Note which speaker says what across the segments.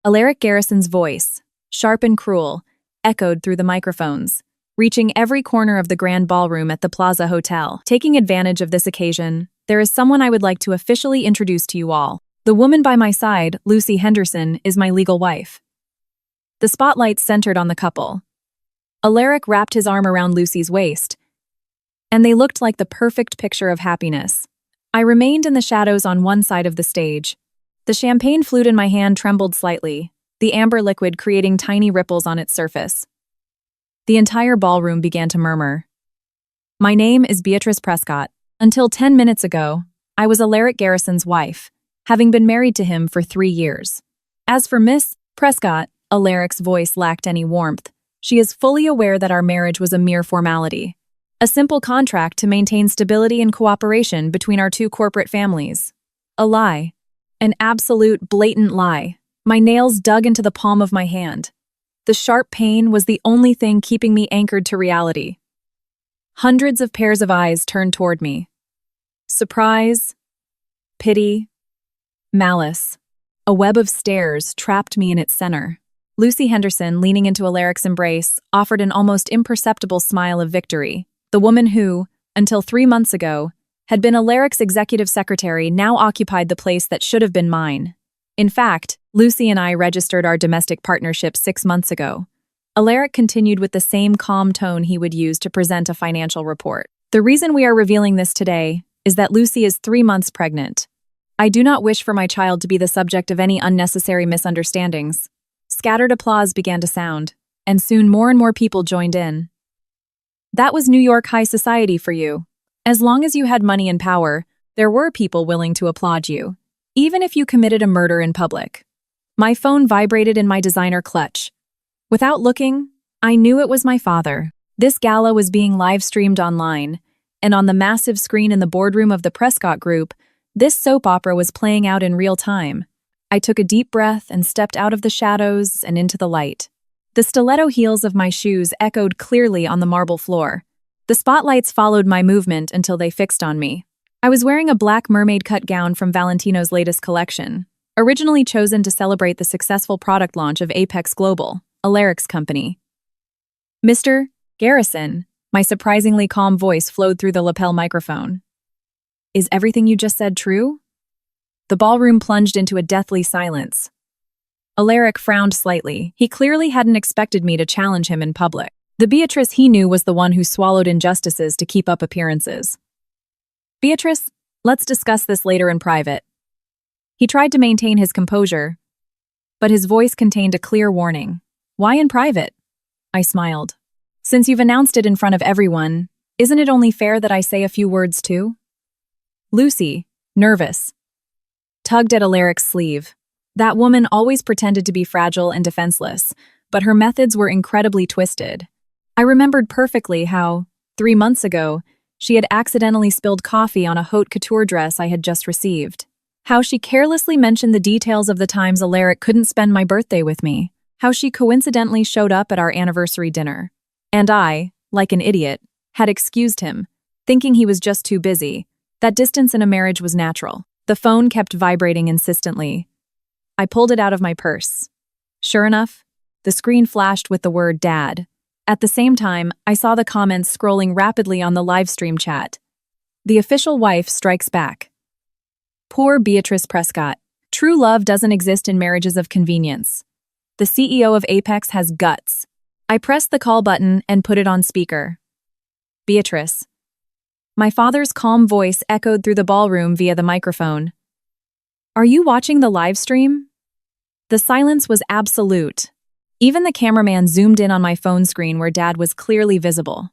Speaker 1: Alaric Garrison's voice, sharp and cruel, echoed through the microphones, reaching every corner of the grand ballroom at the Plaza Hotel. Taking advantage of this occasion, there is someone I would like to officially introduce to you all. The woman by my side, Lucy Henderson, is my legal wife. The spotlight centered on the couple. Alaric wrapped his arm around Lucy's waist, and they looked like the perfect picture of happiness. I remained in the shadows on one side of the stage. The champagne flute in my hand trembled slightly, the amber liquid creating tiny ripples on its surface. The entire ballroom began to murmur. My name is Beatrice Prescott. Until 10 minutes ago, I was Alaric Garrison's wife, having been married to him for 3 years. As for Miss Prescott, Alaric's voice lacked any warmth. She is fully aware that our marriage was a mere formality. A simple contract to maintain stability and cooperation between our two corporate families. A lie. An absolute, blatant lie. My nails dug into the palm of my hand. The sharp pain was the only thing keeping me anchored to reality. Hundreds of pairs of eyes turned toward me. Surprise, pity, malice. A web of stares trapped me in its center. Lucy Henderson, leaning into Alaric's embrace, offered an almost imperceptible smile of victory. The woman who, until 3 months ago, had been Alaric's executive secretary now occupied the place that should have been mine. In fact, Lucy and I registered our domestic partnership 6 months ago. Alaric continued with the same calm tone he would use to present a financial report. The reason we are revealing this today is that Lucy is 3 months pregnant. I do not wish for my child to be the subject of any unnecessary misunderstandings. Scattered applause began to sound, and soon more and more people joined in. That was New York high society for you. As long as you had money and power, there were people willing to applaud you, even if you committed a murder in public. My phone vibrated in my designer clutch. Without looking, I knew it was my father. This gala was being live-streamed online, and on the massive screen in the boardroom of the Prescott Group, this soap opera was playing out in real time. I took a deep breath and stepped out of the shadows and into the light. The stiletto heels of my shoes echoed clearly on the marble floor. The spotlights followed my movement until they fixed on me. I was wearing a black mermaid-cut gown from Valentino's latest collection, originally chosen to celebrate the successful product launch of Apex Global, Alaric's company. Mr. Garrison, my surprisingly calm voice flowed through the lapel microphone. Is everything you just said true? The ballroom plunged into a deathly silence. Alaric frowned slightly. He clearly hadn't expected me to challenge him in public. The Beatrice he knew was the one who swallowed injustices to keep up appearances. Beatrice, let's discuss this later in private. He tried to maintain his composure, but his voice contained a clear warning. Why in private? I smiled. Since you've announced it in front of everyone, isn't it only fair that I say a few words too? Lucy, nervous, tugged at Alaric's sleeve. That woman always pretended to be fragile and defenseless, but her methods were incredibly twisted. I remembered perfectly how, 3 months ago, she had accidentally spilled coffee on a haute couture dress I had just received. How she carelessly mentioned the details of the times Alaric couldn't spend my birthday with me. How she coincidentally showed up at our anniversary dinner. And I, like an idiot, had excused him, thinking he was just too busy. That distance in a marriage was natural. The phone kept vibrating insistently. I pulled it out of my purse. Sure enough, the screen flashed with the word Dad. At the same time, I saw the comments scrolling rapidly on the livestream chat. The official wife strikes back. Poor Beatrice Prescott. True love doesn't exist in marriages of convenience. The CEO of Apex has guts. I pressed the call button and put it on speaker. Beatrice. My father's calm voice echoed through the ballroom via the microphone. Are you watching the live stream? The silence was absolute. Even the cameraman zoomed in on my phone screen where Dad was clearly visible.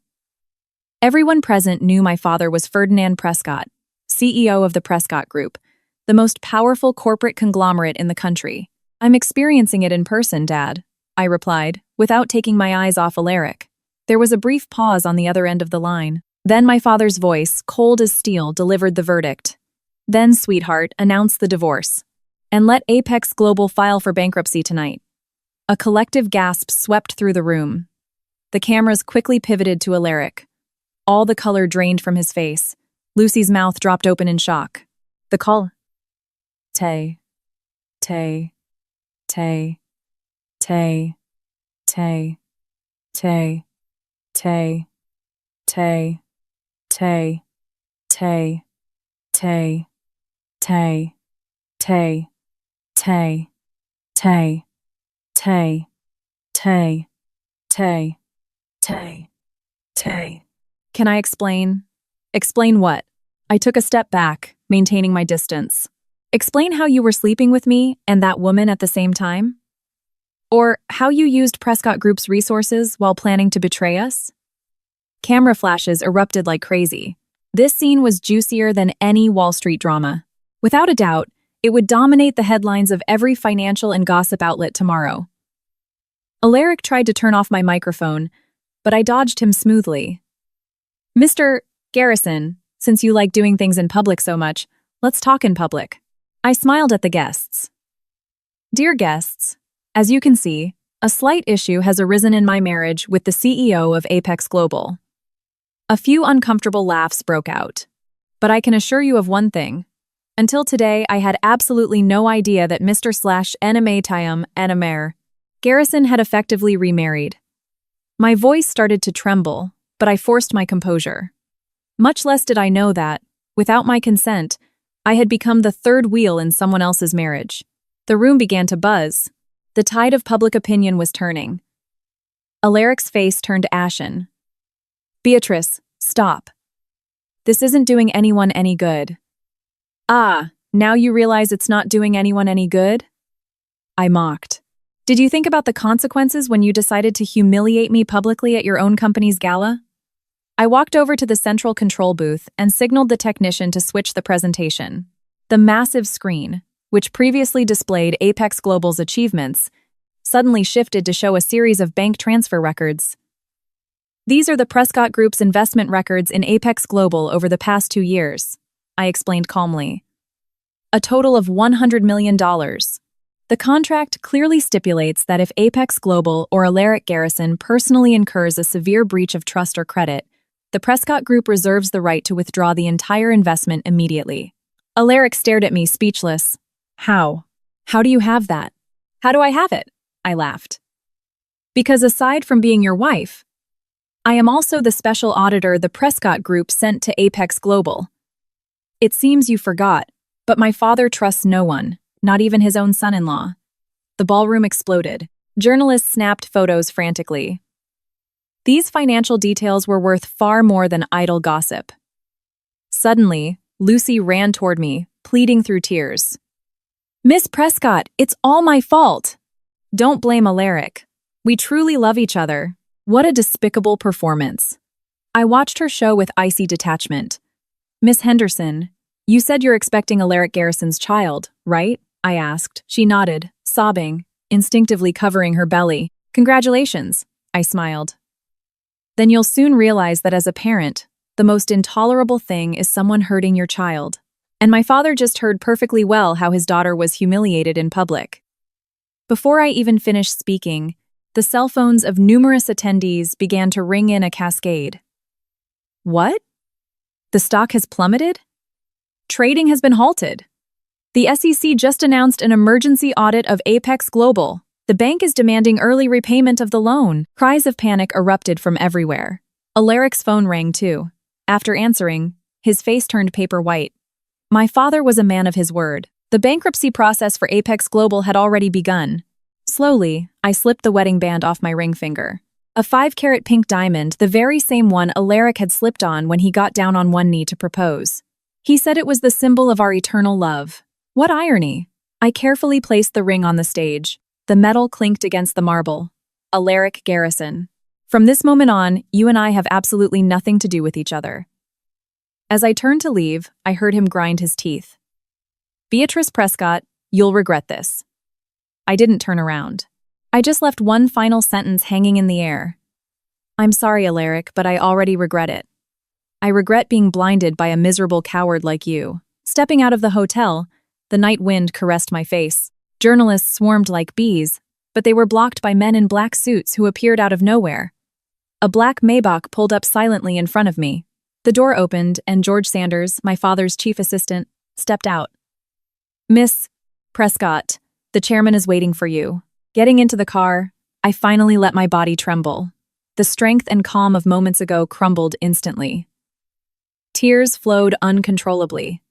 Speaker 1: Everyone present knew my father was Ferdinand Prescott, CEO of the Prescott Group, the most powerful corporate conglomerate in the country. I'm experiencing it in person, Dad, I replied, without taking my eyes off Alaric. There was a brief pause on the other end of the line. Then my father's voice, cold as steel, delivered the verdict. Then, sweetheart, announce the divorce. And let Apex Global file for bankruptcy tonight. A collective gasp swept through the room. The cameras quickly pivoted to Alaric. All the color drained from his face. Lucy's mouth dropped open in shock. The call. Tay. Tay, Tay, Tay, Tay, Tay, Tay, Tay, Tay, Tay, Tay, Tay, Tay, Tay, Tay, Tay, Tay, Tay, Tay. Can I explain? Explain what? I took a step back, maintaining my distance. Explain how you were sleeping with me and that woman at the same time? Or how you used Prescott Group's resources while planning to betray us? Camera flashes erupted like crazy. This scene was juicier than any Wall Street drama. Without a doubt, it would dominate the headlines of every financial and gossip outlet tomorrow. Alaric tried to turn off my microphone, but I dodged him smoothly. Mr. Garrison, since you like doing things in public so much, let's talk in public. I smiled at the guests. Dear guests, as you can see, a slight issue has arisen in my marriage with the CEO of Apex Global. A few uncomfortable laughs broke out. But I can assure you of one thing. Until today, I had absolutely no idea that Mr./Enematayum Garrison had effectively remarried. My voice started to tremble, but I forced my composure. Much less did I know that, without my consent, I had become the third wheel in someone else's marriage. The room began to buzz. The tide of public opinion was turning. Alaric's face turned ashen. Beatrice, stop. This isn't doing anyone any good. Ah, now you realize it's not doing anyone any good? I mocked. Did you think about the consequences when you decided to humiliate me publicly at your own company's gala? I walked over to the central control booth and signaled the technician to switch the presentation. The massive screen, which previously displayed Apex Global's achievements, suddenly shifted to show a series of bank transfer records. These are the Prescott Group's investment records in Apex Global over the past 2 years, I explained calmly. A total of $100 million. The contract clearly stipulates that if Apex Global or Alaric Garrison personally incurs a severe breach of trust or credit, the Prescott Group reserves the right to withdraw the entire investment immediately. Alaric stared at me, speechless. How? How do you have that? How do I have it? I laughed. Because aside from being your wife, I am also the special auditor the Prescott Group sent to Apex Global. It seems you forgot, but my father trusts no one, not even his own son-in-law. The ballroom exploded. Journalists snapped photos frantically. These financial details were worth far more than idle gossip. Suddenly, Lucy ran toward me, pleading through tears. Miss Prescott, it's all my fault. Don't blame Alaric. We truly love each other. What a despicable performance. I watched her show with icy detachment. Miss Henderson, you said you're expecting Alaric Garrison's child, right? I asked. She nodded, sobbing, instinctively covering her belly. Congratulations, I smiled. Then you'll soon realize that as a parent, the most intolerable thing is someone hurting your child. And my father just heard perfectly well how his daughter was humiliated in public. Before I even finished speaking, the cell phones of numerous attendees began to ring in a cascade. What? The stock has plummeted? Trading has been halted. The SEC just announced an emergency audit of Apex Global. The bank is demanding early repayment of the loan. Cries of panic erupted from everywhere. Alaric's phone rang too. After answering, his face turned paper white. My father was a man of his word. The bankruptcy process for Apex Global had already begun. Slowly, I slipped the wedding band off my ring finger. A 5-carat pink diamond, the very same one Alaric had slipped on when he got down on one knee to propose. He said it was the symbol of our eternal love. What irony! I carefully placed the ring on the stage. The metal clinked against the marble. Alaric Garrison. From this moment on, you and I have absolutely nothing to do with each other. As I turned to leave, I heard him grind his teeth. Beatrice Prescott, you'll regret this. I didn't turn around. I just left one final sentence hanging in the air. I'm sorry, Alaric, but I already regret it. I regret being blinded by a miserable coward like you. Stepping out of the hotel, the night wind caressed my face. Journalists swarmed like bees, but they were blocked by men in black suits who appeared out of nowhere. A black Maybach pulled up silently in front of me. The door opened, and George Sanders, my father's chief assistant, stepped out. Miss Prescott, The chairman is waiting for you." Getting into the car, I finally let my body tremble. The strength and calm of moments ago crumbled instantly. Tears flowed uncontrollably.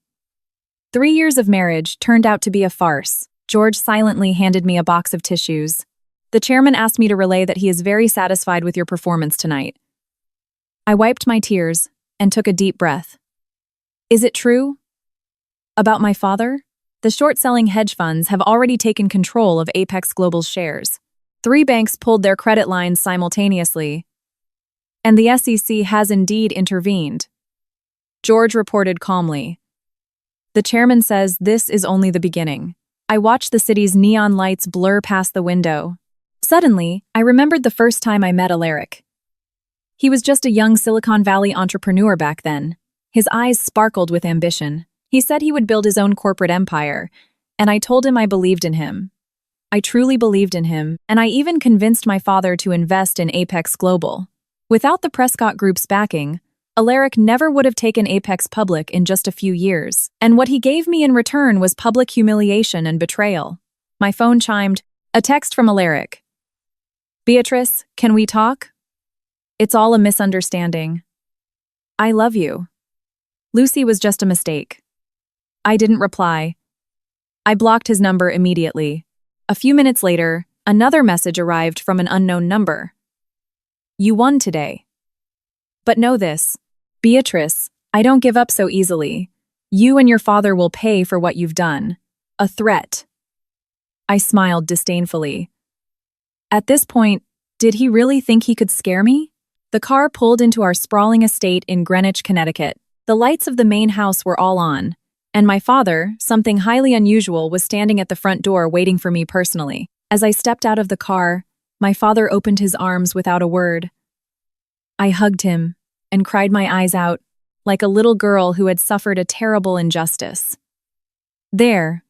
Speaker 1: 3 years of marriage turned out to be a farce. George silently handed me a box of tissues. "The chairman asked me to relay that he is very satisfied with your performance tonight." I wiped my tears and took a deep breath. "Is it true? About my father?" The short-selling hedge funds have already taken control of Apex Global's shares. 3 banks pulled their credit lines simultaneously, and the SEC has indeed intervened. George reported calmly. "The chairman says this is only the beginning." I watched the city's neon lights blur past the window. Suddenly, I remembered the first time I met Alaric. He was just a young Silicon Valley entrepreneur back then. His eyes sparkled with ambition. He said he would build his own corporate empire, and I told him I believed in him. I truly believed in him, and I even convinced my father to invest in Apex Global. Without the Prescott Group's backing, Alaric never would have taken Apex public in just a few years, and what he gave me in return was public humiliation and betrayal. My phone chimed, a text from Alaric. "Beatrice, can we talk? It's all a misunderstanding. I love you. Lucy was just a mistake." I didn't reply. I blocked his number immediately. A few minutes later, another message arrived from an unknown number. "You won today. But know this, Beatrice, I don't give up so easily. You and your father will pay for what you've done." A threat. I smiled disdainfully. At this point, did he really think he could scare me? The car pulled into our sprawling estate in Greenwich, Connecticut. The lights of the main house were all on, and my father, something highly unusual, was standing at the front door waiting for me personally. As I stepped out of the car, my father opened his arms without a word. I hugged him and cried my eyes out, like a little girl who had suffered a terrible injustice. There,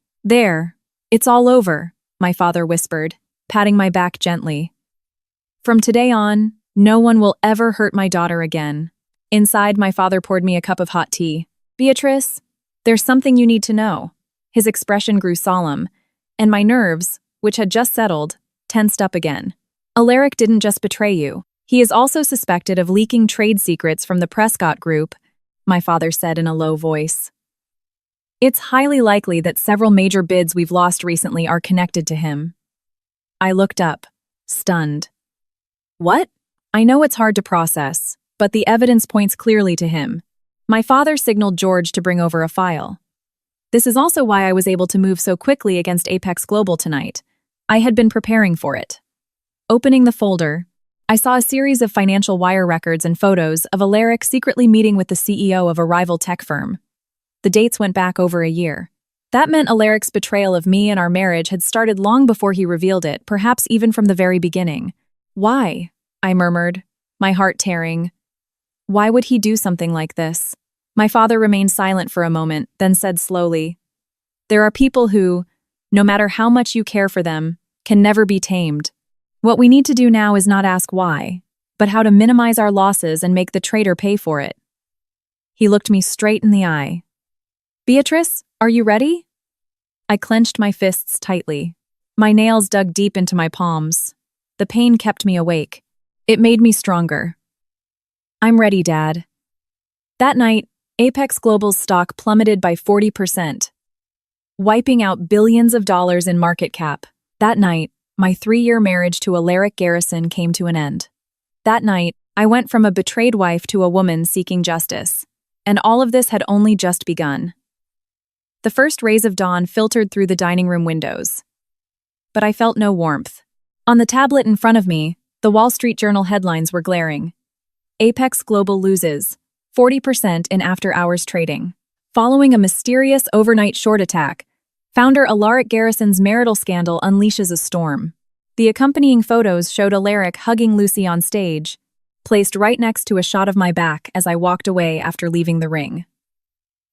Speaker 1: it's all over," my father whispered, patting my back gently. "From today on, no one will ever hurt my daughter again." Inside, my father poured me a cup of hot tea. "Beatrice, there's something you need to know." His expression grew solemn, and my nerves, which had just settled, tensed up again. "Alaric didn't just betray you. He is also suspected of leaking trade secrets from the Prescott Group," my father said in a low voice. "It's highly likely that several major bids we've lost recently are connected to him." I looked up, stunned. "What?" I know it's hard to process, but the evidence points clearly to him. My father signaled George to bring over a file. This is also why I was able to move so quickly against Apex Global tonight. I had been preparing for it. Opening the folder, I saw a series of financial wire records and photos of Alaric secretly meeting with the CEO of a rival tech firm. The dates went back over a year. That meant Alaric's betrayal of me and our marriage had started long before he revealed it, perhaps even from the very beginning. "Why?" I murmured, my heart tearing. Why would he do something like this? My father remained silent for a moment, then said slowly, "There are people who, no matter how much you care for them, can never be tamed. What we need to do now is not ask why, but how to minimize our losses and make the traitor pay for it." He looked me straight in the eye. "Beatrice, are you ready?" I clenched my fists tightly. My nails dug deep into my palms. The pain kept me awake. It made me stronger. "I'm ready, Dad." That night, Apex Global's stock plummeted by 40%, wiping out billions of dollars in market cap. That night, my 3-year marriage to Alaric Garrison came to an end. That night, I went from a betrayed wife to a woman seeking justice, and all of this had only just begun. The first rays of dawn filtered through the dining room windows, but I felt no warmth. On the tablet in front of me, the Wall Street Journal headlines were glaring. Apex Global loses 40% in after-hours trading. Following a mysterious overnight short attack, founder Alaric Garrison's marital scandal unleashes a storm. The accompanying photos showed Alaric hugging Lucy on stage, placed right next to a shot of my back as I walked away after leaving the ring.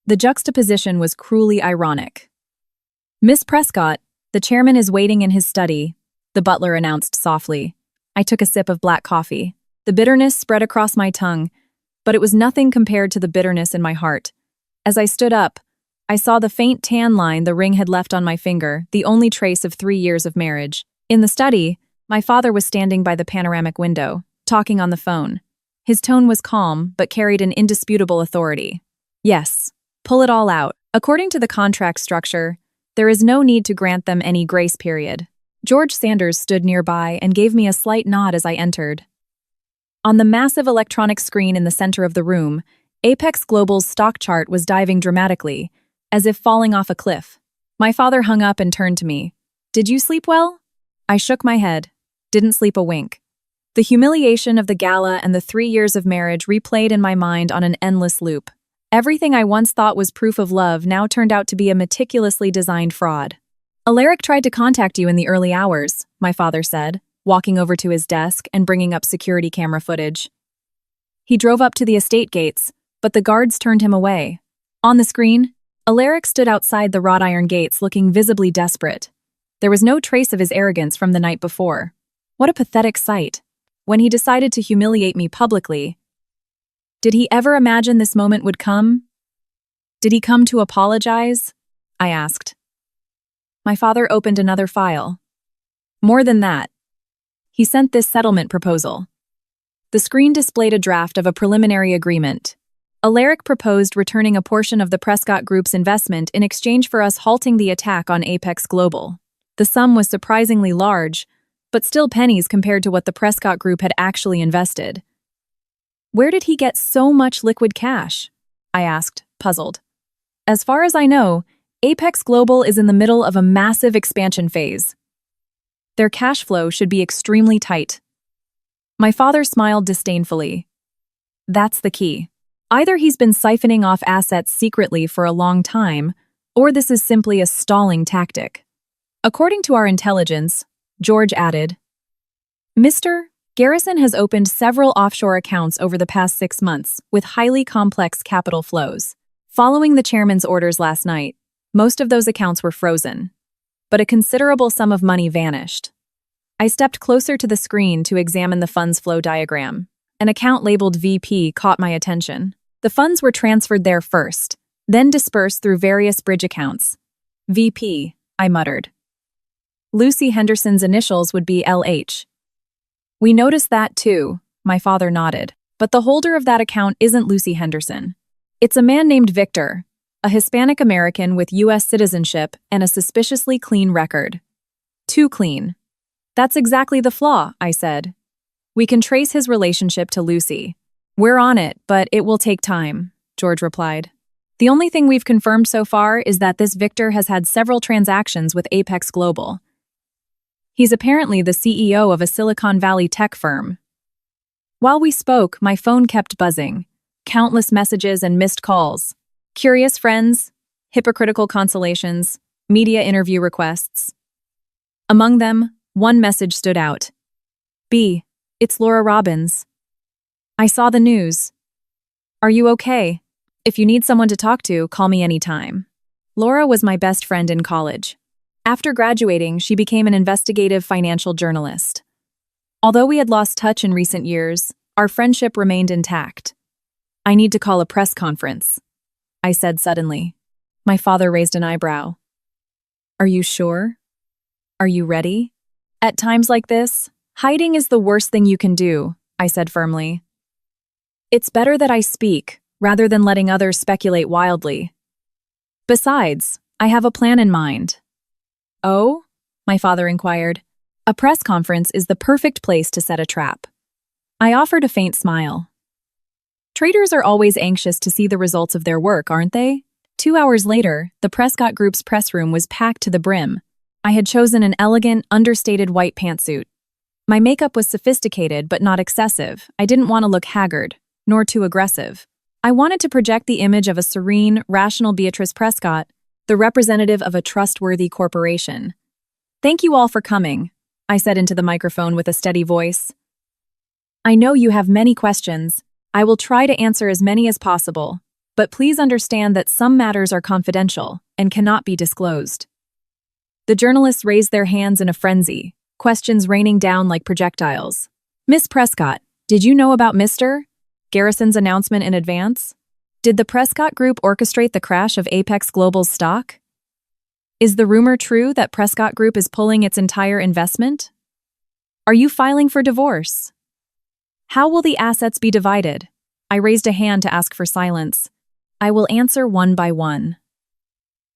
Speaker 1: The juxtaposition was cruelly ironic. "Miss Prescott, the chairman is waiting in his study," the butler announced softly. I took a sip of black coffee. The bitterness spread across my tongue, but it was nothing compared to the bitterness in my heart. As I stood up, I saw the faint tan line the ring had left on my finger, the only trace of 3 years of marriage. In the study, my father was standing by the panoramic window, talking on the phone. His tone was calm, but carried an indisputable authority. Yes, pull it all out. According to the contract structure, there is no need to grant them any grace period. George Sanders stood nearby and gave me a slight nod as I entered. On the massive electronic screen in the center of the room, Apex Global's stock chart was diving dramatically, as if falling off a cliff. My father hung up and turned to me. "Did you sleep well?" I shook my head. Didn't sleep a wink. The humiliation of the gala and the 3 years of marriage replayed in my mind on an endless loop. Everything I once thought was proof of love now turned out to be a meticulously designed fraud. "Alaric tried to contact you in the early hours," my father said, walking over to his desk and bringing up security camera footage. He drove up to the estate gates, but the guards turned him away. On the screen, Alaric stood outside the wrought iron gates looking visibly desperate. There was no trace of his arrogance from the night before. What a pathetic sight. When he decided to humiliate me publicly, did he ever imagine this moment would come? Did he come to apologize? I asked. My father opened another file. More than that. He sent this settlement proposal. The screen displayed a draft of a preliminary agreement. Alaric proposed returning a portion of the Prescott Group's investment in exchange for us halting the attack on Apex Global. The sum was surprisingly large, but still pennies compared to what the Prescott Group had actually invested. Where did he get so much liquid cash? I asked, puzzled. As far as I know, Apex Global is in the middle of a massive expansion phase. Their cash flow should be extremely tight. My father smiled disdainfully. That's the key. Either he's been siphoning off assets secretly for a long time, or this is simply a stalling tactic. According to our intelligence, George added, Mr. Garrison has opened several offshore accounts over the past 6 months with highly complex capital flows. Following the chairman's orders last night, most of those accounts were frozen, but a considerable sum of money vanished. I stepped closer to the screen to examine the funds flow diagram. An account labeled VP caught my attention. The funds were transferred there first, then dispersed through various bridge accounts. VP, I muttered. Lucy Henderson's initials would be LH. We noticed that too, my father nodded. But the holder of that account isn't Lucy Henderson. It's a man named Victor, a Hispanic American with U.S. citizenship and a suspiciously clean record. Too clean. That's exactly the flaw, I said. We can trace his relationship to Lucy. We're on it, but it will take time, George replied. The only thing we've confirmed so far is that this Victor has had several transactions with Apex Global. He's apparently the CEO of a Silicon Valley tech firm. While we spoke, my phone kept buzzing. Countless messages and missed calls. Curious friends, hypocritical consolations, media interview requests. Among them, one message stood out. B, it's Laura Robbins. I saw the news. Are you okay? If you need someone to talk to, call me anytime. Laura was my best friend in college. After graduating, she became an investigative financial journalist. Although we had lost touch in recent years, our friendship remained intact. I need to call a press conference, I said suddenly. My father raised an eyebrow. Are you sure? Are you ready? At times like this, hiding is the worst thing you can do, I said firmly. It's better that I speak, rather than letting others speculate wildly. Besides, I have a plan in mind. Oh? My father inquired. A press conference is the perfect place to set a trap. I offered a faint smile. Traders are always anxious to see the results of their work, aren't they? 2 hours later, the Prescott Group's press room was packed to the brim. I had chosen an elegant, understated white pantsuit. My makeup was sophisticated but not excessive. I didn't want to look haggard, nor too aggressive. I wanted to project the image of a serene, rational Beatrice Prescott, the representative of a trustworthy corporation. Thank you all for coming, I said into the microphone with a steady voice. I know you have many questions. I will try to answer as many as possible, but please understand that some matters are confidential and cannot be disclosed. The journalists raised their hands in a frenzy, questions raining down like projectiles. Miss Prescott, did you know about Mr. Garrison's announcement in advance? Did the Prescott Group orchestrate the crash of Apex Global's stock? Is the rumor true that Prescott Group is pulling its entire investment? Are you filing for divorce? How will the assets be divided? I raised a hand to ask for silence. I will answer one by one.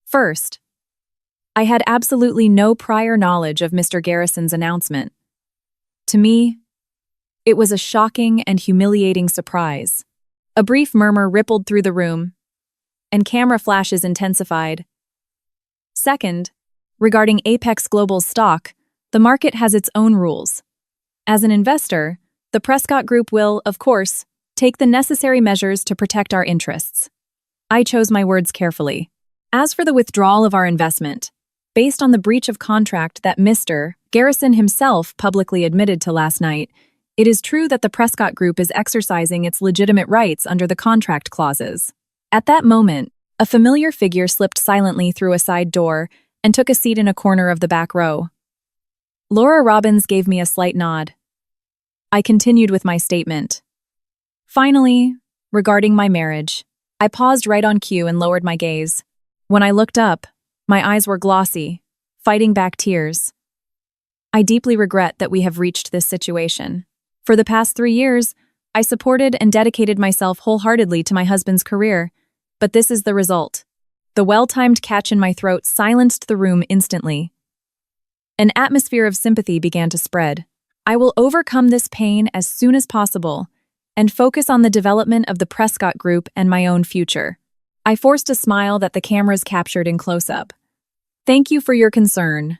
Speaker 1: First, I had absolutely no prior knowledge of Mr. Garrison's announcement. To me, it was a shocking and humiliating surprise. A brief murmur rippled through the room, and camera flashes intensified. Second, regarding Apex Global's stock, the market has its own rules. As an investor, the Prescott Group will, of course, take the necessary measures to protect our interests. I chose my words carefully. As for the withdrawal of our investment, based on the breach of contract that Mr. Garrison himself publicly admitted to last night, it is true that the Prescott Group is exercising its legitimate rights under the contract clauses. At that moment, a familiar figure slipped silently through a side door and took a seat in a corner of the back row. Laura Robbins gave me a slight nod. I continued with my statement. Finally, regarding my marriage, I paused right on cue and lowered my gaze. When I looked up, my eyes were glossy, fighting back tears. I deeply regret that we have reached this situation. For the past 3 years, I supported and dedicated myself wholeheartedly to my husband's career, but this is the result. The well-timed catch in my throat silenced the room instantly. An atmosphere of sympathy began to spread. I will overcome this pain as soon as possible and focus on the development of the Prescott Group and my own future. I forced a smile that the cameras captured in close-up. Thank you for your concern.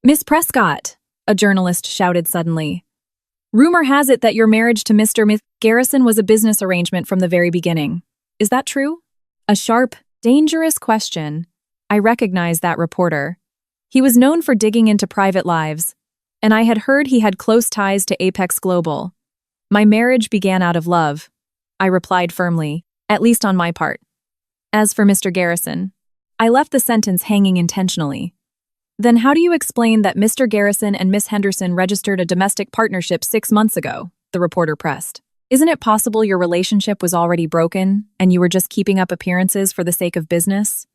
Speaker 1: Miss Prescott, a journalist shouted suddenly. Rumor has it that your marriage to Mr. Garrison was a business arrangement from the very beginning. Is that true? A sharp, dangerous question. I recognized that reporter. He was known for digging into private lives, and I had heard he had close ties to Apex Global. My marriage began out of love, I replied firmly, at least on my part. As for Mr. Garrison, I left the sentence hanging intentionally. Then how do you explain that Mr. Garrison and Miss Henderson registered a domestic partnership 6 months ago? The reporter pressed. Isn't it possible your relationship was already broken and you were just keeping up appearances for the sake of business?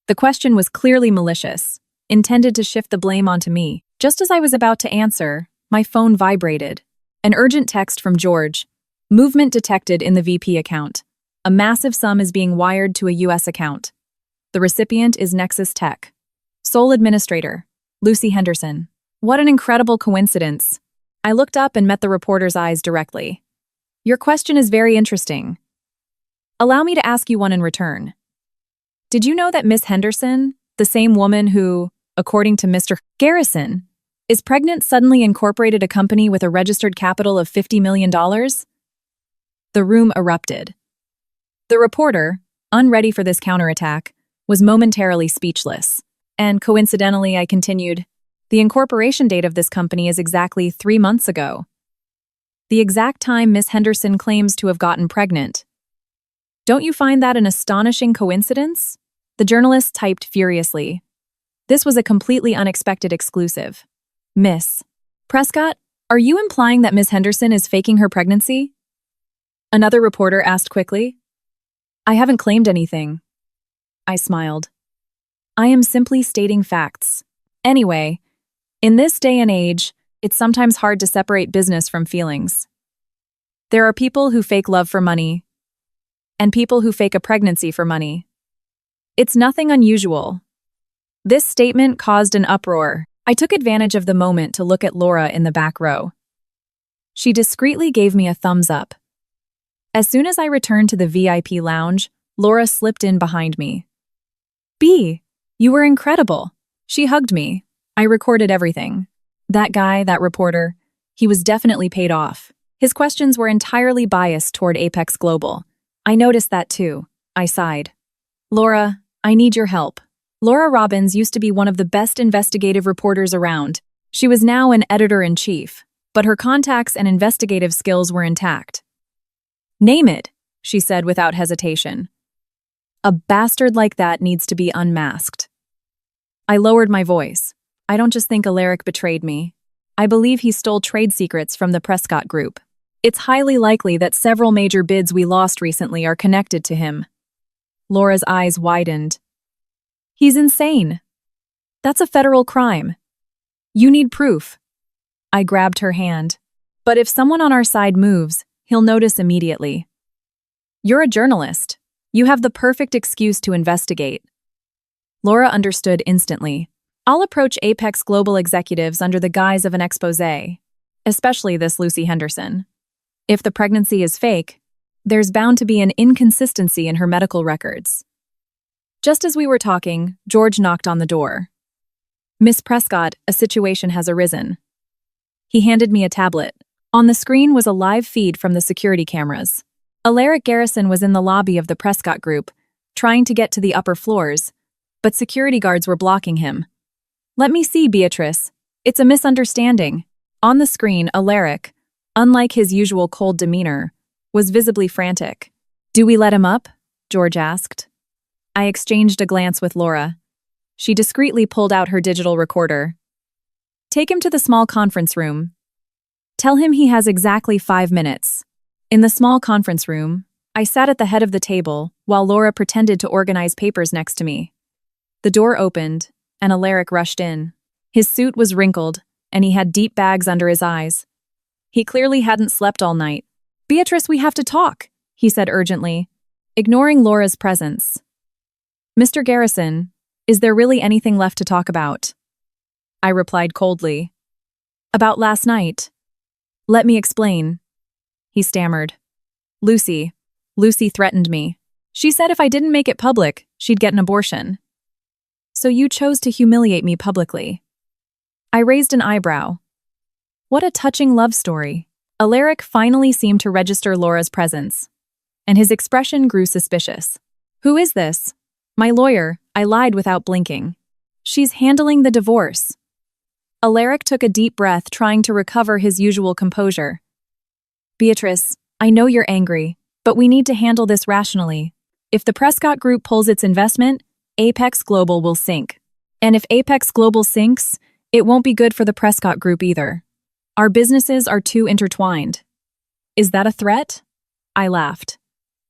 Speaker 1: The question was clearly malicious, intended to shift the blame onto me. Just as I was about to answer, my phone vibrated. An urgent text from George. Movement detected in the VP account. A massive sum is being wired to a U.S. account. The recipient is Nexus Tech. Sole Administrator, Lucy Henderson. What an incredible coincidence. I looked up and met the reporter's eyes directly. Your question is very interesting. Allow me to ask you one in return. Did you know that Miss Henderson, the same woman who, according to Mr. Garrison, is pregnant, suddenly incorporated a company with a registered capital of $50 million? The room erupted. The reporter, unready for this counterattack, was momentarily speechless. And coincidentally, I continued, the incorporation date of this company is exactly 3 months ago. The exact time Miss Henderson claims to have gotten pregnant. Don't you find that an astonishing coincidence? The journalist typed furiously. This was a completely unexpected exclusive. Miss Prescott, are you implying that Miss Henderson is faking her pregnancy? Another reporter asked quickly. I haven't claimed anything. I smiled. I am simply stating facts. Anyway, in this day and age, it's sometimes hard to separate business from feelings. There are people who fake love for money, and people who fake a pregnancy for money. It's nothing unusual. This statement caused an uproar. I took advantage of the moment to look at Laura in the back row. She discreetly gave me a thumbs up. As soon as I returned to the VIP lounge, Laura slipped in behind me. B, you were incredible. She hugged me. I recorded everything. That guy, that reporter, he was definitely paid off. His questions were entirely biased toward Apex Global. I noticed that too. I sighed. Laura, I need your help. Laura Robbins used to be one of the best investigative reporters around. She was now an editor-in-chief, but her contacts and investigative skills were intact. Name it, she said without hesitation. A bastard like that needs to be unmasked. I lowered my voice. I don't just think Alaric betrayed me. I believe he stole trade secrets from the Prescott Group. It's highly likely that several major bids we lost recently are connected to him. Laura's eyes widened. He's insane. That's a federal crime. You need proof. I grabbed her hand. But if someone on our side moves, he'll notice immediately. You're a journalist. You have the perfect excuse to investigate. Laura understood instantly. I'll approach Apex Global executives under the guise of an exposé, especially this Lucy Henderson. If the pregnancy is fake, there's bound to be an inconsistency in her medical records. Just as we were talking, George knocked on the door. Miss Prescott, a situation has arisen. He handed me a tablet. On the screen was a live feed from the security cameras. Alaric Garrison was in the lobby of the Prescott Group, trying to get to the upper floors, but security guards were blocking him. Let me see, Beatrice. It's a misunderstanding. On the screen, Alaric, unlike his usual cold demeanor, was visibly frantic. Do we let him up? George asked. I exchanged a glance with Laura. She discreetly pulled out her digital recorder. Take him to the small conference room. Tell him he has exactly 5 minutes. In the small conference room, I sat at the head of the table while Laura pretended to organize papers next to me. The door opened, and Alaric rushed in. His suit was wrinkled, and he had deep bags under his eyes. He clearly hadn't slept all night. Beatrice, we have to talk, he said urgently, ignoring Laura's presence. Mr. Garrison, is there really anything left to talk about? I replied coldly. About last night. Let me explain. He stammered. Lucy threatened me. She said if I didn't make it public, she'd get an abortion. So you chose to humiliate me publicly. I raised an eyebrow. What a touching love story. Alaric finally seemed to register Laura's presence, and his expression grew suspicious. Who is this? My lawyer, I lied without blinking. She's handling the divorce. Alaric took a deep breath, trying to recover his usual composure. Beatrice, I know you're angry, but we need to handle this rationally. If the Prescott Group pulls its investment, Apex Global will sink. And if Apex Global sinks, it won't be good for the Prescott Group either. Our businesses are too intertwined. Is that a threat? I laughed.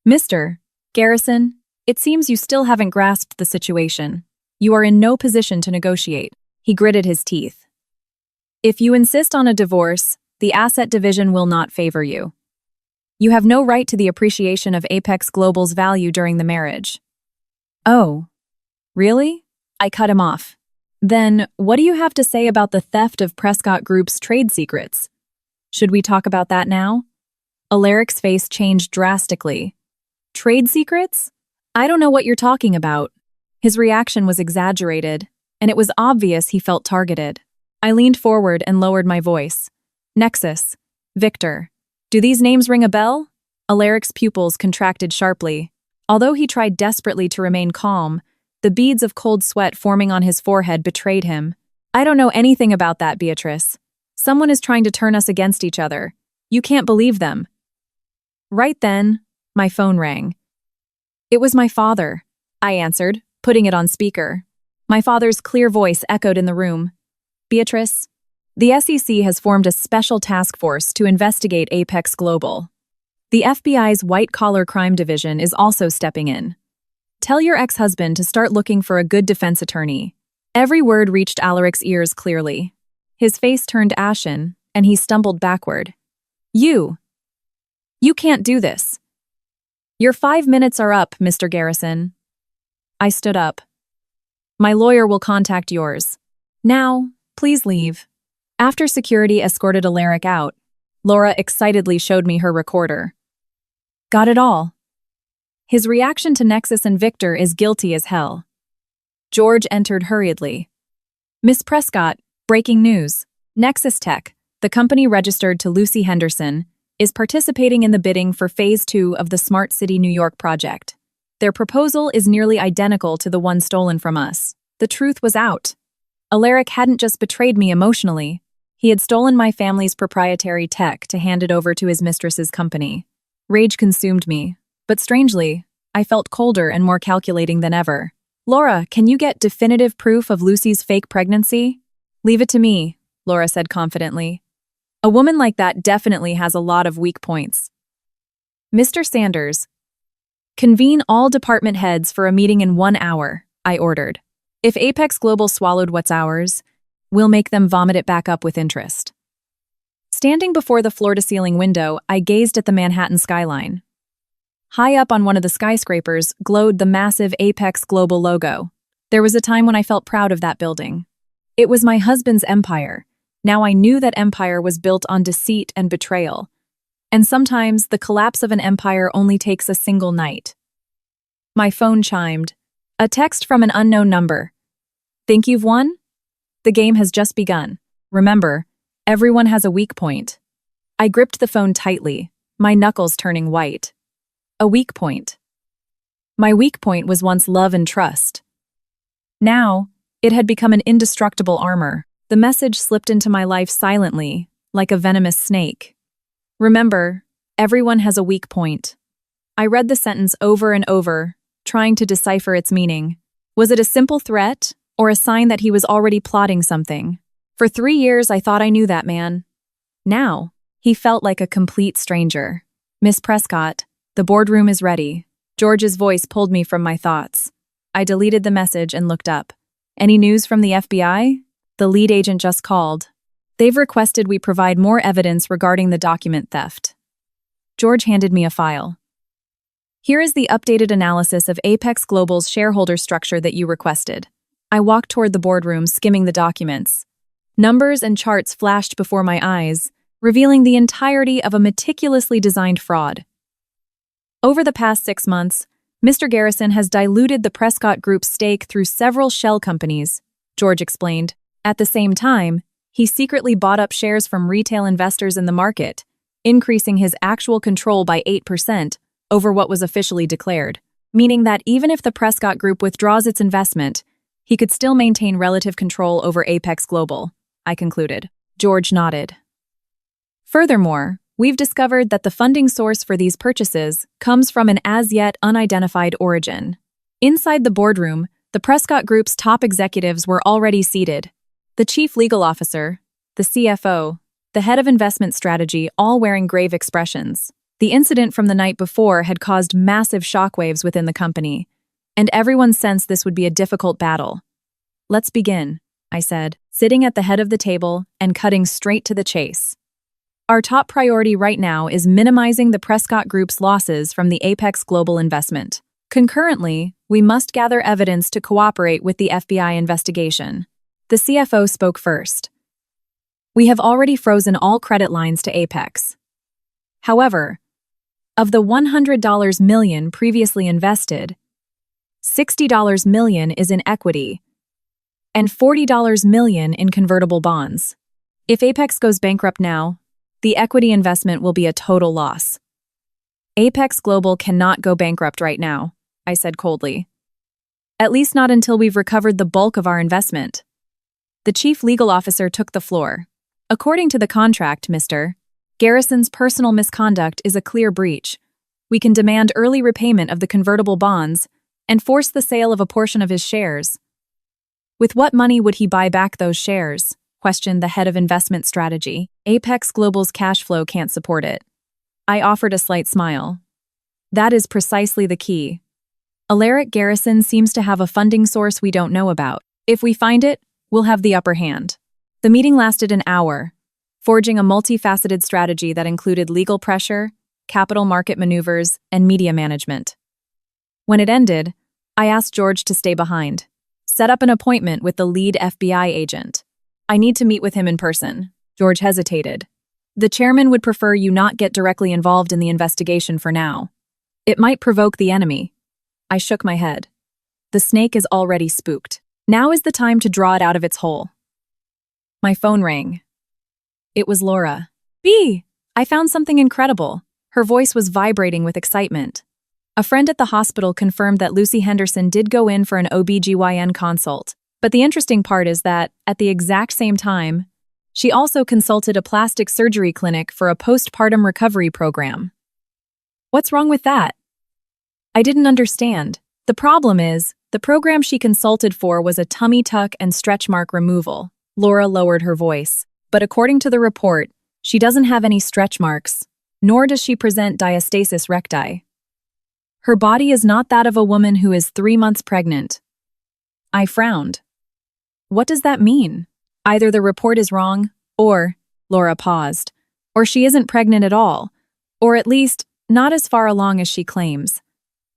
Speaker 1: Mr. Garrison, it seems you still haven't grasped the situation. You are in no position to negotiate. He gritted his teeth. If you insist on a divorce, the asset division will not favor you. You have no right to the appreciation of Apex Global's value during the marriage. Oh, really? I cut him off. Then, what do you have to say about the theft of Prescott Group's trade secrets? Should we talk about that now? Alaric's face changed drastically. Trade secrets? I don't know what you're talking about. His reaction was exaggerated, and it was obvious he felt targeted. I leaned forward and lowered my voice. Nexus. Victor. Do these names ring a bell? Alaric's pupils contracted sharply. Although he tried desperately to remain calm, the beads of cold sweat forming on his forehead betrayed him. I don't know anything about that, Beatrice. Someone is trying to turn us against each other. You can't believe them. Right then, my phone rang. It was my father, I answered, putting it on speaker. My father's clear voice echoed in the room. Beatrice, the SEC has formed a special task force to investigate Apex Global. The FBI's white-collar crime division is also stepping in. Tell your ex-husband to start looking for a good defense attorney. Every word reached Alaric's ears clearly. His face turned ashen, and he stumbled backward. You can't do this. Your 5 minutes are up, Mr. Garrison. I stood up. My lawyer will contact yours. Now, please leave. After security escorted Alaric out, Laura excitedly showed me her recorder. Got it all. His reaction to Nexus and Victor is guilty as hell. George entered hurriedly. Miss Prescott, breaking news. Nexus Tech, the company registered to Lucy Henderson, is participating in the bidding for Phase 2 of the Smart City New York project. Their proposal is nearly identical to the one stolen from us. The truth was out. Alaric hadn't just betrayed me emotionally. He had stolen my family's proprietary tech to hand it over to his mistress's company. Rage consumed me, but strangely, I felt colder and more calculating than ever. Laura, can you get definitive proof of Lucy's fake pregnancy? Leave it to me, Laura said confidently. A woman like that definitely has a lot of weak points. Mr. Sanders, convene all department heads for a meeting in 1 hour, I ordered. If Apex Global swallowed what's ours, we'll make them vomit it back up with interest. Standing before the floor-to-ceiling window, I gazed at the Manhattan skyline. High up on one of the skyscrapers glowed the massive Apex Global logo. There was a time when I felt proud of that building. It was my husband's empire. Now I knew that empire was built on deceit and betrayal. And sometimes the collapse of an empire only takes a single night. My phone chimed. A text from an unknown number. Think you've won? The game has just begun. Remember, everyone has a weak point. I gripped the phone tightly, my knuckles turning white. A weak point. My weak point was once love and trust. Now, it had become an indestructible armor. The message slipped into my life silently, like a venomous snake. Remember, everyone has a weak point. I read the sentence over and over, trying to decipher its meaning. Was it a simple threat, or a sign that he was already plotting something? For 3 years, I thought I knew that man. Now, he felt like a complete stranger. Miss Prescott, the boardroom is ready. George's voice pulled me from my thoughts. I deleted the message and looked up. Any news from the FBI? The lead agent just called. They've requested we provide more evidence regarding the document theft. George handed me a file. Here is the updated analysis of Apex Global's shareholder structure that you requested. I walked toward the boardroom, skimming the documents. Numbers and charts flashed before my eyes, revealing the entirety of a meticulously designed fraud. Over the past 6 months, Mr. Garrison has diluted the Prescott Group's stake through several shell companies, George explained. At the same time, he secretly bought up shares from retail investors in the market, increasing his actual control by 8% over what was officially declared, meaning that even if the Prescott Group withdraws its investment, he could still maintain relative control over Apex Global, I concluded. George nodded. Furthermore, we've discovered that the funding source for these purchases comes from an as-yet unidentified origin. Inside the boardroom, the Prescott Group's top executives were already seated. The chief legal officer, the CFO, the head of investment strategy, all wearing grave expressions. The incident from the night before had caused massive shockwaves within the company, and everyone sensed this would be a difficult battle. Let's begin, I said, sitting at the head of the table and cutting straight to the chase. Our top priority right now is minimizing the Prescott Group's losses from the Apex Global investment. Concurrently, we must gather evidence to cooperate with the FBI investigation. The CFO spoke first. We have already frozen all credit lines to Apex. However, of the $100 million previously invested, $60 million is in equity and $40 million in convertible bonds. If Apex goes bankrupt now, the equity investment will be a total loss. Apex Global cannot go bankrupt right now, I said coldly. At least not until we've recovered the bulk of our investment. The chief legal officer took the floor. According to the contract, Mr. Garrison's personal misconduct is a clear breach. We can demand early repayment of the convertible bonds and force the sale of a portion of his shares. With what money would he buy back those shares? Questioned the head of investment strategy. Apex Global's cash flow can't support it. I offered a slight smile. That is precisely the key. Alaric Garrison seems to have a funding source we don't know about. If we find it, we'll have the upper hand. The meeting lasted an hour, forging a multifaceted strategy that included legal pressure, capital market maneuvers, and media management. When it ended, I asked George to stay behind. Set up an appointment with the lead FBI agent. I need to meet with him in person. George hesitated. The chairman would prefer you not get directly involved in the investigation for now. It might provoke the enemy. I shook my head. The snake is already spooked. Now is the time to draw it out of its hole. My phone rang. It was Laura. B, I found something incredible. Her voice was vibrating with excitement. A friend at the hospital confirmed that Lucy Henderson did go in for an OB/GYN consult. But the interesting part is that, at the exact same time, she also consulted a plastic surgery clinic for a postpartum recovery program. What's wrong with that? I didn't understand. The problem is, the program she consulted for was a tummy tuck and stretch mark removal. Laura lowered her voice. But according to the report, She doesn't have any stretch marks, nor does she present diastasis recti. Her body is not that of a woman who is 3 months pregnant. I frowned. What does that mean? Either the report is wrong, or, Laura paused, or she isn't pregnant at all, or at least not as far along as she claims.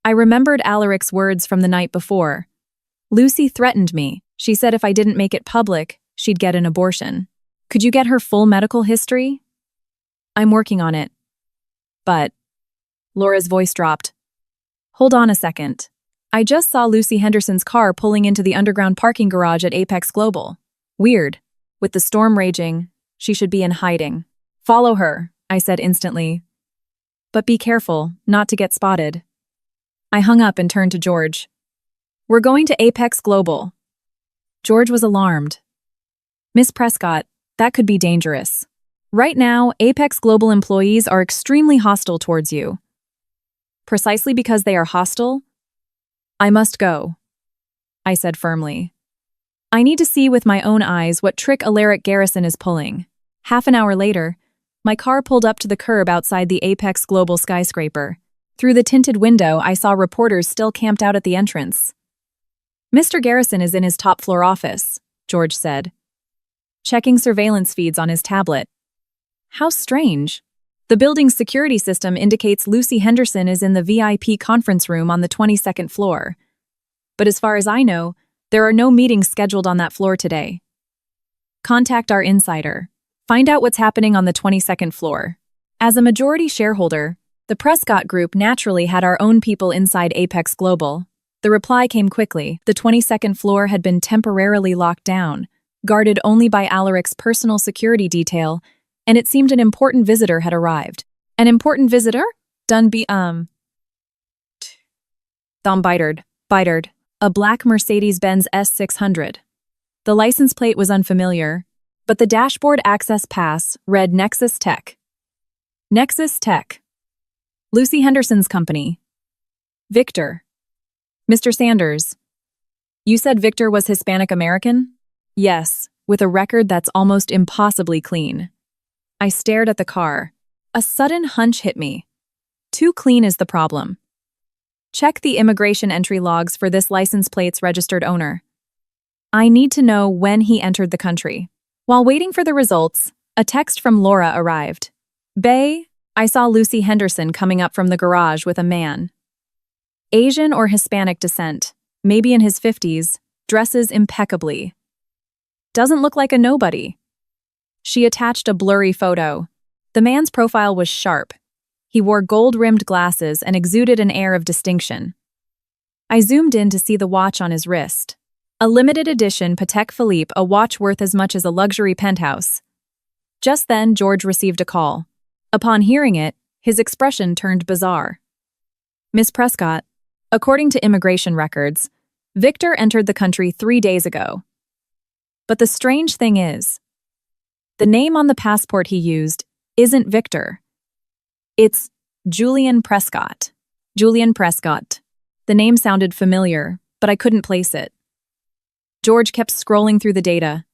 Speaker 1: I remembered Alaric's words from the night before. Lucy threatened me. She said if I didn't make it public, she'd get an abortion. Could you get her full medical history? I'm working on it. But, Laura's voice dropped. Hold on a second. I just saw Lucy Henderson's car pulling into the underground parking garage at Apex Global. Weird. With the storm raging, she should be in hiding. Follow her, I said instantly. But be careful, not to get spotted. I hung up and turned to George. We're going to Apex Global. George was alarmed. Miss Prescott, that could be dangerous. Right now, Apex Global employees are extremely hostile towards you. Precisely because they are hostile? I must go, I said firmly. I need to see with my own eyes what trick Alaric Garrison is pulling. Half an hour later, my car pulled up to the curb outside the Apex Global skyscraper. Through the tinted window, I saw reporters still camped out at the entrance. Mr. Garrison is in his top-floor office, George said, checking surveillance feeds on his tablet. How strange. The building's security system indicates Lucy Henderson is in the VIP conference room on the 22nd floor. But as far as I know, there are no meetings scheduled on that floor today. Contact our insider. Find out what's happening on the 22nd floor. As a majority shareholder, the Prescott Group naturally had our own people inside Apex Global. The reply came quickly. The 22nd floor had been temporarily locked down, guarded only by Alaric's personal security detail, and it seemed an important visitor had arrived. An important visitor? Bitered. A black Mercedes-Benz S600. The license plate was unfamiliar, but the dashboard access pass read Nexus Tech. Nexus Tech. Lucy Henderson's company. Victor. Mr. Sanders. You said Victor was Hispanic American? Yes, with a record that's almost impossibly clean. I stared at the car. A sudden hunch hit me. Too clean is the problem. Check the immigration entry logs for this license plate's registered owner. I need to know when he entered the country. While waiting for the results, a text from Laura arrived. Bae, I saw Lucy Henderson coming up from the garage with a man. Asian or Hispanic descent, maybe in his 50s, dresses impeccably. Doesn't look like a nobody. She attached a blurry photo. The man's profile was sharp. He wore gold-rimmed glasses and exuded an air of distinction. I zoomed in to see the watch on his wrist. A limited edition Patek Philippe, a watch worth as much as a luxury penthouse. Just then, George received a call. Upon hearing it, his expression turned bizarre. Miss Prescott, according to immigration records, Victor entered the country 3 days ago. But the strange thing is, the name on the passport he used isn't Victor. It's Julian Prescott. Julian Prescott. The name sounded familiar, but I couldn't place it. George kept scrolling through the data,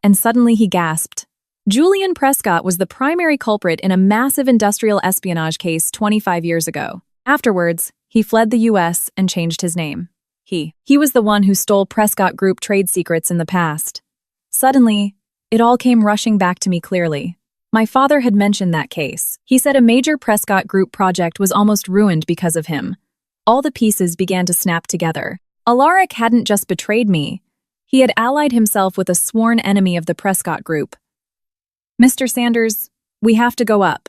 Speaker 1: and suddenly he gasped. Julian Prescott was the primary culprit in a massive industrial espionage case 25 years ago. Afterwards, he fled the U.S. and changed his name. He was the one who stole Prescott Group trade secrets in the past. Suddenly, it all came rushing back to me clearly. My father had mentioned that case. He said a major Prescott Group project was almost ruined because of him. All the pieces began to snap together. Alaric hadn't just betrayed me. He had allied himself with a sworn enemy of the Prescott Group. Mr. Sanders, we have to go up.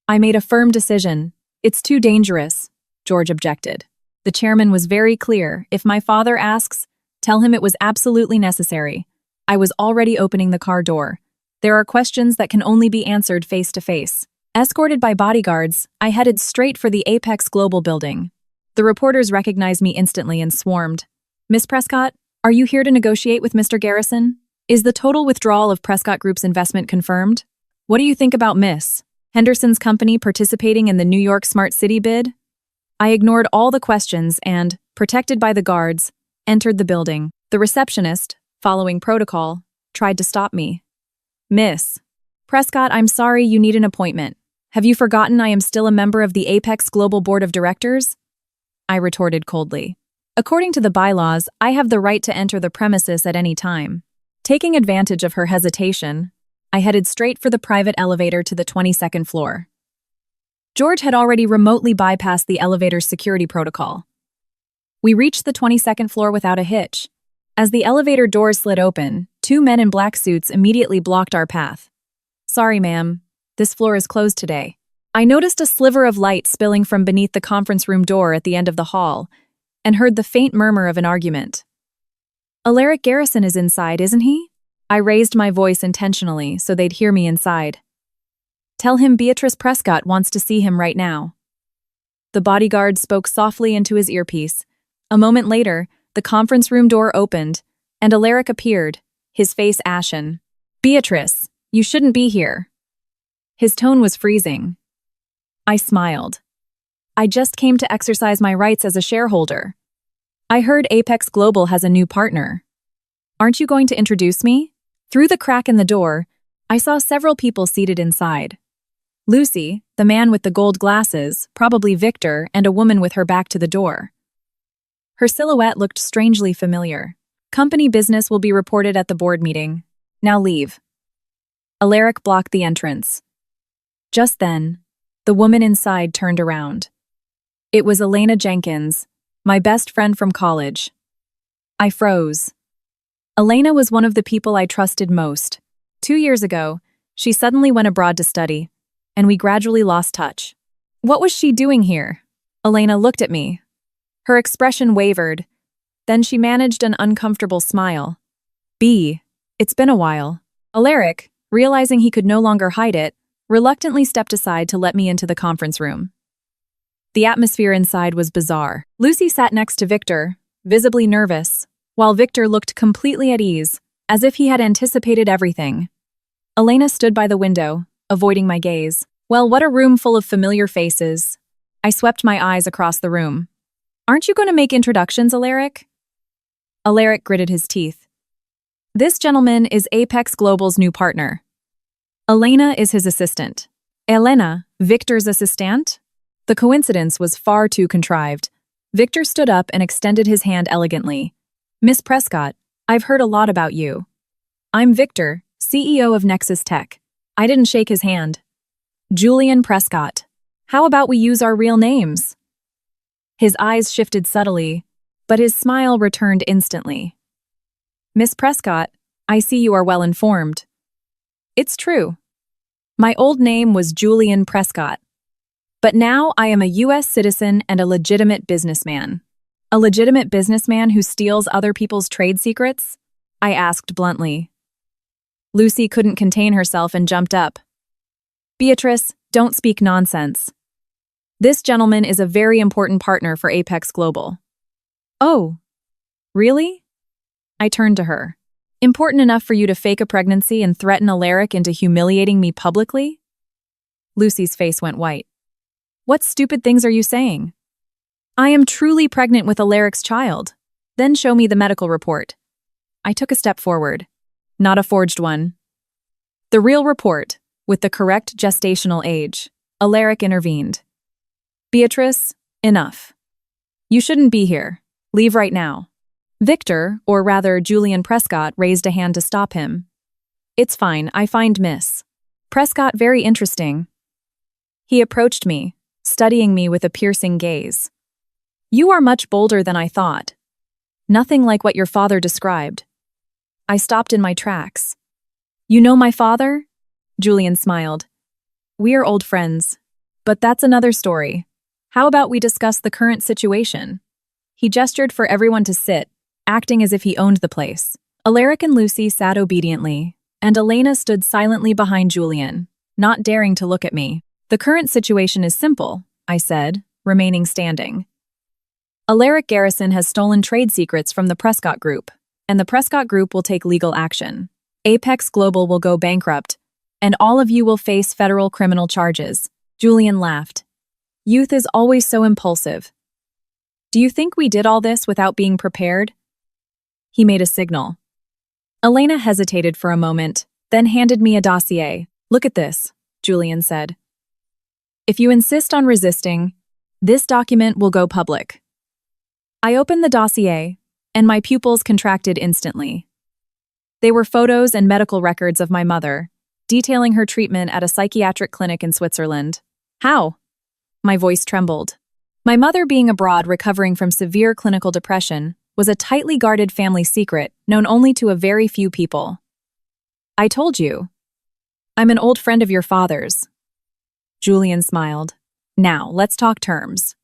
Speaker 1: I made a firm decision. It's too dangerous, George objected. The chairman was very clear. If my father asks, tell him it was absolutely necessary. I was already opening the car door. There are questions that can only be answered face to face. Escorted by bodyguards, I headed straight for the Apex Global building. The reporters recognized me instantly and swarmed. Miss Prescott, are you here to negotiate with Mr. Garrison? Is the total withdrawal of Prescott Group's investment confirmed? What do you think about Miss Henderson's company participating in the New York Smart City bid? I ignored all the questions and, protected by the guards, entered the building. The receptionist, following protocol, tried to stop me. Miss, Prescott, I'm sorry you need an appointment. Have you forgotten I am still a member of the Apex Global Board of Directors? I retorted coldly. According to the bylaws, I have the right to enter the premises at any time. Taking advantage of her hesitation, I headed straight for the private elevator to the 22nd floor. George had already remotely bypassed the elevator's security protocol. We reached the 22nd floor without a hitch. As the elevator doors slid open, two men in black suits immediately blocked our path. Sorry, ma'am. This floor is closed today. I noticed a sliver of light spilling from beneath the conference room door at the end of the hall and heard the faint murmur of an argument. Alaric Garrison is inside, isn't he? I raised my voice intentionally so they'd hear me inside. Tell him Beatrice Prescott wants to see him right now. The bodyguard spoke softly into his earpiece. A moment later, the conference room door opened, and Alaric appeared, his face ashen. Beatrice, you shouldn't be here. His tone was freezing. I smiled. I just came to exercise my rights as a shareholder. I heard Apex Global has a new partner. Aren't you going to introduce me? Through the crack in the door, I saw several people seated inside. Lucy, the man with the gold glasses, probably Victor, and a woman with her back to the door. Her silhouette looked strangely familiar. Company business will be reported at the board meeting. Now leave. Alaric blocked the entrance. Just then, the woman inside turned around. It was Elena Jenkins, my best friend from college. I froze. Elena was one of the people I trusted most. 2 years ago, she suddenly went abroad to study, and we gradually lost touch. What was she doing here? Elena looked at me. Her expression wavered. Then she managed an uncomfortable smile. It's been a while. Alaric, realizing he could no longer hide it, reluctantly stepped aside to let me into the conference room. The atmosphere inside was bizarre. Lucy sat next to Victor, visibly nervous, while Victor looked completely at ease, as if he had anticipated everything. Elena stood by the window, avoiding my gaze. Well, what a room full of familiar faces. I swept my eyes across the room. Aren't you going to make introductions, Alaric? Alaric gritted his teeth. This gentleman is Apex Global's new partner. Elena is his assistant. Elena, Victor's assistant? The coincidence was far too contrived. Victor stood up and extended his hand elegantly. Miss Prescott, I've heard a lot about you. I'm Victor, CEO of Nexus Tech. I didn't shake his hand. Julian Prescott. How about we use our real names? His eyes shifted subtly, but his smile returned instantly. Miss Prescott, I see you are well informed. It's true. My old name was Julian Prescott. But now I am a U.S. citizen and a legitimate businessman. A legitimate businessman who steals other people's trade secrets? I asked bluntly. Lucy couldn't contain herself and jumped up. Beatrice, don't speak nonsense. This gentleman is a very important partner for Apex Global. Oh, really? I turned to her. Important enough for you to fake a pregnancy and threaten Alaric into humiliating me publicly? Lucy's face went white. What stupid things are you saying? I am truly pregnant with Alaric's child. Then show me the medical report. I took a step forward. Not a forged one. The real report, with the correct gestational age. Alaric intervened. Beatrice, enough. You shouldn't be here. Leave right now. Victor, or rather Julian Prescott, raised a hand to stop him. It's fine, I find Miss Prescott very interesting. He approached me, studying me with a piercing gaze. You are much bolder than I thought. Nothing like what your father described. I stopped in my tracks. You know my father? Julian smiled. We are old friends. But that's another story. How about we discuss the current situation? He gestured for everyone to sit, acting as if he owned the place. Alaric and Lucy sat obediently, and Elena stood silently behind Julian, not daring to look at me. The current situation is simple, I said, remaining standing. Alaric Garrison has stolen trade secrets from the Prescott Group, and the Prescott Group will take legal action. Apex Global will go bankrupt, and all of you will face federal criminal charges. Julian laughed. Youth is always so impulsive. Do you think we did all this without being prepared? He made a signal. Elena hesitated for a moment, then handed me a dossier. Look at this, Julian said. If you insist on resisting, this document will go public. I opened the dossier, and my pupils contracted instantly. They were photos and medical records of my mother, detailing her treatment at a psychiatric clinic in Switzerland. How? My voice trembled. My mother being abroad recovering from severe clinical depression was a tightly guarded family secret known only to a very few people. I told you. I'm an old friend of your father's. Julian smiled. Now, let's talk terms.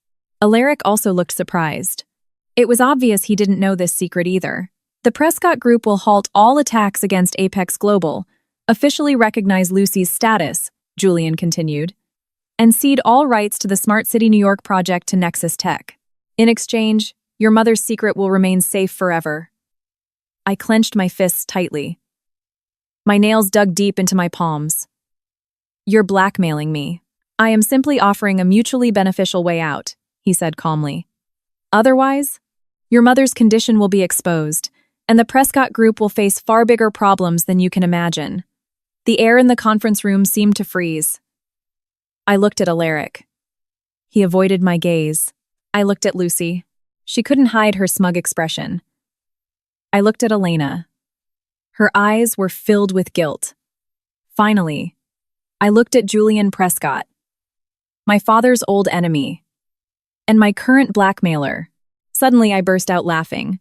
Speaker 1: Alaric also looked surprised. It was obvious he didn't know this secret either. The Prescott Group will halt all attacks against Apex Global, officially recognize Lucy's status, Julian continued, and cede all rights to the Smart City New York project to Nexus Tech. In exchange, your mother's secret will remain safe forever. I clenched my fists tightly. My nails dug deep into my palms. You're blackmailing me. I am simply offering a mutually beneficial way out, he said calmly. Otherwise, your mother's condition will be exposed, and the Prescott Group will face far bigger problems than you can imagine. The air in the conference room seemed to freeze. I looked at Alaric. He avoided my gaze. I looked at Lucy. She couldn't hide her smug expression. I looked at Elena. Her eyes were filled with guilt. Finally, I looked at Julian Prescott, my father's old enemy, and my current blackmailer. Suddenly, I burst out laughing.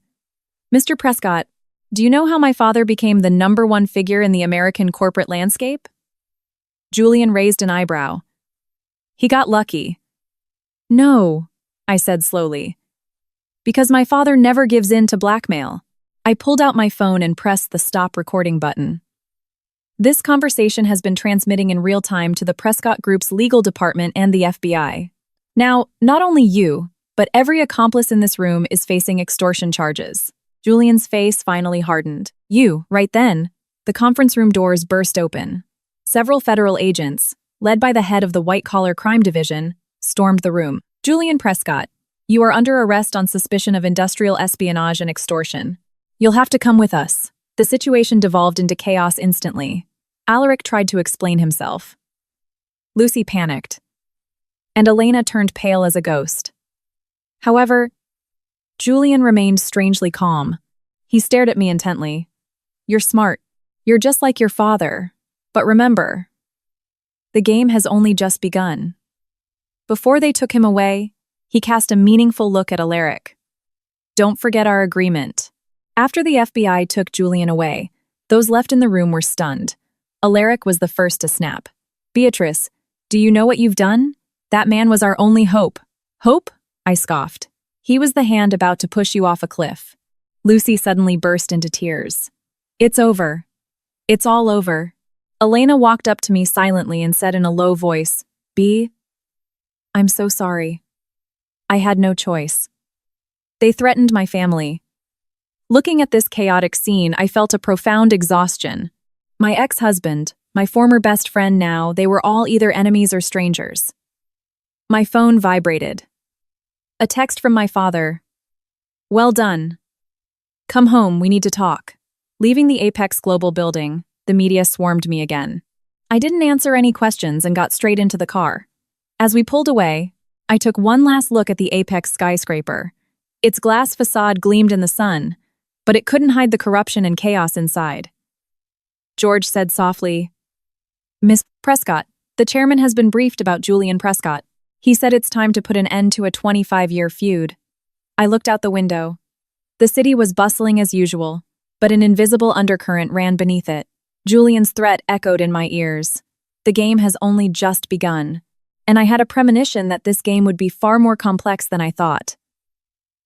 Speaker 1: Mr. Prescott, do you know how my father became the #1 figure in the American corporate landscape? Julian raised an eyebrow. He got lucky. No, I said slowly. Because my father never gives in to blackmail. I pulled out my phone and pressed the stop recording button. This conversation has been transmitting in real time to the Prescott Group's legal department and the FBI. Now, not only you, but every accomplice in this room is facing extortion charges. Julian's face finally hardened. Right then, the conference room doors burst open. Several federal agents, led by the head of the white-collar crime division, stormed the room. Julian Prescott, you are under arrest on suspicion of industrial espionage and extortion. You'll have to come with us. The situation devolved into chaos instantly. Alaric tried to explain himself. Lucy panicked, and Elena turned pale as a ghost. However, Julian remained strangely calm. He stared at me intently. You're smart. You're just like your father. But remember, the game has only just begun. Before they took him away, he cast a meaningful look at Alaric. Don't forget our agreement. After the FBI took Julian away, those left in the room were stunned. Alaric was the first to snap. Beatrice, do you know what you've done? That man was our only hope. Hope? I scoffed. He was the hand about to push you off a cliff. Lucy suddenly burst into tears. It's over. It's all over. Elena walked up to me silently and said in a low voice, B, I'm so sorry. I had no choice. They threatened my family. Looking at this chaotic scene, I felt a profound exhaustion. My ex-husband, my former best friend now, they were all either enemies or strangers. My phone vibrated. A text from my father. Well done. Come home, we need to talk. Leaving the Apex Global building, the media swarmed me again. I didn't answer any questions and got straight into the car. As we pulled away, I took one last look at the Apex skyscraper. Its glass facade gleamed in the sun, but it couldn't hide the corruption and chaos inside. George said softly, Miss Prescott, the chairman has been briefed about Julian Prescott. He said it's time to put an end to a 25-year feud. I looked out the window. The city was bustling as usual, but an invisible undercurrent ran beneath it. Julian's threat echoed in my ears. The game has only just begun, and I had a premonition that this game would be far more complex than I thought.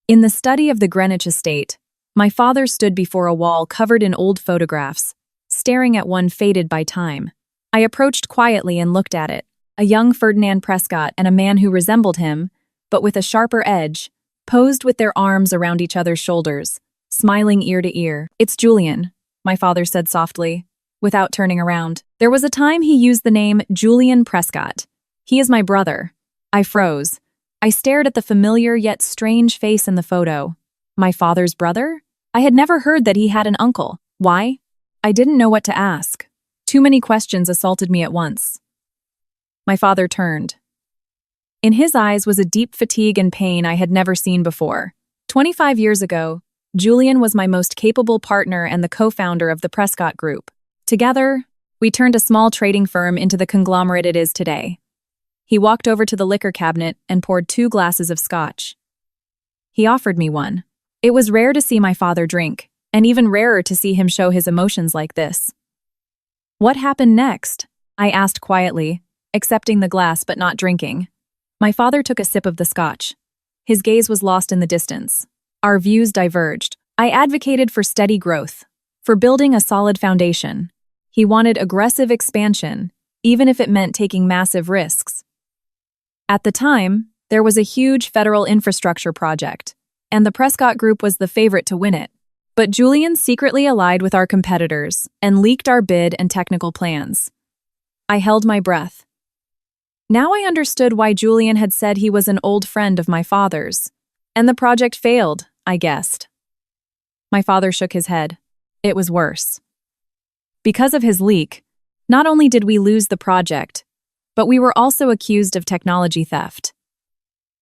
Speaker 1: In the study of the Greenwich estate, my father stood before a wall covered in old photographs, staring at one faded by time. I approached quietly and looked at it. A young Ferdinand Prescott and a man who resembled him, but with a sharper edge, posed with their arms around each other's shoulders, smiling ear to ear. It's Julian, my father said softly, without turning around. There was a time he used the name Julian Prescott. He is my brother. I froze. I stared at the familiar yet strange face in the photo. My father's brother? I had never heard that he had an uncle. Why? I didn't know what to ask. Too many questions assaulted me at once. My father turned. In his eyes was a deep fatigue and pain I had never seen before. 25 years ago, Julian was my most capable partner and the co-founder of the Prescott Group. Together, we turned a small trading firm into the conglomerate it is today. He walked over to the liquor cabinet and poured 2 glasses of scotch. He offered me one. It was rare to see my father drink, and even rarer to see him show his emotions like this. "What happened next?" I asked quietly, accepting the glass but not drinking. My father took a sip of the scotch. His gaze was lost in the distance. Our views diverged. I advocated for steady growth, for building a solid foundation. He wanted aggressive expansion, even if it meant taking massive risks. At the time, there was a huge federal infrastructure project, and the Prescott Group was the favorite to win it. But Julian secretly allied with our competitors and leaked our bid and technical plans. I held my breath. Now I understood why Julian had said he was an old friend of my father's. And the project failed, I guessed. My father shook his head. It was worse. Because of his leak, not only did we lose the project, but we were also accused of technology theft.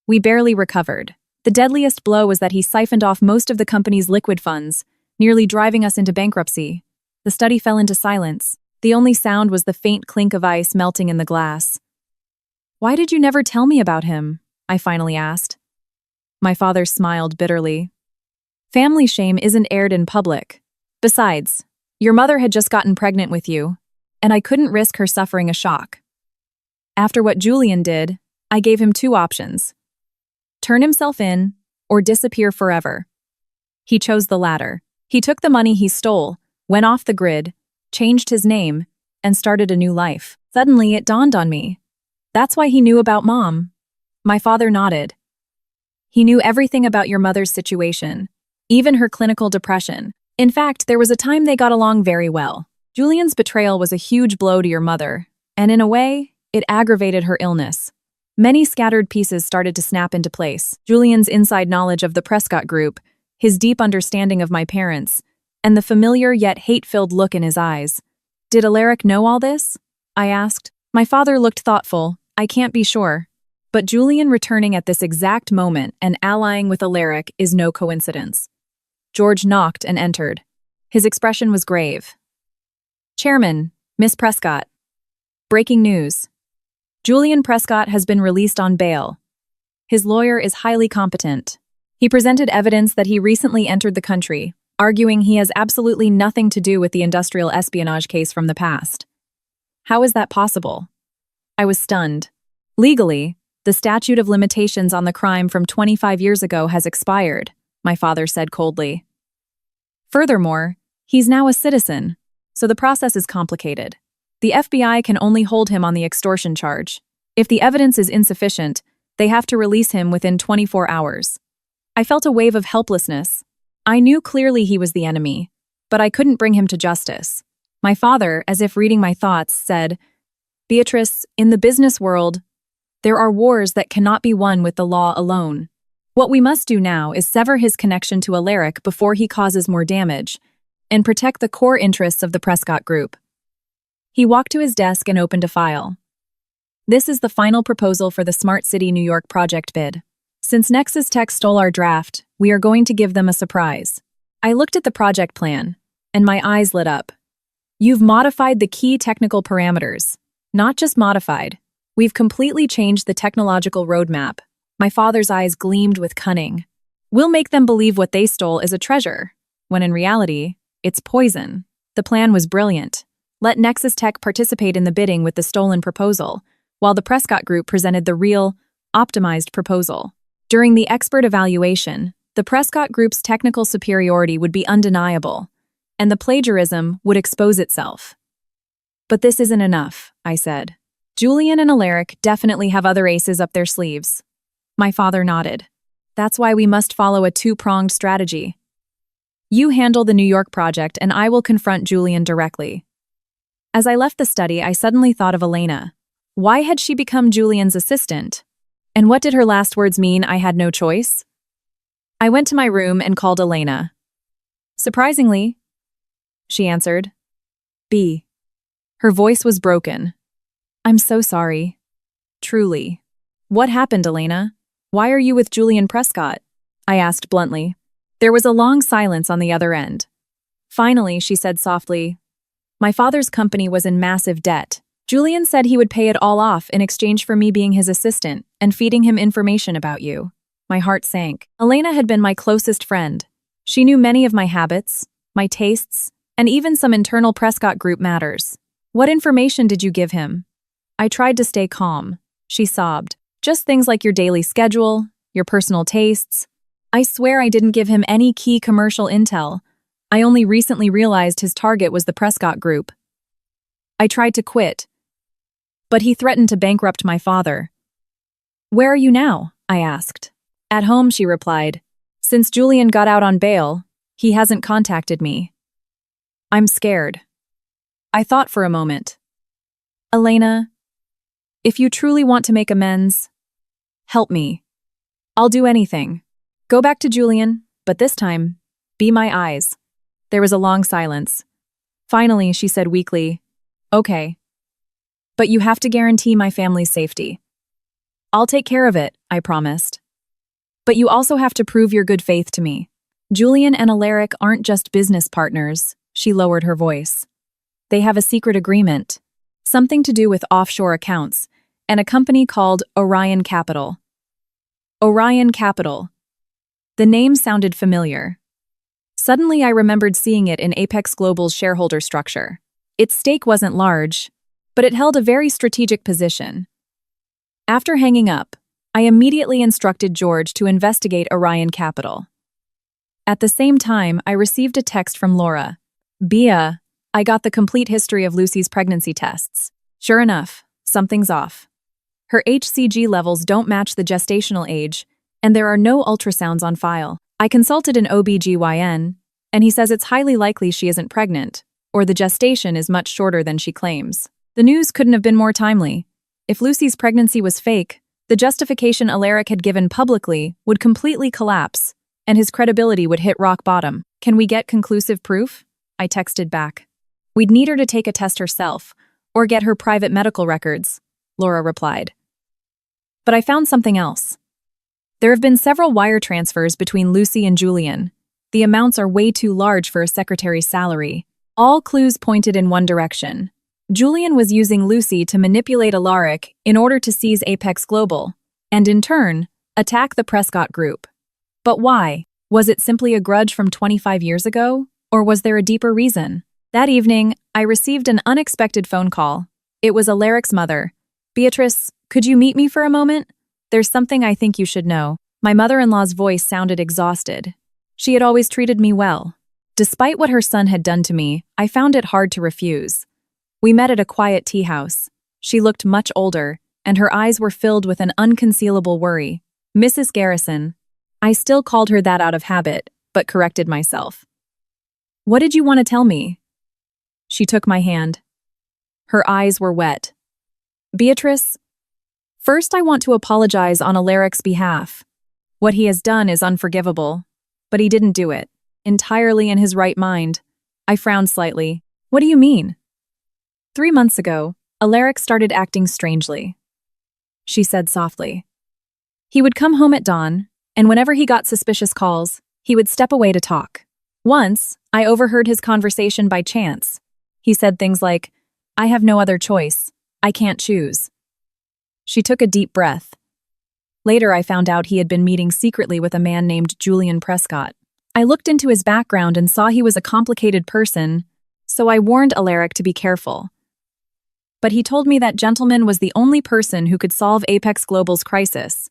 Speaker 1: We barely recovered. The deadliest blow was that he siphoned off most of the company's liquid funds, nearly driving us into bankruptcy. The study fell into silence. The only sound was the faint clink of ice melting in the glass. "Why did you never tell me about him?" I finally asked. My father smiled bitterly. "Family shame isn't aired in public. Besides, your mother had just gotten pregnant with you, and I couldn't risk her suffering a shock. After what Julian did, I gave him 2 options: turn himself in or disappear forever. He chose the latter. He took the money he stole, went off the grid, changed his name, and started a new life. Suddenly, it dawned on me. That's why he knew about Mom." My father nodded. "He knew everything about your mother's situation, even her clinical depression. In fact, there was a time they got along very well. Julian's betrayal was a huge blow to your mother, and in a way, it aggravated her illness. Many scattered pieces started to snap into place. Julian's inside knowledge of the Prescott Group, his deep understanding of my parents, and the familiar yet hate-filled look in his eyes. Did Alaric know all this?" I asked. My father looked thoughtful. "I can't be sure. But Julian returning at this exact moment and allying with Alaric is no coincidence." George knocked and entered. His expression was grave. "Chairman, Miss Prescott. Breaking news. Julian Prescott has been released on bail. His lawyer is highly competent. He presented evidence that he recently entered the country, arguing he has absolutely nothing to do with the industrial espionage case from the past." "How is that possible?" I was stunned. "Legally, the statute of limitations on the crime from 25 years ago has expired," my father said coldly. "Furthermore, he's now a citizen, so the process is complicated. The FBI can only hold him on the extortion charge. If the evidence is insufficient, they have to release him within 24 hours. I felt a wave of helplessness. I knew clearly he was the enemy, but I couldn't bring him to justice. My father, as if reading my thoughts, said, "Beatrice, in the business world, there are wars that cannot be won with the law alone. What we must do now is sever his connection to Alaric before he causes more damage, and protect the core interests of the Prescott Group." He walked to his desk and opened a file. "This is the final proposal for the Smart City New York project bid. Since Nexus Tech stole our draft, we are going to give them a surprise." I looked at the project plan, and my eyes lit up. "You've modified the key technical parameters. Not just modified. We've completely changed the technological roadmap." My father's eyes gleamed with cunning. "We'll make them believe what they stole is a treasure, when in reality, it's poison." The plan was brilliant. Let Nexus Tech participate in the bidding with the stolen proposal, while the Prescott Group presented the real, optimized proposal. During the expert evaluation, the Prescott Group's technical superiority would be undeniable, and the plagiarism would expose itself. "But this isn't enough," I said. "Julian and Alaric definitely have other aces up their sleeves." My father nodded. "That's why we must follow a 2-pronged strategy. You handle the New York project, and I will confront Julian directly." As I left the study, I suddenly thought of Elena. Why had she become Julian's assistant? And what did her last words mean? I had no choice? I went to my room and called Elena. "Surprisingly," she answered. "B." Her voice was broken. I'm so sorry. Truly. What happened, Elena? Why are you with Julian Prescott? I asked bluntly. There was a long silence on the other end. Finally, she said softly, my father's company was in massive debt. Julian said he would pay it all off in exchange for me being his assistant and feeding him information about you. My heart sank. Elena had been my closest friend. She knew many of my habits, my tastes, and even some internal Prescott Group matters. What information did you give him? I tried to stay calm. She sobbed. Just things like your daily schedule, your personal tastes. I swear I didn't give him any key commercial intel. I only recently realized his target was the Prescott Group. I tried to quit, but he threatened to bankrupt my father. Where are you now? I asked. At home, she replied. Since Julian got out on bail, he hasn't contacted me. I'm scared. I thought for a moment. Elena, if you truly want to make amends, help me. I'll do anything. Go back to Julian, but this time, be my eyes. There was a long silence. Finally, she said weakly, okay. But you have to guarantee my family's safety. I'll take care of it, I promised. But you also have to prove your good faith to me. Julian and Alaric aren't just business partners, she lowered her voice. They have a secret agreement, something to do with offshore accounts, and a company called Orion Capital. Orion Capital. The name sounded familiar. Suddenly I remembered seeing it in Apex Global's shareholder structure. Its stake wasn't large, but it held a very strategic position. After hanging up, I immediately instructed George to investigate Orion Capital. At the same time, I received a text from Laura. Bia, I got the complete history of Lucy's pregnancy tests. Sure enough, something's off. Her HCG levels don't match the gestational age, and there are no ultrasounds on file. I consulted an OB/GYN, and he says it's highly likely she isn't pregnant, or the gestation is much shorter than she claims. The news couldn't have been more timely. If Lucy's pregnancy was fake, the justification Alaric had given publicly would completely collapse, and his credibility would hit rock bottom. Can we get conclusive proof? I texted back. We'd need her to take a test herself, or get her private medical records, Laura replied. But I found something else. There have been several wire transfers between Lucy and Julian. The amounts are way too large for a secretary's salary. All clues pointed in one direction. Julian was using Lucy to manipulate Alaric in order to seize Apex Global, and in turn, attack the Prescott Group. But why? Was it simply a grudge from 25 years ago, or was there a deeper reason? That evening, I received an unexpected phone call. It was Alaric's mother. Beatrice, could you meet me for a moment? There's something I think you should know. My mother-in-law's voice sounded exhausted. She had always treated me well. Despite what her son had done to me, I found it hard to refuse. We met at a quiet tea house. She looked much older, and her eyes were filled with an unconcealable worry. Mrs. Garrison. I still called her that out of habit, but corrected myself. What did you want to tell me? She took my hand. Her eyes were wet. Beatrice, first I want to apologize on Alaric's behalf. What he has done is unforgivable, but he didn't do it. Entirely in his right mind. I frowned slightly. What do you mean? 3 months ago, Alaric started acting strangely. She said softly. He would come home at dawn, and whenever he got suspicious calls, he would step away to talk. Once, I overheard his conversation by chance. He said things like, I have no other choice. I can't choose. She took a deep breath. Later, I found out he had been meeting secretly with a man named Julian Prescott. I looked into his background and saw he was a complicated person, so I warned Alaric to be careful. But he told me that gentleman was the only person who could solve Apex Global's crisis.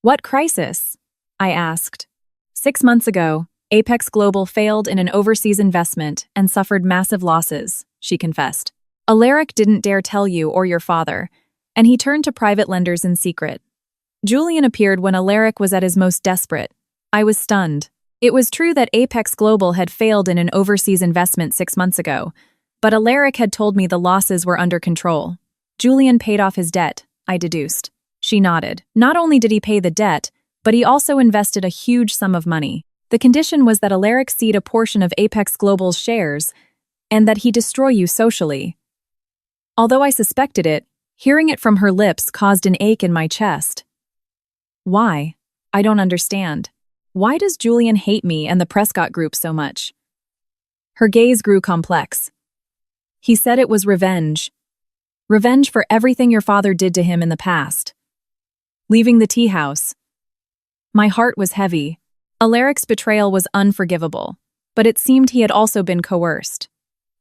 Speaker 1: What crisis? I asked. 6 months ago, Apex Global failed in an overseas investment and suffered massive losses, she confessed. Alaric didn't dare tell you or your father, and he turned to private lenders in secret. Julian appeared when Alaric was at his most desperate. I was stunned. It was true that Apex Global had failed in an overseas investment 6 months ago, but Alaric had told me the losses were under control. Julian paid off his debt, I deduced. She nodded. Not only did he pay the debt, but he also invested a huge sum of money. The condition was that Alaric cede a portion of Apex Global's shares, and that he destroy you socially. Although I suspected it, hearing it from her lips caused an ache in my chest. Why? I don't understand. Why does Julian hate me and the Prescott Group so much? Her gaze grew complex. He said it was revenge. Revenge for everything your father did to him in the past. Leaving the tea house. My heart was heavy. Alaric's betrayal was unforgivable, but it seemed he had also been coerced.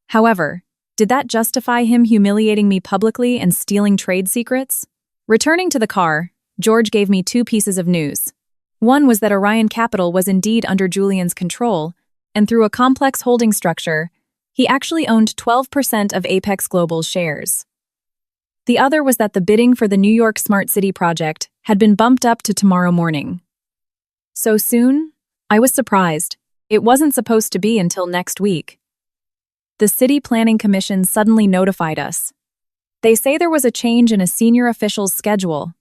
Speaker 1: However, did that justify him humiliating me publicly and stealing trade secrets? Returning to the car, George gave me 2 pieces of news. One was that Orion Capital was indeed under Julian's control, and through a complex holding structure, he actually owned 12% of Apex Global's shares. The other was that the bidding for the New York Smart City project had been bumped up to tomorrow morning. So soon? I was surprised. It wasn't supposed to be until next week. The City Planning Commission suddenly notified us. They say there was a change in a senior official's schedule.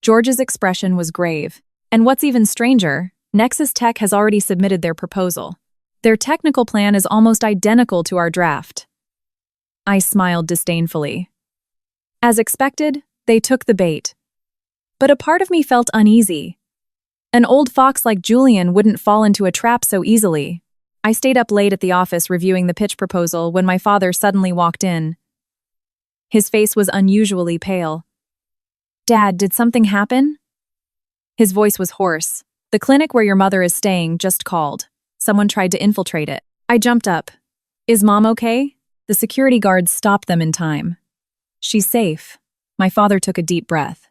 Speaker 1: George's expression was grave. And what's even stranger, Nexus Tech has already submitted their proposal. Their technical plan is almost identical to our draft. I smiled disdainfully. As expected, they took the bait. But a part of me felt uneasy. An old fox like Julian wouldn't fall into a trap so easily. I stayed up late at the office reviewing the pitch proposal when my father suddenly walked in. His face was unusually pale. "Dad, did something happen?" His voice was hoarse. "The clinic where your mother is staying just called. Someone tried to infiltrate it." I jumped up. "Is Mom okay?" The security guards stopped them in time. "She's safe." My father took a deep breath.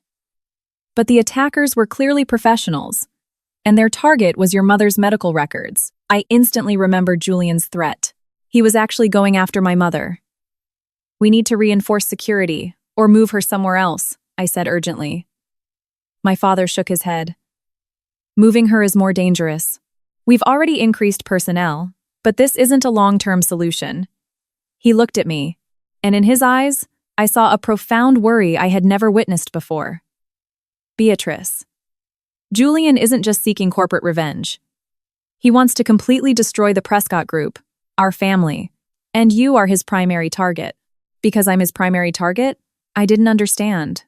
Speaker 1: "But the attackers were clearly professionals, and their target was your mother's medical records." I instantly remembered Julian's threat. He was actually going after my mother. "We need to reinforce security, or move her somewhere else," I said urgently. My father shook his head. "Moving her is more dangerous. We've already increased personnel, but this isn't a long-term solution." He looked at me, and in his eyes, I saw a profound worry I had never witnessed before. "Beatrice, Julian isn't just seeking corporate revenge. He wants to completely destroy the Prescott Group, our family, and you are his primary target." Because I'm his primary target? I didn't understand.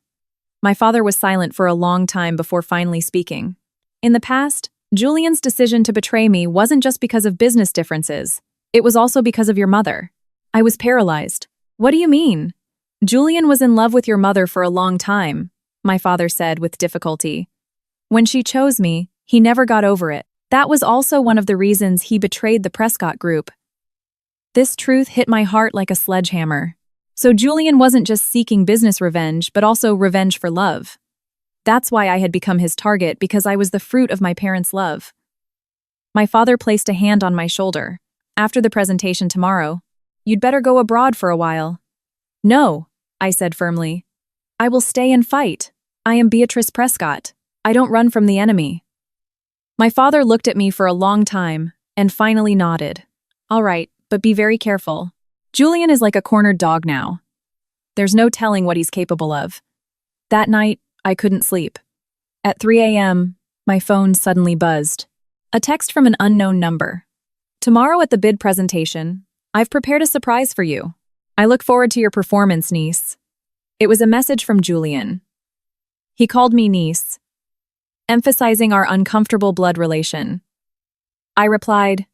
Speaker 1: My father was silent for a long time before finally speaking. "In the past, Julian's decision to betray me wasn't just because of business differences. It was also because of your mother." I was paralyzed. "What do you mean?" "Julian was in love with your mother for a long time," my father said with difficulty. "When she chose me, he never got over it. That was also one of the reasons he betrayed the Prescott Group." This truth hit my heart like a sledgehammer. So Julian wasn't just seeking business revenge, but also revenge for love. That's why I had become his target, because I was the fruit of my parents' love. My father placed a hand on my shoulder. "After the presentation tomorrow, you'd better go abroad for a while." "No," I said firmly. "I will stay and fight. I am Beatrice Prescott. I don't run from the enemy." My father looked at me for a long time and finally nodded. "All right, but be very careful. Julian is like a cornered dog now. There's no telling what he's capable of." That night, I couldn't sleep. At 3 a.m., my phone suddenly buzzed. A text from an unknown number. "Tomorrow at the bid presentation, I've prepared a surprise for you. I look forward to your performance, niece." It was a message from Julian. He called me niece, emphasizing our uncomfortable blood relation. I replied,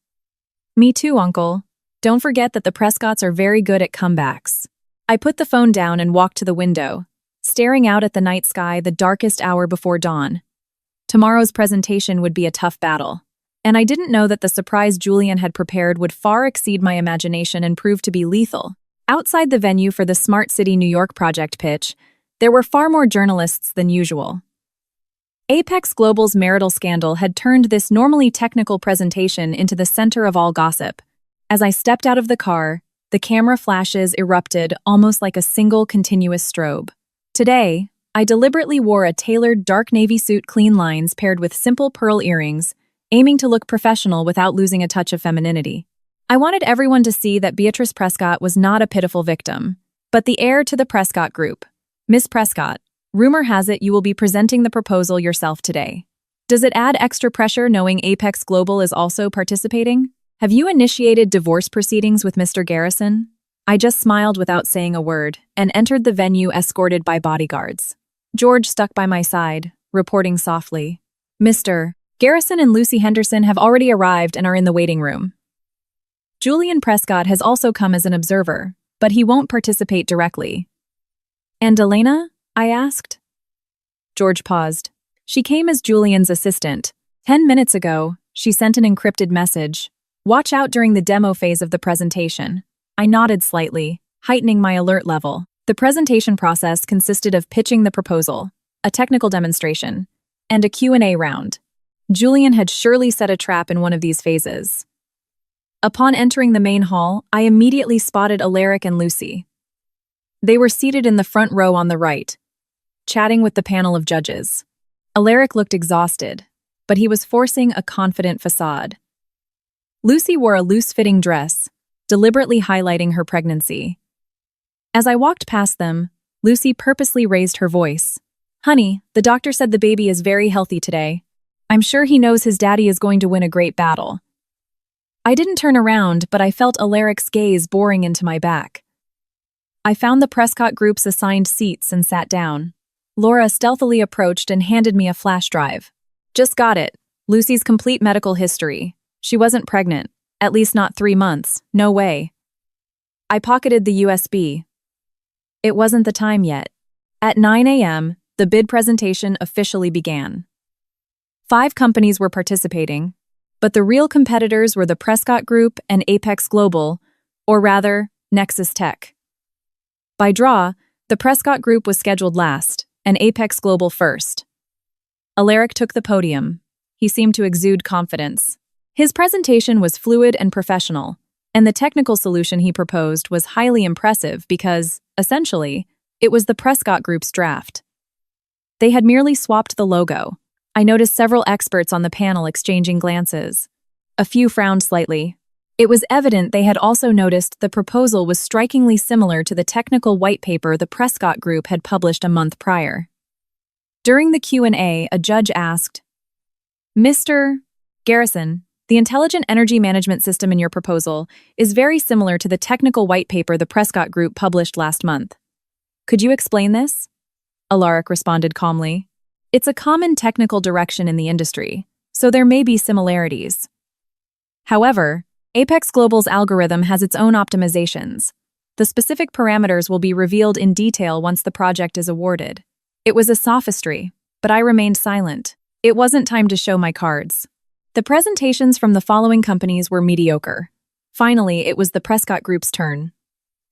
Speaker 1: "Me too, uncle. Don't forget that the Prescotts are very good at comebacks." I put the phone down and walked to the window, staring out at the night sky, the darkest hour before dawn. Tomorrow's presentation would be a tough battle, and I didn't know that the surprise Julian had prepared would far exceed my imagination and prove to be lethal. Outside the venue for the Smart City New York project pitch, there were far more journalists than usual. Apex Global's marital scandal had turned this normally technical presentation into the center of all gossip. As I stepped out of the car, the camera flashes erupted almost like a single continuous strobe. Today, I deliberately wore a tailored dark navy suit, clean lines paired with simple pearl earrings, aiming to look professional without losing a touch of femininity. I wanted everyone to see that Beatrice Prescott was not a pitiful victim, but the heir to the Prescott Group. "Miss Prescott, rumor has it you will be presenting the proposal yourself today. Does it add extra pressure knowing Apex Global is also participating? Have you initiated divorce proceedings with Mr. Garrison?" I just smiled without saying a word and entered the venue escorted by bodyguards. George stuck by my side, reporting softly, "Mr. Garrison and Lucy Henderson have already arrived and are in the waiting room. Julian Prescott has also come as an observer, but he won't participate directly." "And Elena?" I asked. George paused. "She came as Julian's assistant. 10 minutes ago, she sent an encrypted message. Watch out during the demo phase of the presentation." I nodded slightly, heightening my alert level. The presentation process consisted of pitching the proposal, a technical demonstration, and a Q&A round. Julian had surely set a trap in one of these phases. Upon entering the main hall, I immediately spotted Alaric and Lucy. They were seated in the front row on the right, chatting with the panel of judges. Alaric looked exhausted, but he was forcing a confident facade. Lucy wore a loose-fitting dress, deliberately highlighting her pregnancy. As I walked past them, Lucy purposely raised her voice. "Honey, the doctor said the baby is very healthy today. I'm sure he knows his daddy is going to win a great battle." I didn't turn around, but I felt Alaric's gaze boring into my back. I found the Prescott Group's assigned seats and sat down. Laura stealthily approached and handed me a flash drive. "Just got it. Lucy's complete medical history. She wasn't pregnant. At least not 3 months. No way." I pocketed the USB. It wasn't the time yet. At 9 a.m., the bid presentation officially began. 5 companies were participating, but the real competitors were the Prescott Group and Apex Global, or rather, Nexus Tech. By draw, the Prescott Group was scheduled last, and Apex Global first. Alaric took the podium. He seemed to exude confidence. His presentation was fluid and professional, and the technical solution he proposed was highly impressive because, essentially, it was the Prescott Group's draft. They had merely swapped the logo. I noticed several experts on the panel exchanging glances. A few frowned slightly. It was evident they had also noticed the proposal was strikingly similar to the technical white paper the Prescott Group had published a month prior. During the Q&A, a judge asked, "Mr. Garrison, the intelligent energy management system in your proposal is very similar to the technical white paper the Prescott Group published last month. Could you explain this?" Alaric responded calmly. "It's a common technical direction in the industry, so there may be similarities. However, Apex Global's algorithm has its own optimizations. The specific parameters will be revealed in detail once the project is awarded." It was a sophistry, but I remained silent. It wasn't time to show my cards. The presentations from the following companies were mediocre. Finally, it was the Prescott Group's turn.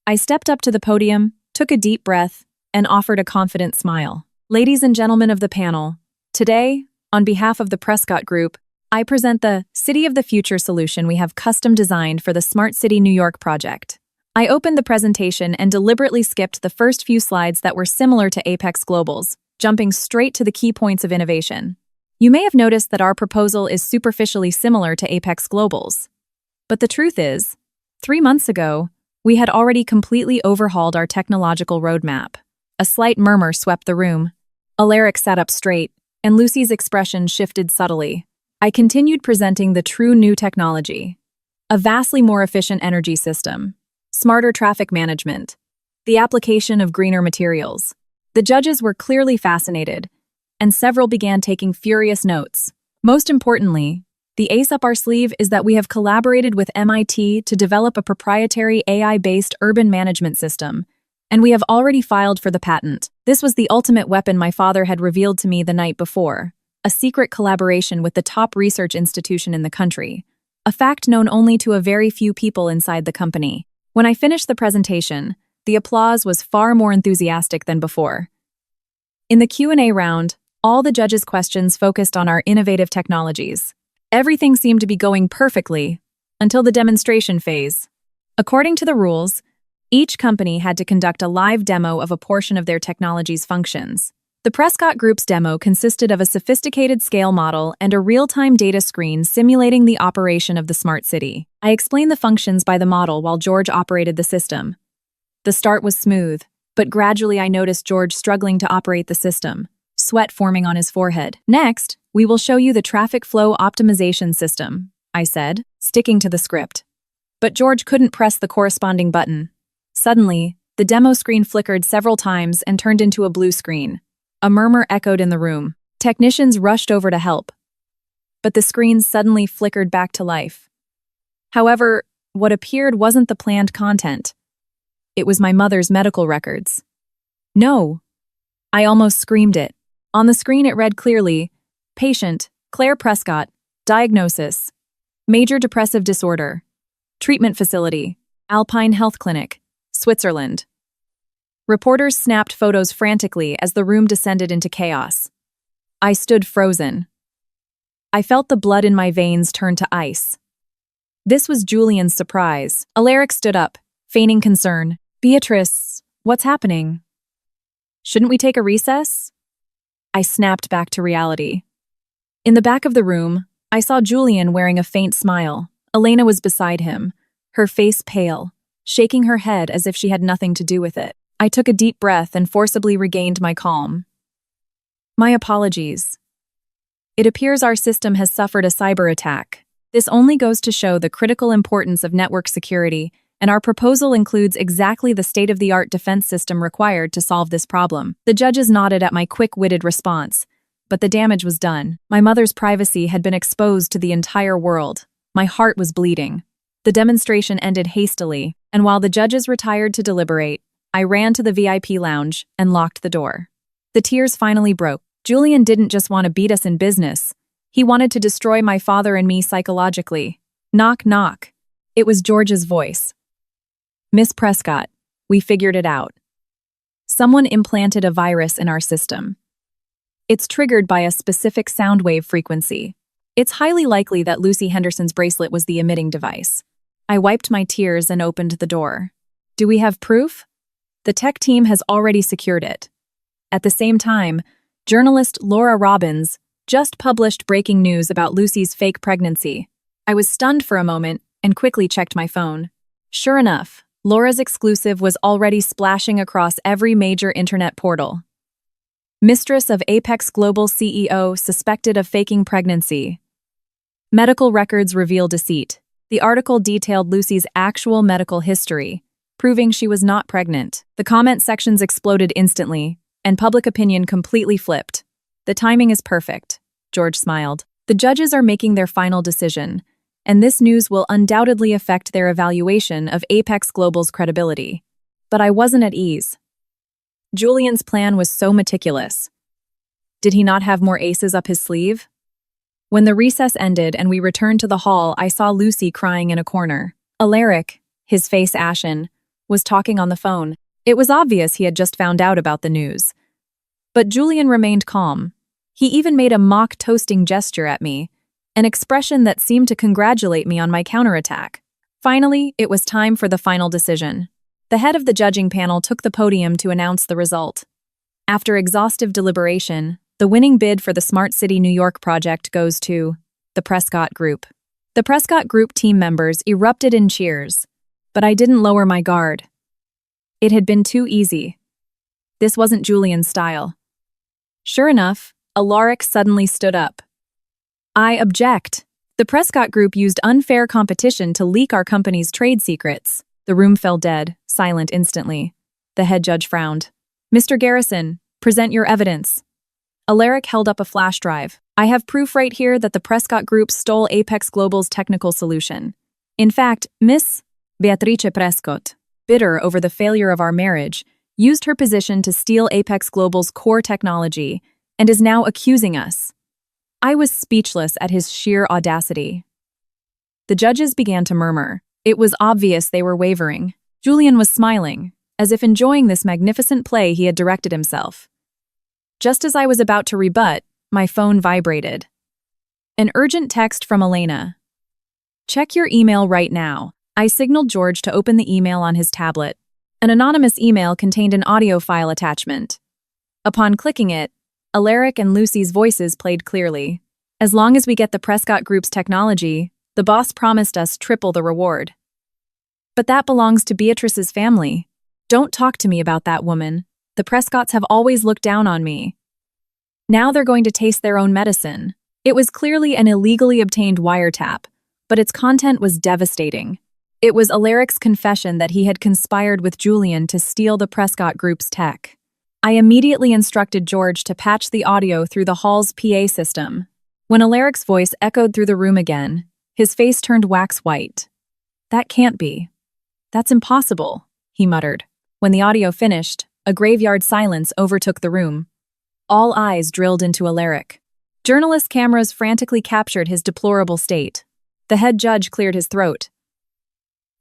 Speaker 1: I stepped up to the podium, took a deep breath, and offered a confident smile. "Ladies and gentlemen of the panel, today, on behalf of the Prescott Group, I present the City of the Future solution we have custom designed for the Smart City New York project." I opened the presentation and deliberately skipped the first few slides that were similar to Apex Global's, jumping straight to the key points of innovation. You may have noticed that our proposal is superficially similar to Apex Global's. But the truth is, 3 months ago, we had already completely overhauled our technological roadmap. A slight murmur swept the room. Alaric sat up straight, and Lucy's expression shifted subtly. I continued presenting the true new technology. A vastly more efficient energy system, smarter traffic management, the application of greener materials. The judges were clearly fascinated, and several began taking furious notes. Most importantly, the ace up our sleeve is that we have collaborated with MIT to develop a proprietary AI-based urban management system, and we have already filed for the patent. This was the ultimate weapon my father had revealed to me the night before, a secret collaboration with the top research institution in the country, a fact known only to a very few people inside the company. When I finished the presentation, the applause was far more enthusiastic than before. In the Q&A round, all the judges' questions focused on our innovative technologies. Everything seemed to be going perfectly, until the demonstration phase. According to the rules, each company had to conduct a live demo of a portion of their technology's functions. The Prescott Group's demo consisted of a sophisticated scale model and a real-time data screen simulating the operation of the smart city. I explained the functions by the model while George operated the system. The start was smooth, but gradually I noticed George struggling to operate the system, sweat forming on his forehead. "Next, we will show you the traffic flow optimization system," I said, sticking to the script. But George couldn't press the corresponding button. Suddenly, the demo screen flickered several times and turned into a blue screen. A murmur echoed in the room. Technicians rushed over to help, but the screen suddenly flickered back to life. However, what appeared wasn't the planned content. It was my mother's medical records. No! I almost screamed it. On the screen it read clearly, Patient, Claire Prescott, Diagnosis, Major Depressive Disorder, Treatment Facility, Alpine Health Clinic, Switzerland. Reporters snapped photos frantically as the room descended into chaos. I stood frozen. I felt the blood in my veins turn to ice. This was Julian's surprise. Alaric stood up, feigning concern. Beatrice, what's happening? Shouldn't we take a recess? I snapped back to reality. In the back of the room, I saw Julian wearing a faint smile. Elena was beside him, her face pale, shaking her head as if she had nothing to do with it. I took a deep breath and forcibly regained my calm. My apologies. It appears our system has suffered a cyber attack. This only goes to show the critical importance of network security, and our proposal includes exactly the state-of-the-art defense system required to solve this problem. The judges nodded at my quick-witted response, but the damage was done. My mother's privacy had been exposed to the entire world. My heart was bleeding. The demonstration ended hastily, and while the judges retired to deliberate, I ran to the VIP lounge and locked the door. The tears finally broke. Julian didn't just want to beat us in business. He wanted to destroy my father and me psychologically. Knock, knock. It was George's voice. Miss Prescott, we figured it out. Someone implanted a virus in our system. It's triggered by a specific sound wave frequency. It's highly likely that Lucy Henderson's bracelet was the emitting device. I wiped my tears and opened the door. Do we have proof? The tech team has already secured it. At the same time, journalist Laura Robbins just published breaking news about Lucy's fake pregnancy. I was stunned for a moment and quickly checked my phone. Sure enough, Laura's exclusive was already splashing across every major internet portal. Mistress of Apex Global CEO suspected of faking pregnancy. Medical records reveal deceit. The article detailed Lucy's actual medical history, proving she was not pregnant. The comment sections exploded instantly, and public opinion completely flipped. The timing is perfect, George smiled. The judges are making their final decision, and this news will undoubtedly affect their evaluation of Apex Global's credibility. But I wasn't at ease. Julian's plan was so meticulous. Did he not have more aces up his sleeve? When the recess ended and we returned to the hall, I saw Lucy crying in a corner. Alaric, his face ashen, was talking on the phone. It was obvious he had just found out about the news. But Julian remained calm. He even made a mock toasting gesture at me, an expression that seemed to congratulate me on my counterattack. Finally, it was time for the final decision. The head of the judging panel took the podium to announce the result. After exhaustive deliberation, the winning bid for the Smart City New York project goes to the Prescott Group. The Prescott Group team members erupted in cheers, but I didn't lower my guard. It had been too easy. This wasn't Julian's style. Sure enough, Alaric suddenly stood up. I object. The Prescott Group used unfair competition to leak our company's trade secrets. The room fell dead, silent instantly. The head judge frowned. Mr. Garrison, present your evidence. Alaric held up a flash drive. I have proof right here that the Prescott Group stole Apex Global's technical solution. In fact, Miss Beatrice Prescott, bitter over the failure of our marriage, used her position to steal Apex Global's core technology and is now accusing us. I was speechless at his sheer audacity. The judges began to murmur. It was obvious they were wavering. Julian was smiling, as if enjoying this magnificent play he had directed himself. Just as I was about to rebut, my phone vibrated. An urgent text from Elena. Check your email right now. I signaled George to open the email on his tablet. An anonymous email contained an audio file attachment. Upon clicking it, Alaric and Lucy's voices played clearly. As long as we get the Prescott Group's technology, the boss promised us triple the reward. But that belongs to Beatrice's family. Don't talk to me about that woman. The Prescotts have always looked down on me. Now they're going to taste their own medicine. It was clearly an illegally obtained wiretap, but its content was devastating. It was Alaric's confession that he had conspired with Julian to steal the Prescott Group's tech. I immediately instructed George to patch the audio through the hall's PA system. When Alaric's voice echoed through the room again, his face turned wax white. "That can't be. That's impossible," he muttered. When the audio finished, a graveyard silence overtook the room. All eyes drilled into Alaric. Journalist cameras frantically captured his deplorable state. The head judge cleared his throat.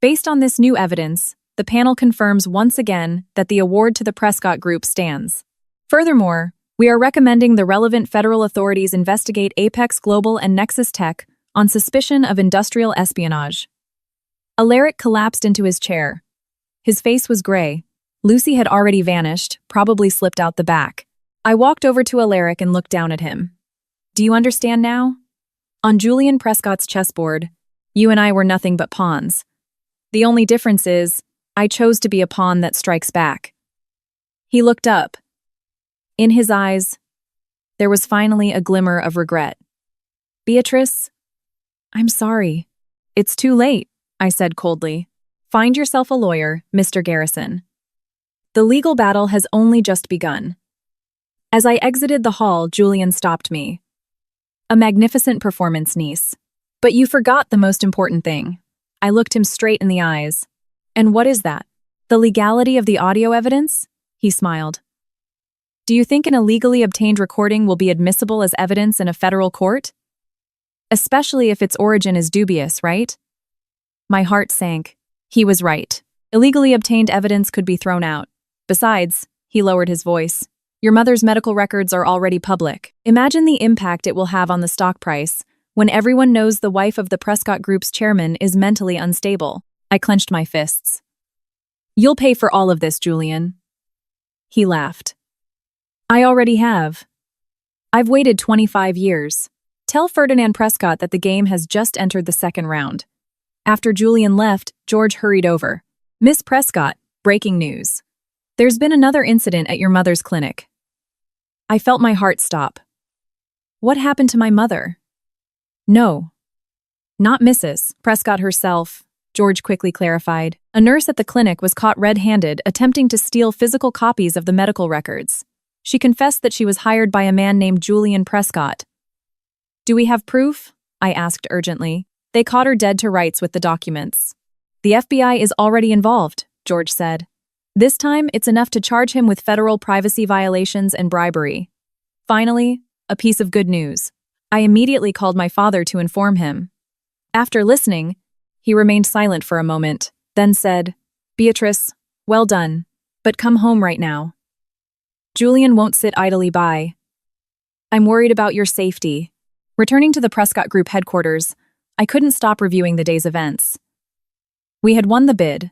Speaker 1: Based on this new evidence, the panel confirms once again that the award to the Prescott Group stands. Furthermore, we are recommending the relevant federal authorities investigate Apex Global and Nexus Tech on suspicion of industrial espionage. Alaric collapsed into his chair. His face was gray. Lucy had already vanished, probably slipped out the back. I walked over to Alaric and looked down at him. "Do you understand now? On Julian Prescott's chessboard, you and I were nothing but pawns. The only difference is, I chose to be a pawn that strikes back." He looked up. In his eyes, there was finally a glimmer of regret. "Beatrice, I'm sorry." "It's too late," I said coldly. "Find yourself a lawyer, Mr. Garrison. The legal battle has only just begun." As I exited the hall, Julian stopped me. "A magnificent performance, niece. But you forgot the most important thing." I looked him straight in the eyes. "And what is that?" "The legality of the audio evidence?" He smiled. "Do you think an illegally obtained recording will be admissible as evidence in a federal court? Especially if its origin is dubious, right?" My heart sank. He was right. Illegally obtained evidence could be thrown out. Besides, he lowered his voice, your mother's medical records are already public. Imagine the impact it will have on the stock price when everyone knows the wife of the Prescott Group's chairman is mentally unstable. I clenched my fists. "You'll pay for all of this, Julian." He laughed. "I already have. I've waited 25 years. Tell Ferdinand Prescott that the game has just entered the second round." After Julian left, George hurried over. "Miss Prescott, breaking news. There's been another incident at your mother's clinic." I felt my heart stop. "What happened to my mother?" "No. Not Mrs. Prescott herself," George quickly clarified. "A nurse at the clinic was caught red-handed attempting to steal physical copies of the medical records. She confessed that she was hired by a man named Julian Prescott." "Do we have proof?" I asked urgently. "They caught her dead to rights with the documents." "The FBI is already involved," George said. "This time, it's enough to charge him with federal privacy violations and bribery." Finally, a piece of good news. I immediately called my father to inform him. After listening, he remained silent for a moment, then said, "Beatrice, well done, but come home right now. Julian won't sit idly by. I'm worried about your safety." Returning to the Prescott Group headquarters, I couldn't stop reviewing the day's events. We had won the bid,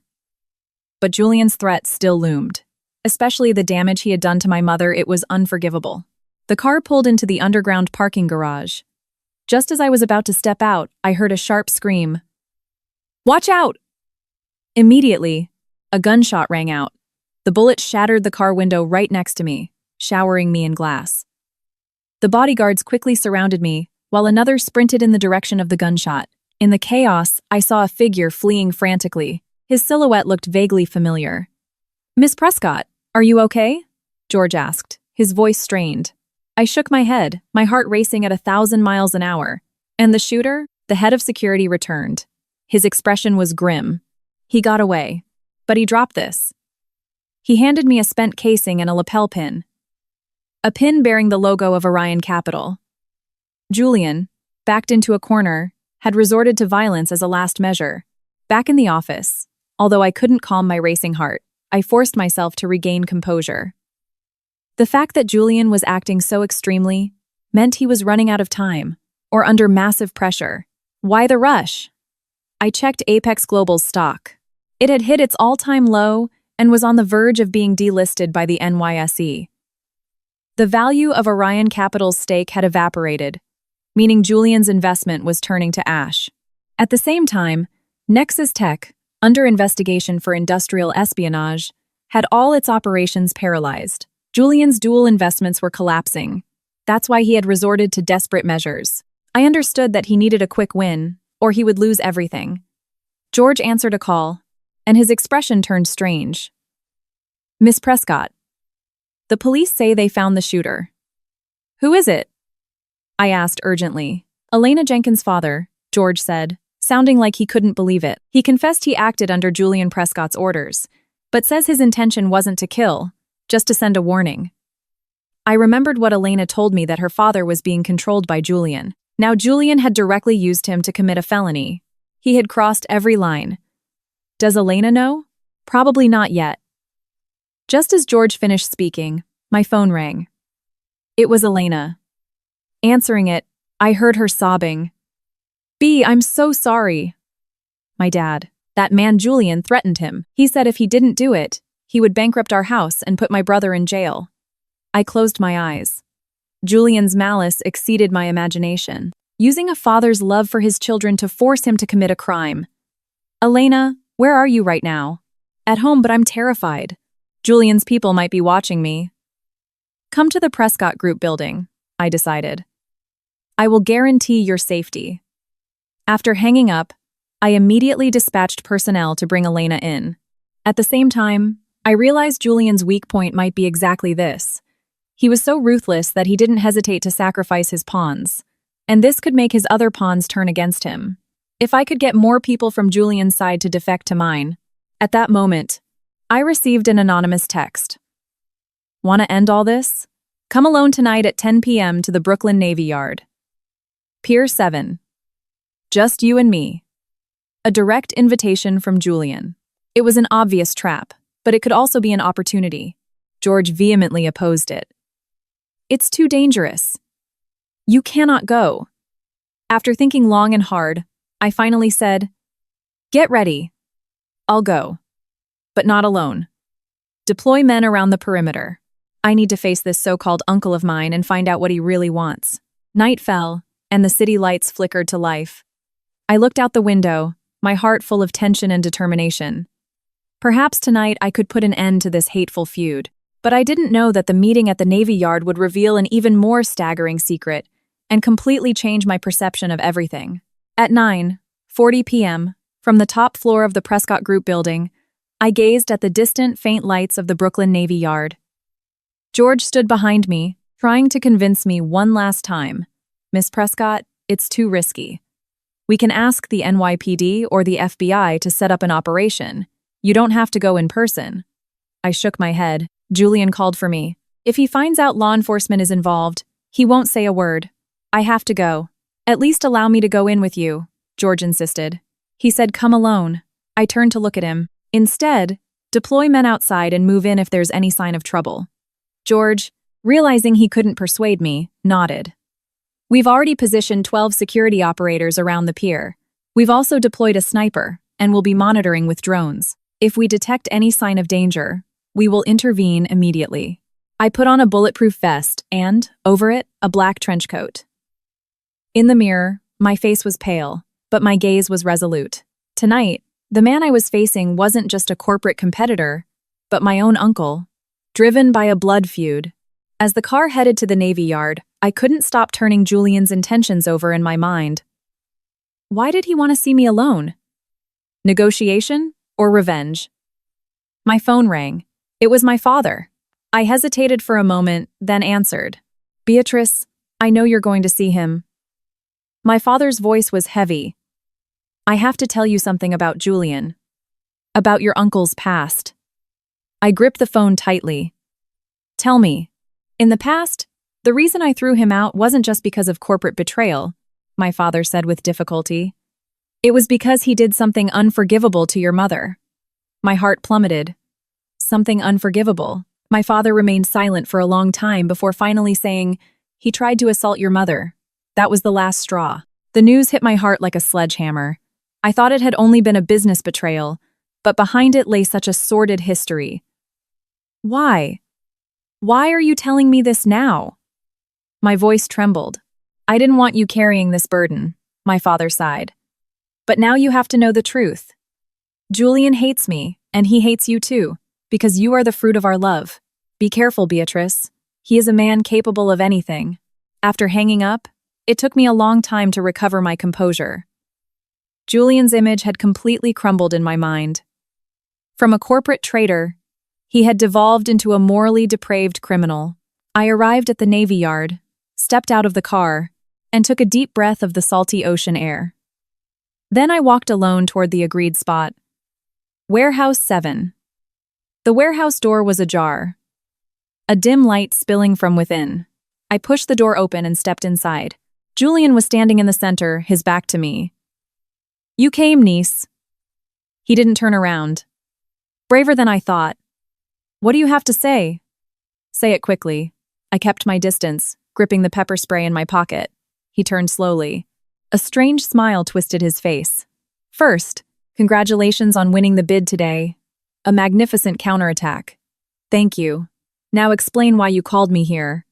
Speaker 1: but Julian's threat still loomed. Especially the damage he had done to my mother, it was unforgivable. The car pulled into the underground parking garage. Just as I was about to step out, I heard a sharp scream. "Watch out!" Immediately, a gunshot rang out. The bullet shattered the car window right next to me, showering me in glass. The bodyguards quickly surrounded me, while another sprinted in the direction of the gunshot. In the chaos, I saw a figure fleeing frantically. His silhouette looked vaguely familiar. "Miss Prescott, are you okay?" George asked, his voice strained. I shook my head, my heart racing at 1,000 miles an hour. And the shooter, the head of security, returned. His expression was grim. He got away. But he dropped this. He handed me a spent casing and a lapel pin. A pin bearing the logo of Orion Capital. Julian, backed into a corner, had resorted to violence as a last measure. Back in the office, although I couldn't calm my racing heart, I forced myself to regain composure. The fact that Julian was acting so extremely meant he was running out of time, or under massive pressure. Why the rush? I checked Apex Global's stock. It had hit its all-time low and was on the verge of being delisted by the NYSE. The value of Orion Capital's stake had evaporated, meaning Julian's investment was turning to ash. At the same time, Nexus Tech, under investigation for industrial espionage, had all its operations paralyzed. Julian's dual investments were collapsing. That's why he had resorted to desperate measures. I understood that he needed a quick win, or he would lose everything. George answered a call, and his expression turned strange. Miss Prescott. The police say they found the shooter. Who is it? I asked urgently. Elena Jenkins' father, George said, sounding like he couldn't believe it. He confessed he acted under Julian Prescott's orders, but says his intention wasn't to kill, just to send a warning. I remembered what Elena told me, that her father was being controlled by Julian. Now Julian had directly used him to commit a felony. He had crossed every line. Does Elena know? Probably not yet. Just as George finished speaking, my phone rang. It was Elena. Answering it, I heard her sobbing. B, I'm so sorry. My dad, that man Julian, threatened him. He said if he didn't do it, he would bankrupt our house and put my brother in jail. I closed my eyes. Julian's malice exceeded my imagination, using a father's love for his children to force him to commit a crime. Elena, where are you right now? At home, but I'm terrified. Julian's people might be watching me. Come to the Prescott Group building, I decided. I will guarantee your safety. After hanging up, I immediately dispatched personnel to bring Elena in. At the same time, I realized Julian's weak point might be exactly this. He was so ruthless that he didn't hesitate to sacrifice his pawns, and this could make his other pawns turn against him. If I could get more people from Julian's side to defect to mine. At that moment, I received an anonymous text. Want to end all this? Come alone tonight at 10 p.m. to the Brooklyn Navy Yard. Pier 7. Just you and me. A direct invitation from Julian. It was an obvious trap, but it could also be an opportunity. George vehemently opposed it. It's too dangerous. You cannot go. After thinking long and hard, I finally said, Get ready. I'll go. But not alone. Deploy men around the perimeter. I need to face this so-called uncle of mine and find out what he really wants. Night fell, and the city lights flickered to life. I looked out the window, my heart full of tension and determination. Perhaps tonight I could put an end to this hateful feud, but I didn't know that the meeting at the Navy Yard would reveal an even more staggering secret and completely change my perception of everything. At 9:40 p.m., from the top floor of the Prescott Group building, I gazed at the distant, faint lights of the Brooklyn Navy Yard. George stood behind me, trying to convince me one last time. Miss Prescott, it's too risky. We can ask the NYPD or the FBI to set up an operation. You don't have to go in person. I shook my head. Julian called for me. If he finds out law enforcement is involved, he won't say a word. I have to go. At least allow me to go in with you, George insisted. He said come alone. I turned to look at him. Instead, deploy men outside and move in if there's any sign of trouble. George, realizing he couldn't persuade me, nodded. We've already positioned 12 security operators around the pier. We've also deployed a sniper, and will be monitoring with drones. If we detect any sign of danger, we will intervene immediately. I put on a bulletproof vest and, over it, a black trench coat. In the mirror, my face was pale, but my gaze was resolute. Tonight, the man I was facing wasn't just a corporate competitor, but my own uncle, driven by a blood feud. As the car headed to the Navy Yard, I couldn't stop turning Julian's intentions over in my mind. Why did he want to see me alone? Negotiation or revenge? My phone rang. It was my father. I hesitated for a moment, then answered. Beatrice, I know you're going to see him. My father's voice was heavy. I have to tell you something about Julian. About your uncle's past. I gripped the phone tightly. Tell me. In the past, the reason I threw him out wasn't just because of corporate betrayal, my father said with difficulty. It was because he did something unforgivable to your mother. My heart plummeted. Something unforgivable. My father remained silent for a long time before finally saying, he tried to assault your mother. That was the last straw. The news hit my heart like a sledgehammer. I thought it had only been a business betrayal, but behind it lay such a sordid history. Why? Why are you telling me this now? My voice trembled. I didn't want you carrying this burden, my father sighed. But now you have to know the truth. Julian hates me, and he hates you too, because you are the fruit of our love. Be careful, Beatrice. He is a man capable of anything. After hanging up, it took me a long time to recover my composure. Julian's image had completely crumbled in my mind. From a corporate traitor, he had devolved into a morally depraved criminal. I arrived at the Navy Yard, stepped out of the car, and took a deep breath of the salty ocean air. Then I walked alone toward the agreed spot. Warehouse 7. The warehouse door was ajar, a dim light spilling from within. I pushed the door open and stepped inside. Julian was standing in the center, his back to me. "You came, niece." He didn't turn around. Braver than I thought. "What do you have to say?" "Say it quickly." I kept my distance, gripping the pepper spray in my pocket. He turned slowly. A strange smile twisted his face. "First, congratulations on winning the bid today. A magnificent counterattack. Thank you. Now explain why you called me here."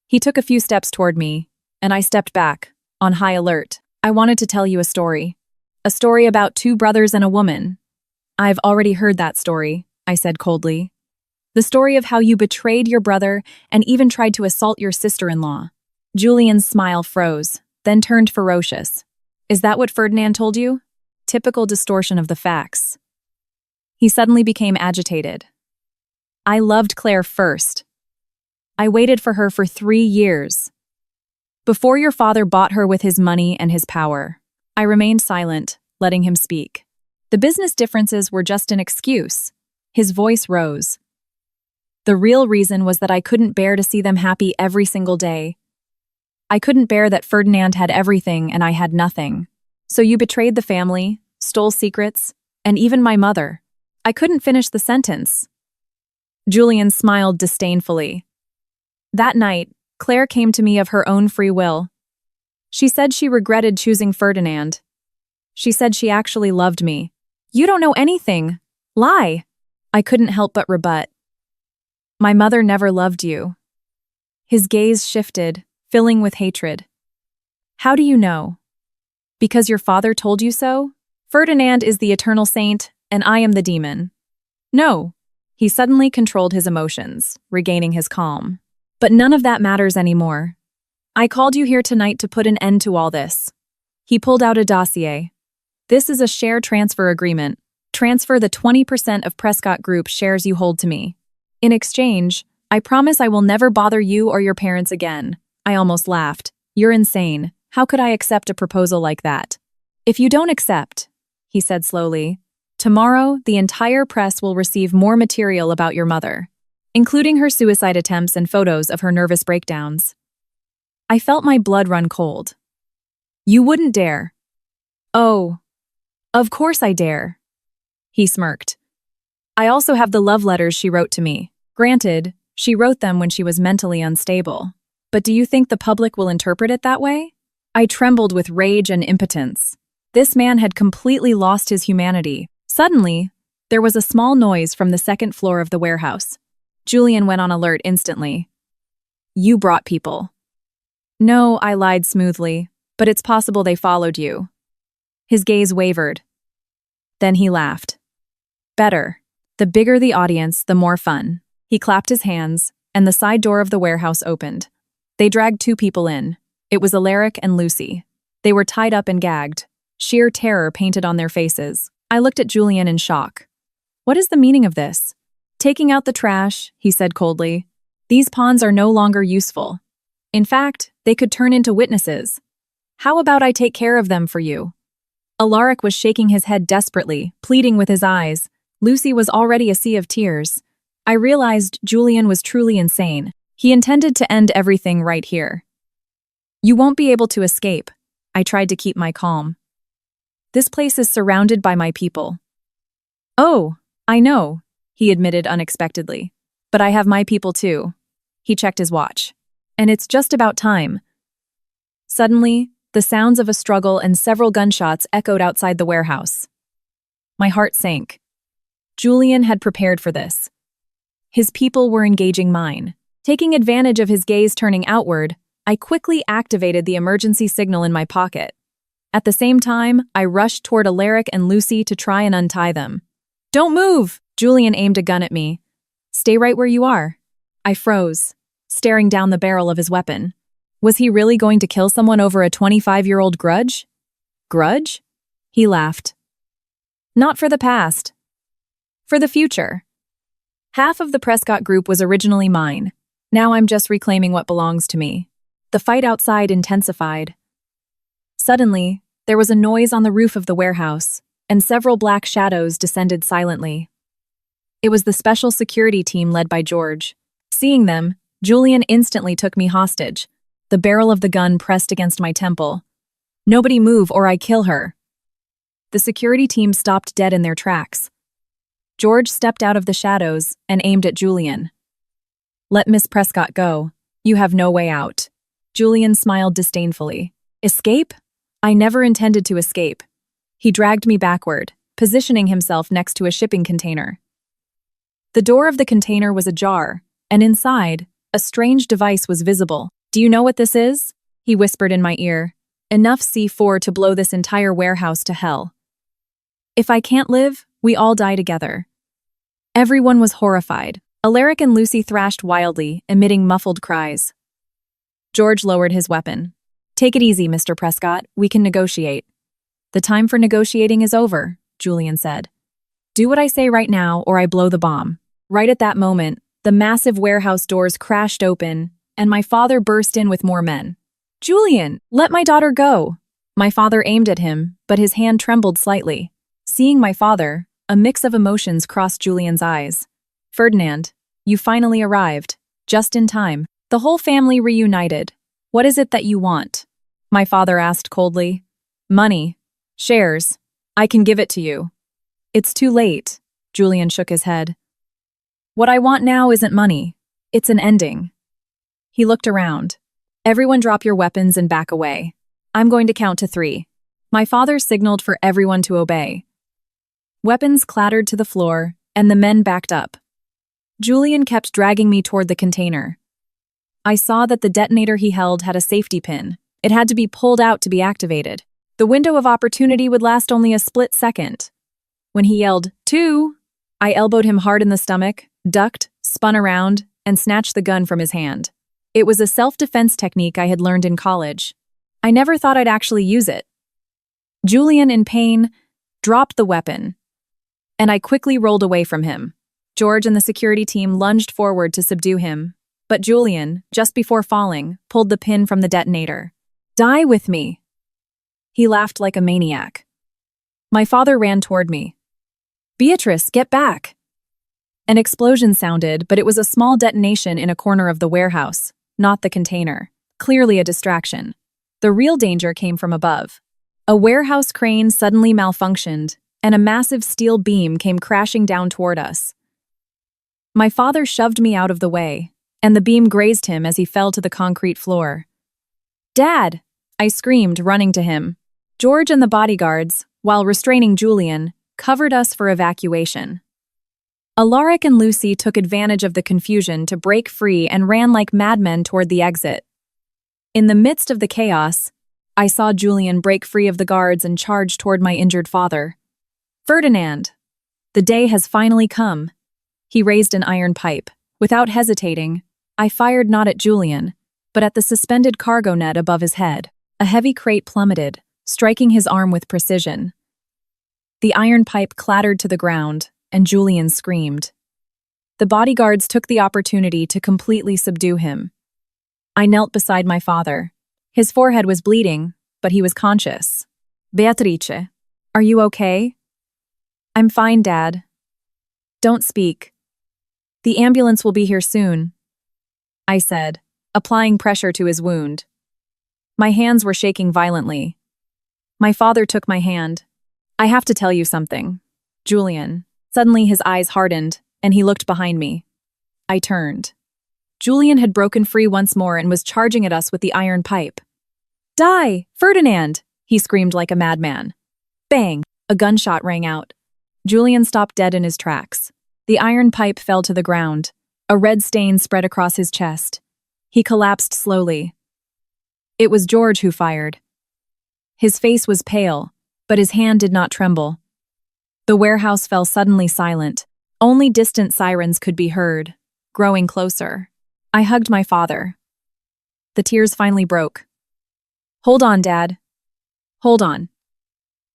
Speaker 1: He took a few steps toward me, and I stepped back, on high alert. "I wanted to tell you a story. A story about two brothers and a woman." "I've already heard that story," I said coldly. "The story of how you betrayed your brother and even tried to assault your sister-in-law." Julian's smile froze, then turned ferocious. "Is that what Ferdinand told you?" Typical distortion of the facts. He suddenly became agitated. "I loved Claire first. I waited for her for 3 years. Before your father bought her with his money and his power." I remained silent, letting him speak. The business differences were just an excuse. His voice rose. "The real reason was that I couldn't bear to see them happy every single day. I couldn't bear that Ferdinand had everything and I had nothing. So you betrayed the family, stole secrets, and even my mother." I couldn't finish the sentence. Julian smiled disdainfully. "That night, Claire came to me of her own free will. She said she regretted choosing Ferdinand. She said she actually loved me." "You don't know anything. Lie." I couldn't help but rebut. "My mother never loved you." His gaze shifted, filling with hatred. "How do you know? Because your father told you so? Ferdinand is the eternal saint, and I am the demon." "No." He suddenly controlled his emotions, regaining his calm. "But none of that matters anymore. I called you here tonight to put an end to all this." He pulled out a dossier. "This is a share transfer agreement. Transfer the 20% of Prescott Group shares you hold to me. In exchange, I promise I will never bother you or your parents again." I almost laughed. "You're insane. How could I accept a proposal like that?" "If you don't accept," he said slowly, "tomorrow the entire press will receive more material about your mother, including her suicide attempts and photos of her nervous breakdowns." I felt my blood run cold. "You wouldn't dare." "Oh, of course I dare." He smirked. "I also have the love letters she wrote to me. Granted, she wrote them when she was mentally unstable. But do you think the public will interpret it that way?" I trembled with rage and impotence. This man had completely lost his humanity. Suddenly, there was a small noise from the second floor of the warehouse. Julian went on alert instantly. "You brought people." "No," I lied smoothly, "but it's possible they followed you." His gaze wavered. Then he laughed. "Better. The bigger the audience, the more fun." He clapped his hands, and the side door of the warehouse opened. They dragged 2 people in. It was Alaric and Lucy. They were tied up and gagged, sheer terror painted on their faces. I looked at Julian in shock. "What is the meaning of this?" "Taking out the trash," he said coldly. "These pawns are no longer useful. In fact, they could turn into witnesses. How about I take care of them for you?" Alaric was shaking his head desperately, pleading with his eyes. Lucy was already a sea of tears. I realized Julian was truly insane. He intended to end everything right here. "You won't be able to escape." I tried to keep my calm. "This place is surrounded by my people." "Oh, I know," he admitted unexpectedly. "But I have my people too." He checked his watch. "And it's just about time." Suddenly, the sounds of a struggle and several gunshots echoed outside the warehouse. My heart sank. Julian had prepared for this. His people were engaging mine. Taking advantage of his gaze turning outward, I quickly activated the emergency signal in my pocket. At the same time, I rushed toward Alaric and Lucy to try and untie them. "Don't move!" Julian aimed a gun at me. "Stay right where you are." I froze, staring down the barrel of his weapon. Was he really going to kill someone over a 25-year-old grudge? Grudge? He laughed. Not for the past. For the future. Half of the Prescott Group was originally mine. Now I'm just reclaiming what belongs to me. The fight outside intensified. Suddenly, there was a noise on the roof of the warehouse, and several black shadows descended silently. It was the special security team led by George. Seeing them, Julian instantly took me hostage. The barrel of the gun pressed against my temple. Nobody move or I kill her. The security team stopped dead in their tracks. George stepped out of the shadows and aimed at Julian. Let Miss Prescott go. You have no way out. Julian smiled disdainfully. Escape? I never intended to escape. He dragged me backward, positioning himself next to a shipping container. The door of the container was ajar, and inside, a strange device was visible. Do you know what this is? He whispered in my ear. Enough C4 to blow this entire warehouse to hell. If I can't live, we all die together. Everyone was horrified. Alaric and Lucy thrashed wildly, emitting muffled cries. George lowered his weapon. Take it easy, Mr. Prescott. We can negotiate. The time for negotiating is over, Julian said. Do what I say right now, or I blow the bomb. Right at that moment, the massive warehouse doors crashed open, and my father burst in with more men. Julian, let my daughter go. My father aimed at him, but his hand trembled slightly. Seeing my father, a mix of emotions crossed Julian's eyes. Ferdinand, you finally arrived. Just in time. The whole family reunited. What is it that you want? My father asked coldly. Money. Shares. I can give it to you. It's too late. Julian shook his head. What I want now isn't money. It's an ending. He looked around. Everyone drop your weapons and back away. I'm going to count to 3. My father signaled for everyone to obey. Weapons clattered to the floor, and the men backed up. Julian kept dragging me toward the container. I saw that the detonator he held had a safety pin. It had to be pulled out to be activated. The window of opportunity would last only a split second. When he yelled, 2, I elbowed him hard in the stomach, ducked, spun around, and snatched the gun from his hand. It was a self-defense technique I had learned in college. I never thought I'd actually use it. Julian, in pain, dropped the weapon, and I quickly rolled away from him. George and the security team lunged forward to subdue him, but Julian, just before falling, pulled the pin from the detonator. Die with me! He laughed like a maniac. My father ran toward me. Beatrice, get back! An explosion sounded, but it was a small detonation in a corner of the warehouse, not the container. Clearly a distraction. The real danger came from above. A warehouse crane suddenly malfunctioned, and a massive steel beam came crashing down toward us. My father shoved me out of the way, and the beam grazed him as he fell to the concrete floor. Dad! I screamed, running to him. George and the bodyguards, while restraining Julian, covered us for evacuation. Alaric and Lucy took advantage of the confusion to break free and ran like madmen toward the exit. In the midst of the chaos, I saw Julian break free of the guards and charge toward my injured father. Ferdinand! The day has finally come. He raised an iron pipe. Without hesitating, I fired not at Julian, but at the suspended cargo net above his head. A heavy crate plummeted, striking his arm with precision. The iron pipe clattered to the ground, and Julian screamed. The bodyguards took the opportunity to completely subdue him. I knelt beside my father. His forehead was bleeding, but he was conscious. Beatrice, are you okay? I'm fine, Dad. Don't speak. The ambulance will be here soon, I said, applying pressure to his wound. My hands were shaking violently. My father took my hand. I have to tell you something. Julian. Suddenly his eyes hardened, and he looked behind me. I turned. Julian had broken free once more and was charging at us with the iron pipe. Die, Ferdinand! He screamed like a madman. Bang! A gunshot rang out. Julian stopped dead in his tracks. The iron pipe fell to the ground. A red stain spread across his chest. He collapsed slowly. It was George who fired. His face was pale, but his hand did not tremble. The warehouse fell suddenly silent. Only distant sirens could be heard, growing closer. I hugged my father. The tears finally broke. Hold on, Dad. Hold on.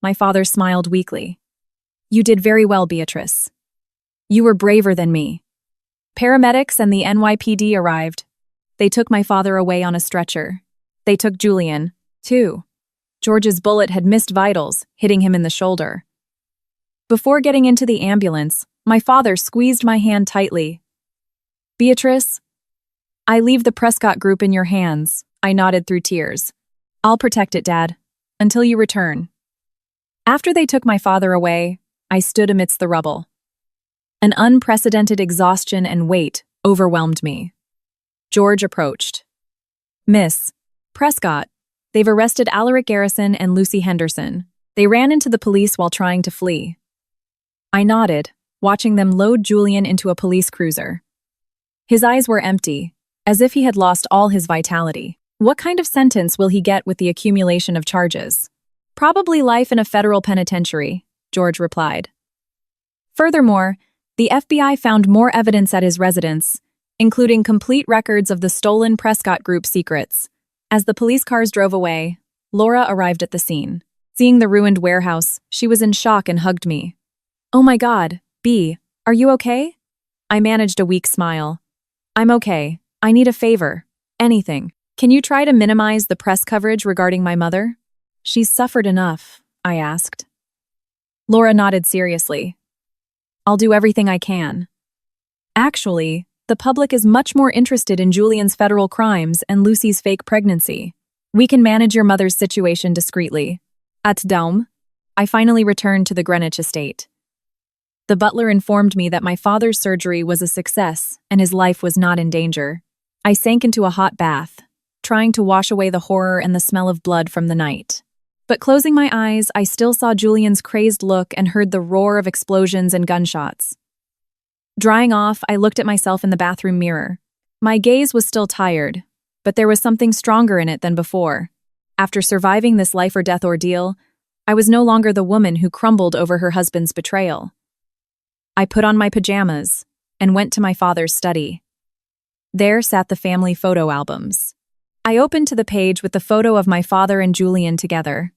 Speaker 1: My father smiled weakly. You did very well, Beatrice. You were braver than me. Paramedics and the NYPD arrived. They took my father away on a stretcher. They took Julian, too. George's bullet had missed vitals, hitting him in the shoulder. Before getting into the ambulance, my father squeezed my hand tightly. Beatrice, I leave the Prescott Group in your hands, I nodded through tears. I'll protect it, Dad, until you return. After they took my father away, I stood amidst the rubble. An unprecedented exhaustion and weight overwhelmed me. George approached. Miss Prescott, they've arrested Alaric Garrison and Lucy Henderson. They ran into the police while trying to flee. I nodded, watching them load Julian into a police cruiser. His eyes were empty, as if he had lost all his vitality. What kind of sentence will he get with the accumulation of charges? Probably life in a federal penitentiary, George replied. Furthermore, the FBI found more evidence at his residence, including complete records of the stolen Prescott Group secrets. As the police cars drove away, Laura arrived at the scene. Seeing the ruined warehouse, she was in shock and hugged me. Oh my God, B, are you okay? I managed a weak smile. I'm okay. I need a favor. Anything. Can you try to minimize the press coverage regarding my mother? She's suffered enough, I asked. Laura nodded seriously. I'll do everything I can. Actually, the public is much more interested in Julian's federal crimes and Lucy's fake pregnancy. We can manage your mother's situation discreetly. At Daum, I finally returned to the Greenwich estate. The butler informed me that my father's surgery was a success and his life was not in danger. I sank into a hot bath, trying to wash away the horror and the smell of blood from the night. But closing my eyes, I still saw Julian's crazed look and heard the roar of explosions and gunshots. Drying off, I looked at myself in the bathroom mirror. My gaze was still tired, but there was something stronger in it than before. After surviving this life-or-death ordeal, I was no longer the woman who crumbled over her husband's betrayal. I put on my pajamas and went to my father's study. There sat the family photo albums. I opened to the page with the photo of my father and Julian together.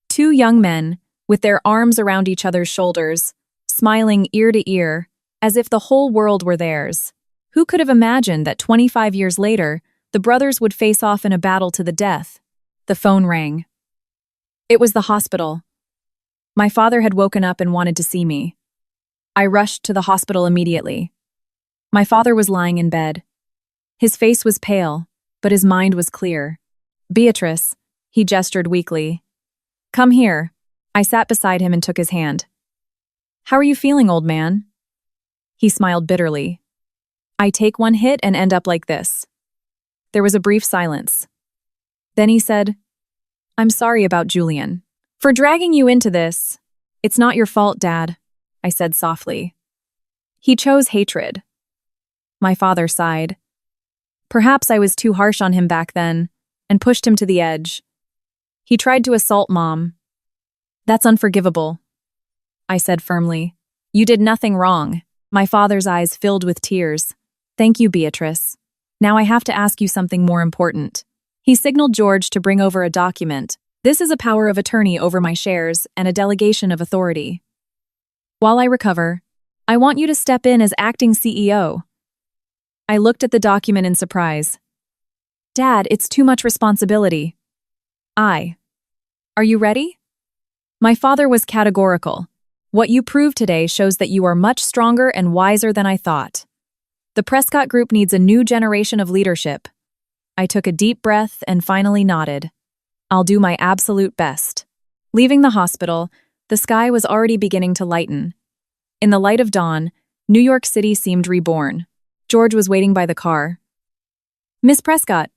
Speaker 1: Two young men, with their arms around each other's shoulders, smiling ear to ear, as if the whole world were theirs. Who could have imagined that 25 years later, the brothers would face off in a battle to the death? The phone rang. It was the hospital. My father had woken up and wanted to see me. I rushed to the hospital immediately. My father was lying in bed. His face was pale, but his mind was clear. Beatrice, he gestured weakly. Come here. I sat beside him and took his hand. How are you feeling, old man? He smiled bitterly. I take one hit and end up like this. There was a brief silence. Then he said, I'm sorry about Julian. For dragging you into this. It's not your fault, Dad, I said softly. He chose hatred. My father sighed. Perhaps I was too harsh on him back then, and pushed him to the edge. He tried to assault Mom. That's unforgivable, I said firmly. You did nothing wrong. My father's eyes filled with tears. Thank you, Beatrice. Now I have to ask you something more important. He signaled George to bring over a document. This is a power of attorney over my shares and a delegation of authority. While I recover, I want you to step in as acting CEO. I looked at the document in surprise. Dad, it's too much responsibility. Are you ready? My father was categorical. What you proved today shows that you are much stronger and wiser than I thought. The Prescott Group needs a new generation of leadership. I took a deep breath and finally nodded. I'll do my absolute best. Leaving the hospital, the sky was already beginning to lighten. In the light of dawn, New York City seemed reborn. George was waiting by the car. Miss Prescott,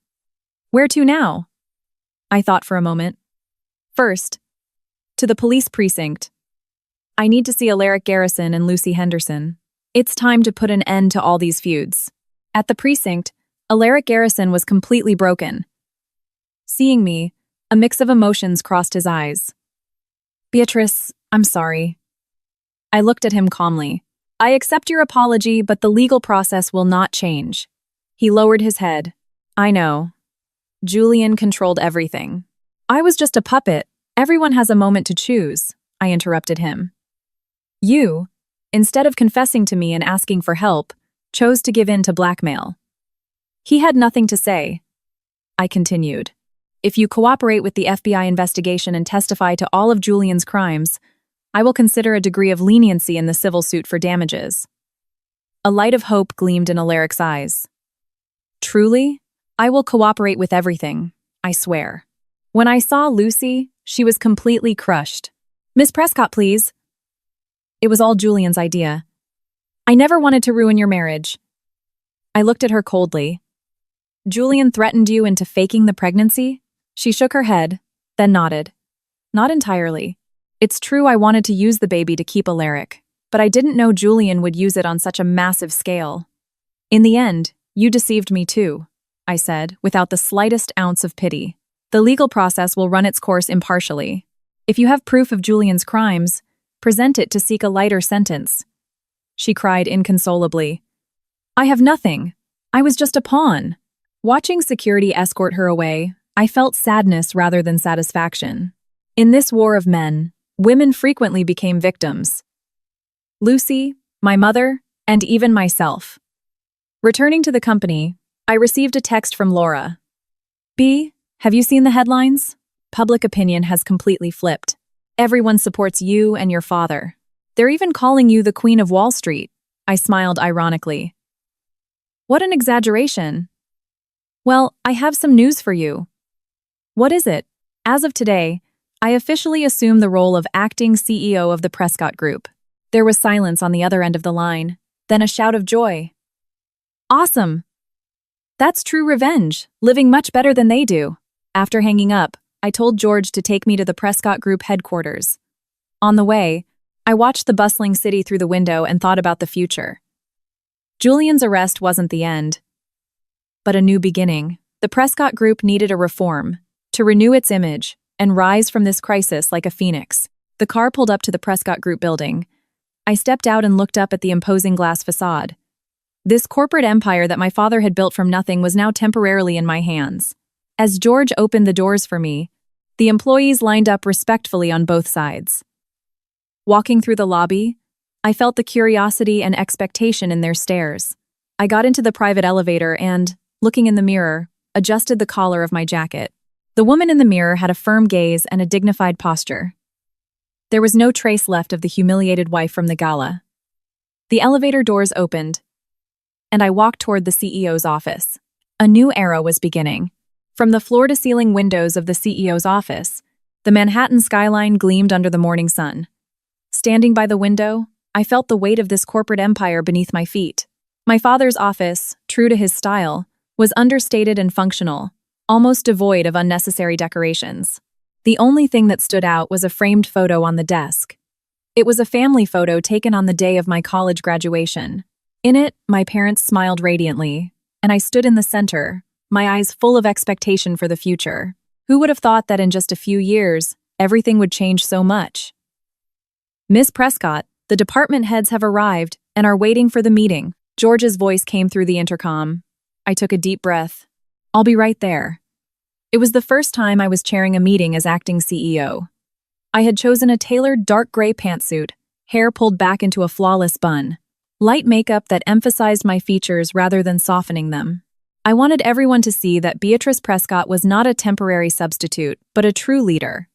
Speaker 1: where to now? I thought for a moment. First, to the police precinct. I need to see Alaric Garrison and Lucy Henderson. It's time to put an end to all these feuds. At the precinct, Alaric Garrison was completely broken. Seeing me, a mix of emotions crossed his eyes. Beatrice, I'm sorry. I looked at him calmly. I accept your apology, but the legal process will not change. He lowered his head. I know. Julian controlled everything. I was just a puppet, Everyone has a moment to choose, I interrupted him. You, instead of confessing to me and asking for help, chose to give in to blackmail. He had nothing to say. I continued. If you cooperate with the FBI investigation and testify to all of Julian's crimes, I will consider a degree of leniency in the civil suit for damages. A light of hope gleamed in Alaric's eyes. Truly, I will cooperate with everything, I swear. When I saw Lucy, she was completely crushed. Miss Prescott, please. It was all Julian's idea. I never wanted to ruin your marriage. I looked at her coldly. Julian threatened you into faking the pregnancy? She shook her head, then nodded. Not entirely. It's true I wanted to use the baby to keep Alaric, but I didn't know Julian would use it on such a massive scale. In the end, you deceived me too, I said, without the slightest ounce of pity. The legal process will run its course impartially. If you have proof of Julian's crimes, present it to seek a lighter sentence. She cried inconsolably. I have nothing. I was just a pawn. Watching security escort her away, I felt sadness rather than satisfaction. In this war of men, women frequently became victims. Lucy, my mother, and even myself. Returning to the company, I received a text from Laura. B, have you seen the headlines? Public opinion has completely flipped. Everyone supports you and your father. They're even calling you the Queen of Wall Street. I smiled ironically. What an exaggeration. Well, I have some news for you. What is it? As of today, I officially assume the role of acting CEO of the Prescott Group. There was silence on the other end of the line, then a shout of joy. Awesome! That's true revenge, living much better than they do. After hanging up, I told George to take me to the Prescott Group headquarters. On the way, I watched the bustling city through the window and thought about the future. Julian's arrest wasn't the end, but a new beginning. The Prescott Group needed a reform, to renew its image, and rise from this crisis like a phoenix. The car pulled up to the Prescott Group building. I stepped out and looked up at the imposing glass facade. This corporate empire that my father had built from nothing was now temporarily in my hands. As George opened the doors for me, the employees lined up respectfully on both sides. Walking through the lobby, I felt the curiosity and expectation in their stares. I got into the private elevator and, looking in the mirror, adjusted the collar of my jacket. The woman in the mirror had a firm gaze and a dignified posture. There was no trace left of the humiliated wife from the gala. The elevator doors opened, and I walked toward the CEO's office. A new era was beginning. From the floor-to-ceiling windows of the CEO's office, the Manhattan skyline gleamed under the morning sun. Standing by the window, I felt the weight of this corporate empire beneath my feet. My father's office, true to his style, was understated and functional, almost devoid of unnecessary decorations. The only thing that stood out was a framed photo on the desk. It was a family photo taken on the day of my college graduation. In it, my parents smiled radiantly, and I stood in the center, my eyes full of expectation for the future. Who would have thought that in just a few years, everything would change so much? Miss Prescott, the department heads have arrived and are waiting for the meeting. George's voice came through the intercom. I took a deep breath. I'll be right there. It was the first time I was chairing a meeting as acting CEO. I had chosen a tailored dark gray pantsuit, hair pulled back into a flawless bun, light makeup that emphasized my features rather than softening them. I wanted everyone to see that Beatrice Prescott was not a temporary substitute, but a true leader.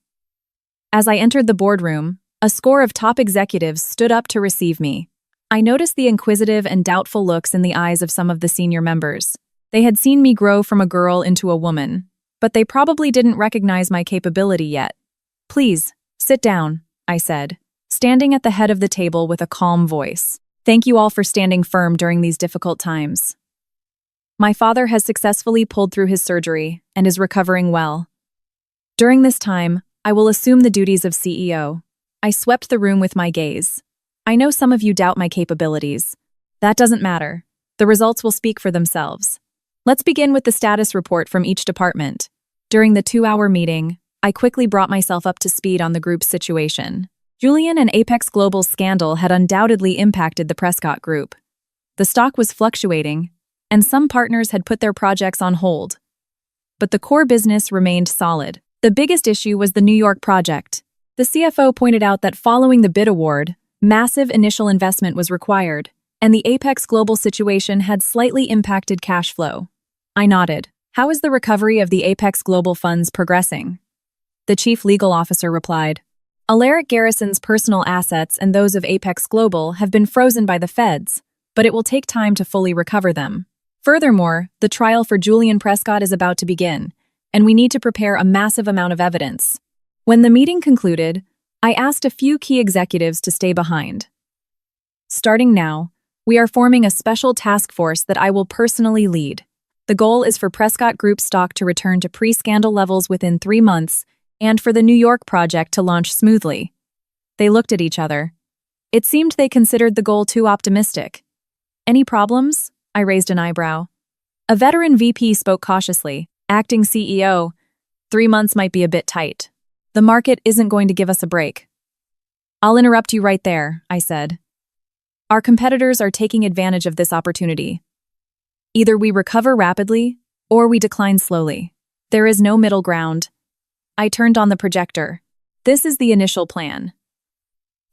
Speaker 1: As I entered the boardroom, a score of top executives stood up to receive me. I noticed the inquisitive and doubtful looks in the eyes of some of the senior members. They had seen me grow from a girl into a woman, but they probably didn't recognize my capability yet. Please, sit down, I said, standing at the head of the table with a calm voice. Thank you all for standing firm during these difficult times. My father has successfully pulled through his surgery and is recovering well. During this time, I will assume the duties of CEO. I swept the room with my gaze. I know some of you doubt my capabilities. That doesn't matter. The results will speak for themselves. Let's begin with the status report from each department. During the 2-hour meeting, I quickly brought myself up to speed on the group's situation. Julian and Apex Global's scandal had undoubtedly impacted the Prescott Group. The stock was fluctuating, and some partners had put their projects on hold. But the core business remained solid. The biggest issue was the New York project. The CFO pointed out that following the bid award, massive initial investment was required, and the Apex Global situation had slightly impacted cash flow. I nodded. How is the recovery of the Apex Global funds progressing? The chief legal officer replied, Alaric Garrison's personal assets and those of Apex Global have been frozen by the feds, but it will take time to fully recover them. Furthermore, the trial for Julian Prescott is about to begin, and we need to prepare a massive amount of evidence. When the meeting concluded, I asked a few key executives to stay behind. Starting now, we are forming a special task force that I will personally lead. The goal is for Prescott Group stock to return to pre-scandal levels within 3 months and for the New York project to launch smoothly. They looked at each other. It seemed they considered the goal too optimistic. Any problems? I raised an eyebrow. A veteran VP spoke cautiously. Acting CEO, 3 months might be a bit tight. The market isn't going to give us a break. I'll interrupt you right there, I said. Our competitors are taking advantage of this opportunity. Either we recover rapidly, or we decline slowly. There is no middle ground. I turned on the projector. This is the initial plan.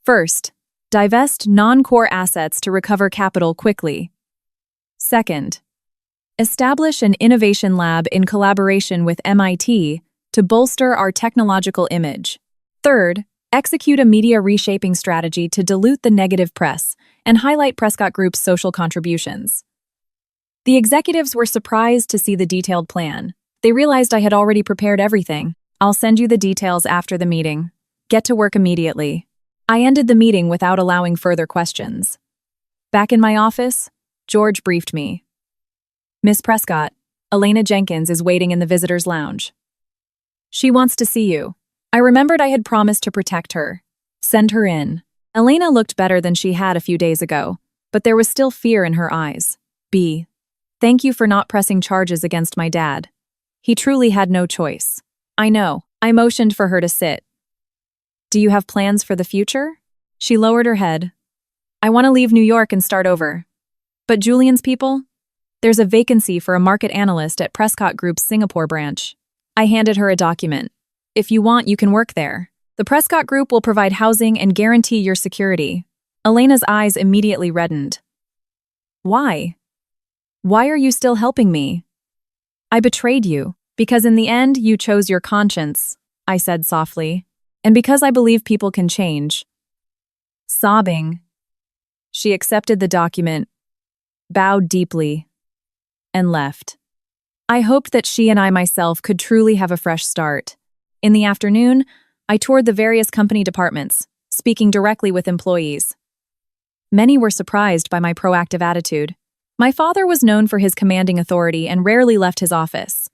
Speaker 1: First, divest non-core assets to recover capital quickly. Second, establish an innovation lab in collaboration with MIT to bolster our technological image. Third, execute a media reshaping strategy to dilute the negative press and highlight Prescott Group's social contributions. The executives were surprised to see the detailed plan. They realized I had already prepared everything. I'll send you the details after the meeting. Get to work immediately. I ended the meeting without allowing further questions. Back in my office, George briefed me. Miss Prescott, Elena Jenkins is waiting in the visitor's lounge. She wants to see you. I remembered I had promised to protect her. Send her in. Elena looked better than she had a few days ago, but there was still fear in her eyes. B. Thank you for not pressing charges against my dad. He truly had no choice. I know. I motioned for her to sit. Do you have plans for the future? She lowered her head. I want to leave New York and start over. But Julian's people? There's a vacancy for a market analyst at Prescott Group's Singapore branch. I handed her a document. If you want, you can work there. The Prescott Group will provide housing and guarantee your security. Elena's eyes immediately reddened. Why? Why are you still helping me? I betrayed you, because in the end you chose your conscience, I said softly, and because I believe people can change. Sobbing, she accepted the document, bowed deeply, and left. I hoped that she and I myself could truly have a fresh start. In the afternoon, I toured the various company departments, speaking directly with employees. Many were surprised by my proactive attitude. My father was known for his commanding authority and rarely left his office.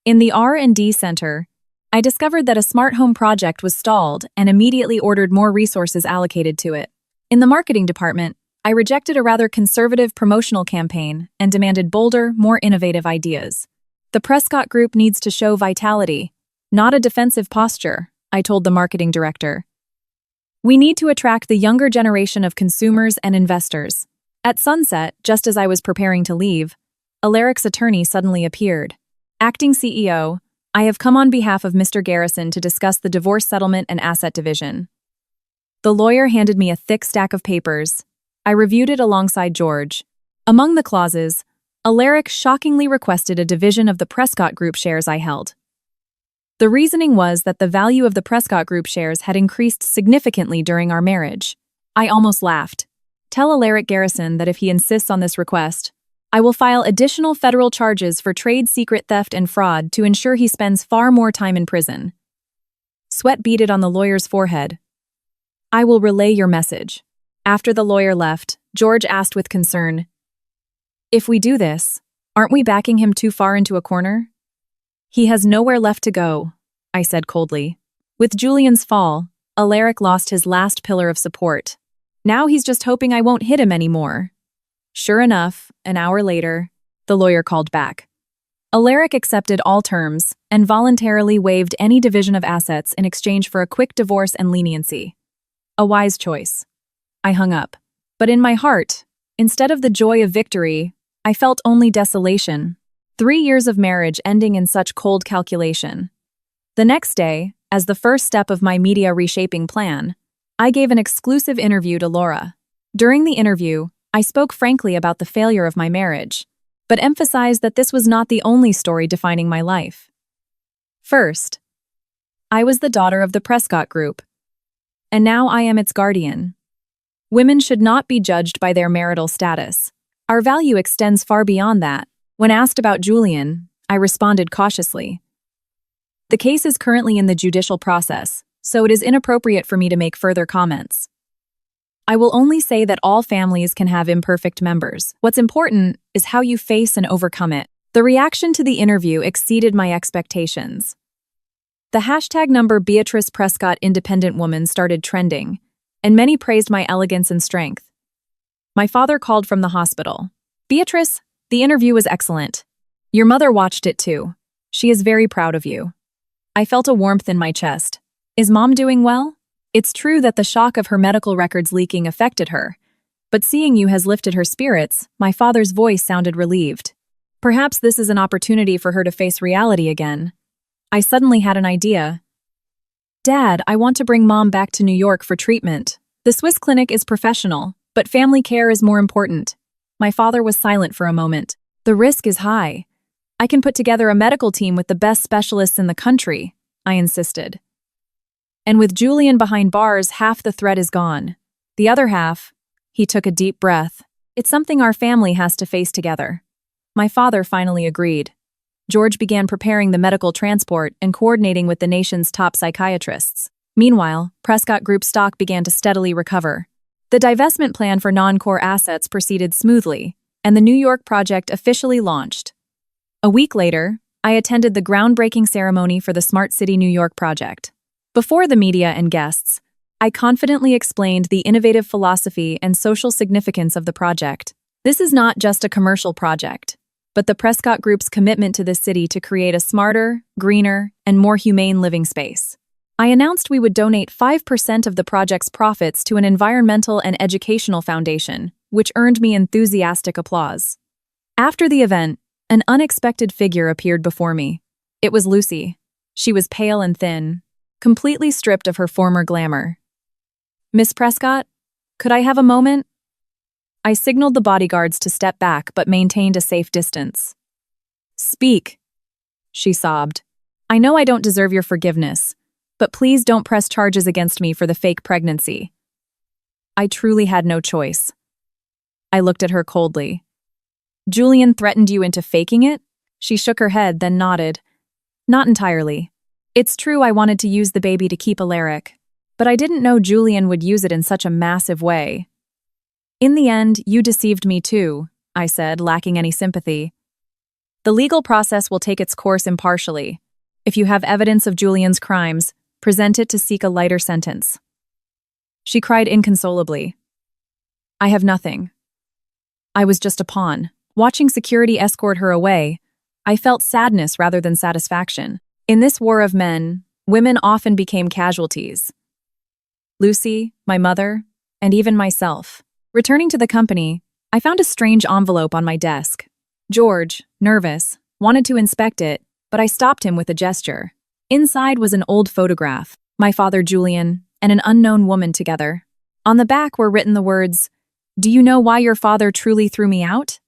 Speaker 1: In the R&D center, I discovered that a smart home project was stalled and immediately ordered more resources allocated to it. In the marketing department, I rejected a rather conservative promotional campaign and demanded bolder, more innovative ideas. The Prescott Group needs to show vitality, not a defensive posture, I told the marketing director. We need to attract the younger generation of consumers and investors. At sunset, just as I was preparing to leave, Alaric's attorney suddenly appeared. Acting CEO, I have come on behalf of Mr. Garrison to discuss the divorce settlement and asset division. The lawyer handed me a thick stack of papers. I reviewed it alongside George. Among the clauses, Alaric shockingly requested a division of the Prescott Group shares I held. The reasoning was that the value of the Prescott Group shares had increased significantly during our marriage. I almost laughed. Tell Alaric Garrison that if he insists on this request, I will file additional federal charges for trade secret theft and fraud to ensure he spends far more time in prison. Sweat beaded on the lawyer's forehead. I will relay your message. After the lawyer left, George asked with concern, if we do this, aren't we backing him too far into a corner? He has nowhere left to go, I said coldly. With Julian's fall, Alaric lost his last pillar of support. Now he's just hoping I won't hit him anymore. Sure enough, an hour later, the lawyer called back. Alaric accepted all terms and voluntarily waived any division of assets in exchange for a quick divorce and leniency. A wise choice. I hung up. But in my heart, instead of the joy of victory, I felt only desolation. 3 years of marriage ending in such cold calculation. The next day, as the first step of my media reshaping plan, I gave an exclusive interview to Laura. During the interview, I spoke frankly about the failure of my marriage, but emphasized that this was not the only story defining my life. First, I was the daughter of the Prescott Group, and now I am its guardian. Women should not be judged by their marital status. Our value extends far beyond that. When asked about Julian, I responded cautiously. The case is currently in the judicial process, so it is inappropriate for me to make further comments. I will only say that all families can have imperfect members. What's important is how you face and overcome it. The reaction to the interview exceeded my expectations. The hashtag number Beatrice Prescott Independent Woman started trending, and many praised my elegance and strength. My father called from the hospital. Beatrice, the interview was excellent. Your mother watched it too. She is very proud of you. I felt a warmth in my chest. Is Mom doing well? It's true that the shock of her medical records leaking affected her, but seeing you has lifted her spirits. My father's voice sounded relieved. Perhaps this is an opportunity for her to face reality again. I suddenly had an idea. Dad, I want to bring Mom back to New York for treatment. The Swiss clinic is professional, but family care is more important. My father was silent for a moment. The risk is high. I can put together a medical team with the best specialists in the country, I insisted. And with Julian behind bars, half the threat is gone. The other half, he took a deep breath. It's something our family has to face together. My father finally agreed. George began preparing the medical transport and coordinating with the nation's top psychiatrists. Meanwhile, Prescott Group stock began to steadily recover. The divestment plan for non-core assets proceeded smoothly, and the New York project officially launched. A week later, I attended the groundbreaking ceremony for the Smart City New York project. Before the media and guests, I confidently explained the innovative philosophy and social significance of the project. This is not just a commercial project, but the Prescott Group's commitment to this city to create a smarter, greener, and more humane living space. I announced we would donate 5% of the project's profits to an environmental and educational foundation, which earned me enthusiastic applause. After the event, an unexpected figure appeared before me. It was Lucy. She was pale and thin, completely stripped of her former glamour. Miss Prescott, could I have a moment? I signaled the bodyguards to step back but maintained a safe distance. Speak, she sobbed. I know I don't deserve your forgiveness, but please don't press charges against me for the fake pregnancy. I truly had no choice. I looked at her coldly. Julian threatened you into faking it? She shook her head, then nodded. Not entirely. It's true I wanted to use the baby to keep Alaric, but I didn't know Julian would use it in such a massive way. In the end, you deceived me too, I said, lacking any sympathy. The legal process will take its course impartially. If you have evidence of Julian's crimes, present it to seek a lighter sentence. She cried inconsolably. I have nothing. I was just a pawn. Watching security escort her away, I felt sadness rather than satisfaction. In this war of men, women often became casualties. Lucy, my mother, and even myself. Returning to the company, I found a strange envelope on my desk. George, nervous, wanted to inspect it, but I stopped him with a gesture. Inside was an old photograph, my father Julian, and an unknown woman together. On the back were written the words, "Do you know why your father truly threw me out?"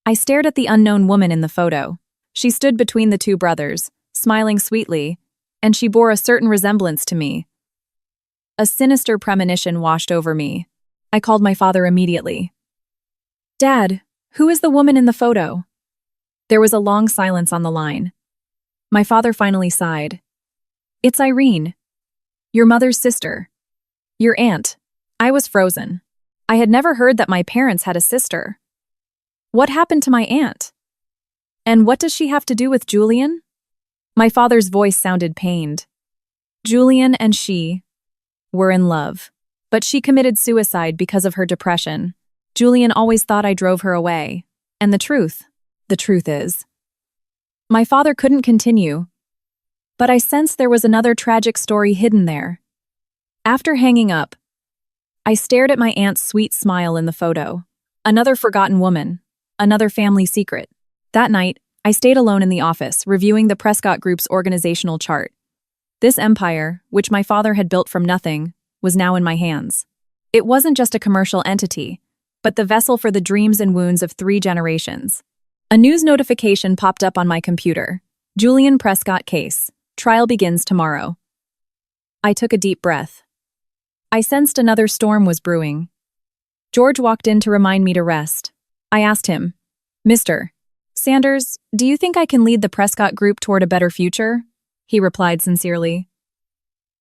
Speaker 1: I stared at the unknown woman in the photo. She stood between the two brothers, smiling sweetly, and she bore a certain resemblance to me. A sinister premonition washed over me. I called my father immediately. Dad, who is the woman in the photo? There was a long silence on the line. My father finally sighed. It's Irene, your mother's sister. Your aunt. I was frozen. I had never heard that my parents had a sister. What happened to my aunt? And what does she have to do with Julian? My father's voice sounded pained. Julian and she were in love, but she committed suicide because of her depression. Julian always thought I drove her away. And the truth is, my father couldn't continue, but I sensed there was another tragic story hidden there. After hanging up, I stared at my aunt's sweet smile in the photo. Another forgotten woman, another family secret. That night, I stayed alone in the office, reviewing the Prescott Group's organizational chart. This empire, which my father had built from nothing, was now in my hands. It wasn't just a commercial entity, but the vessel for the dreams and wounds of 3 generations. A news notification popped up on my computer. Julian Prescott case. Trial begins tomorrow. I took a deep breath. I sensed another storm was brewing. George walked in to remind me to rest. I asked him, "Mr. Sanders, do you think I can lead the Prescott Group toward a better future?" He replied sincerely.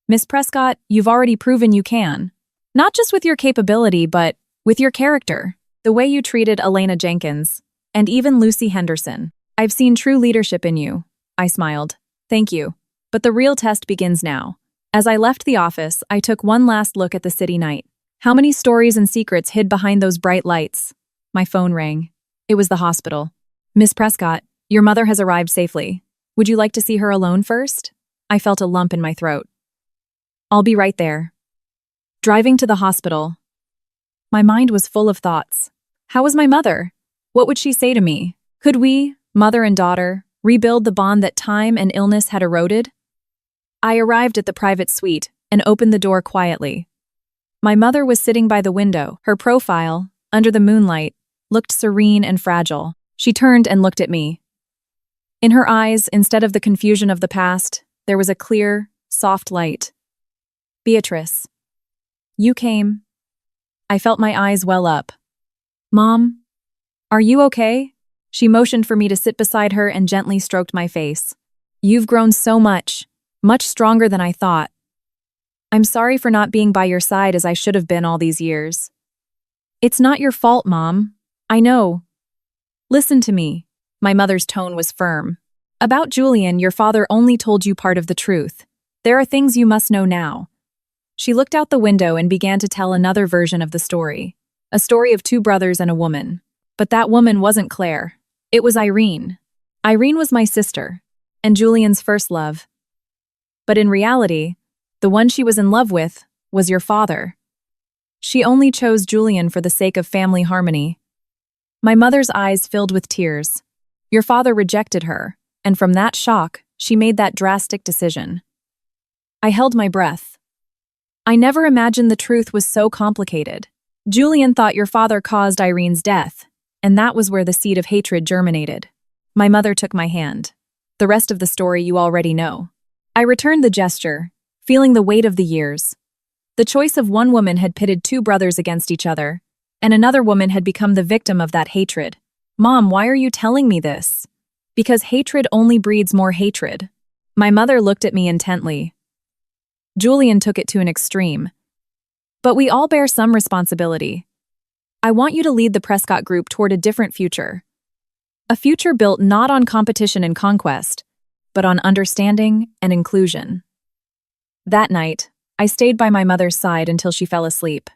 Speaker 1: "Miss Prescott, you've already proven you can. Not just with your capability, but with your character. The way you treated Elena Jenkins, and even Lucy Henderson. I've seen true leadership in you." I smiled. "Thank you. But the real test begins now." As I left the office, I took one last look at the city night. How many stories and secrets hid behind those bright lights? My phone rang. It was the hospital. "Miss Prescott, your mother has arrived safely. Would you like to see her alone first?" I felt a lump in my throat. "I'll be right there." Driving to the hospital. My mind was full of thoughts. How was my mother? What would she say to me? Could we, mother and daughter, rebuild the bond that time and illness had eroded? I arrived at the private suite and opened the door quietly. My mother was sitting by the window. Her profile, under the moonlight, looked serene and fragile. She turned and looked at me. In her eyes, instead of the confusion of the past, there was a clear, soft light. "Beatrice, you came." I felt my eyes well up. "Mom, are you okay?" She motioned for me to sit beside her and gently stroked my face. "You've grown so much stronger than I thought. I'm sorry for not being by your side as I should have been all these years." "It's not your fault, Mom. I know. Listen to me." My mother's tone was firm. "About Julian, your father only told you part of the truth. There are things you must know now." She looked out the window and began to tell another version of the story. A story of 2 brothers and a woman. But that woman wasn't Claire. It was Irene. Irene was my sister, and Julian's first love. But in reality, the one she was in love with was your father. She only chose Julian for the sake of family harmony. My mother's eyes filled with tears. Your father rejected her, and from that shock, she made that drastic decision. I held my breath. I never imagined the truth was so complicated. Julian thought your father caused Irene's death, and that was where the seed of hatred germinated. My mother took my hand. The rest of the story you already know. I returned the gesture, feeling the weight of the years. The choice of one woman had pitted 2 brothers against each other, and another woman had become the victim of that hatred. "Mom, why are you telling me this?" "Because hatred only breeds more hatred." My mother looked at me intently. "Julian took it to an extreme. But we all bear some responsibility. I want you to lead the Prescott Group toward a different future. A future built not on competition and conquest, but on understanding and inclusion." That night, I stayed by my mother's side until she fell asleep.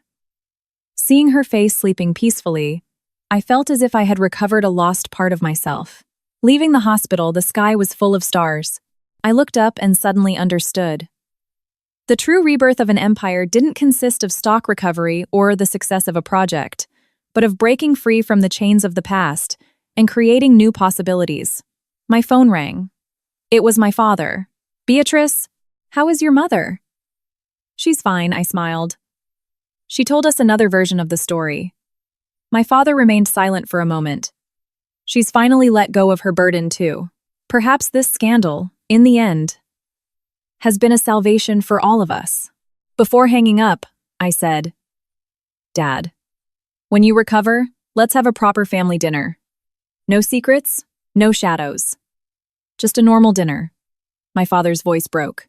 Speaker 1: Seeing her face sleeping peacefully, I felt as if I had recovered a lost part of myself. Leaving the hospital, the sky was full of stars. I looked up and suddenly understood. The true rebirth of an empire didn't consist of stock recovery or the success of a project, but of breaking free from the chains of the past and creating new possibilities. My phone rang. It was my father. "Beatrice, how is your mother?" "She's fine," I smiled. She told us another version of the story. My father remained silent for a moment. "She's finally let go of her burden, too. Perhaps this scandal, in the end, has been a salvation for all of us." Before hanging up, I said, "Dad, when you recover, let's have a proper family dinner. No secrets, no shadows. Just a normal dinner." My father's voice broke.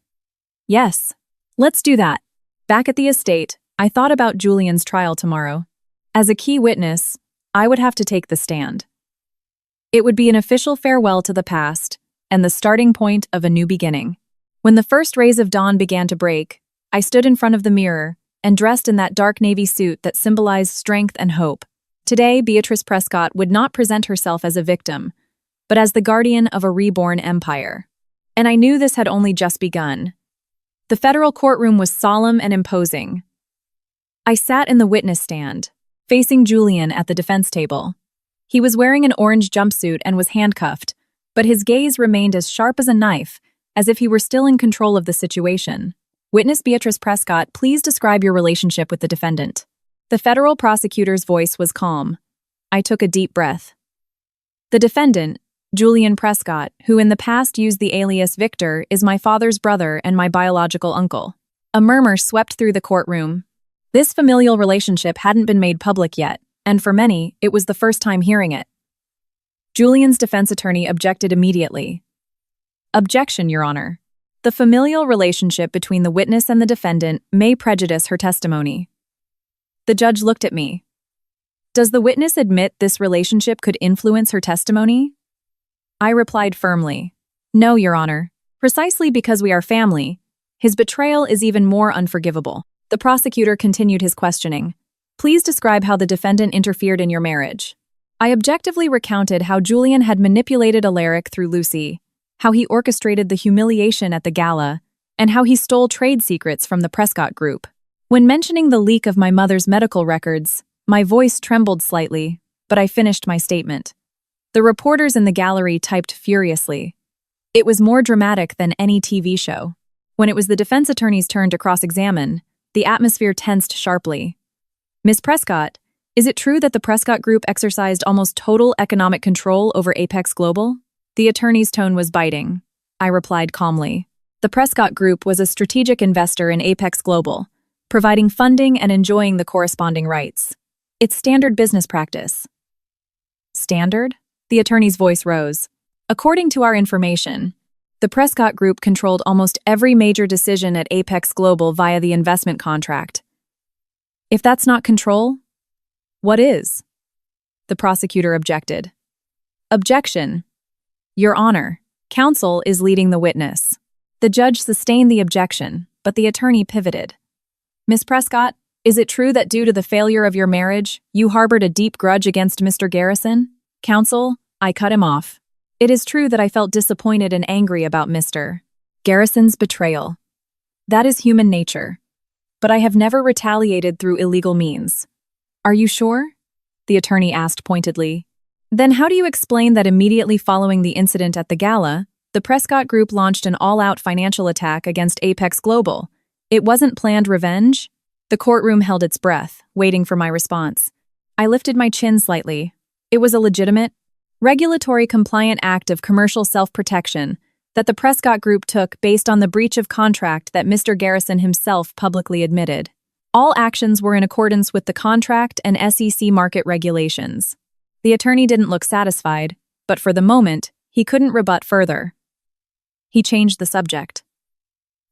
Speaker 1: "Yes, let's do that." Back at the estate, I thought about Julian's trial tomorrow. As a key witness, I would have to take the stand. It would be an official farewell to the past and the starting point of a new beginning. When the first rays of dawn began to break, I stood in front of the mirror and dressed in that dark navy suit that symbolized strength and hope. Today, Beatrice Prescott would not present herself as a victim, but as the guardian of a reborn empire. And I knew this had only just begun. The federal courtroom was solemn and imposing. I sat in the witness stand, facing Julian at the defense table. He was wearing an orange jumpsuit and was handcuffed, but his gaze remained as sharp as a knife, as if he were still in control of the situation. Witness Beatrice Prescott, please describe your relationship with the defendant. The federal prosecutor's voice was calm. I took a deep breath. The defendant, Julian Prescott, who in the past used the alias Victor, is my father's brother and my biological uncle. A murmur swept through the courtroom. This familial relationship hadn't been made public yet, and for many, it was the first time hearing it. Julian's defense attorney objected immediately. Objection, Your Honor. The familial relationship between the witness and the defendant may prejudice her testimony. The judge looked at me. Does the witness admit this relationship could influence her testimony? I replied firmly. No, Your Honor. Precisely because we are family, his betrayal is even more unforgivable. The prosecutor continued his questioning. Please describe how the defendant interfered in your marriage. I objectively recounted how Julian had manipulated Alaric through Lucy, how he orchestrated the humiliation at the gala, and how he stole trade secrets from the Prescott Group. When mentioning the leak of my mother's medical records, my voice trembled slightly, but I finished my statement. The reporters in the gallery typed furiously. It was more dramatic than any TV show. When it was the defense attorney's turn to cross-examine, the atmosphere tensed sharply. Ms. Prescott, is it true that the Prescott Group exercised almost total economic control over Apex Global? The attorney's tone was biting. I replied calmly. The Prescott Group was a strategic investor in Apex Global, providing funding and enjoying the corresponding rights. It's standard business practice. Standard? The attorney's voice rose. According to our information, the Prescott Group controlled almost every major decision at Apex Global via the investment contract. If that's not control, what is? The prosecutor objected. Objection. Your Honor, counsel is leading the witness. The judge sustained the objection, but the attorney pivoted. Ms. Prescott, is it true that due to the failure of your marriage, you harbored a deep grudge against Mr. Garrison? Counsel, I cut him off. It is true that I felt disappointed and angry about Mr. Garrison's betrayal. That is human nature. But I have never retaliated through illegal means. Are you sure? The attorney asked pointedly. Then how do you explain that immediately following the incident at the gala, the Prescott Group launched an all-out financial attack against Apex Global? It wasn't planned revenge? The courtroom held its breath, waiting for my response. I lifted my chin slightly. It was a legitimate, regulatory-compliant act of commercial self-protection that the Prescott Group took based on the breach of contract that Mr. Garrison himself publicly admitted. All actions were in accordance with the contract and SEC market regulations. The attorney didn't look satisfied, but for the moment, he couldn't rebut further. He changed the subject.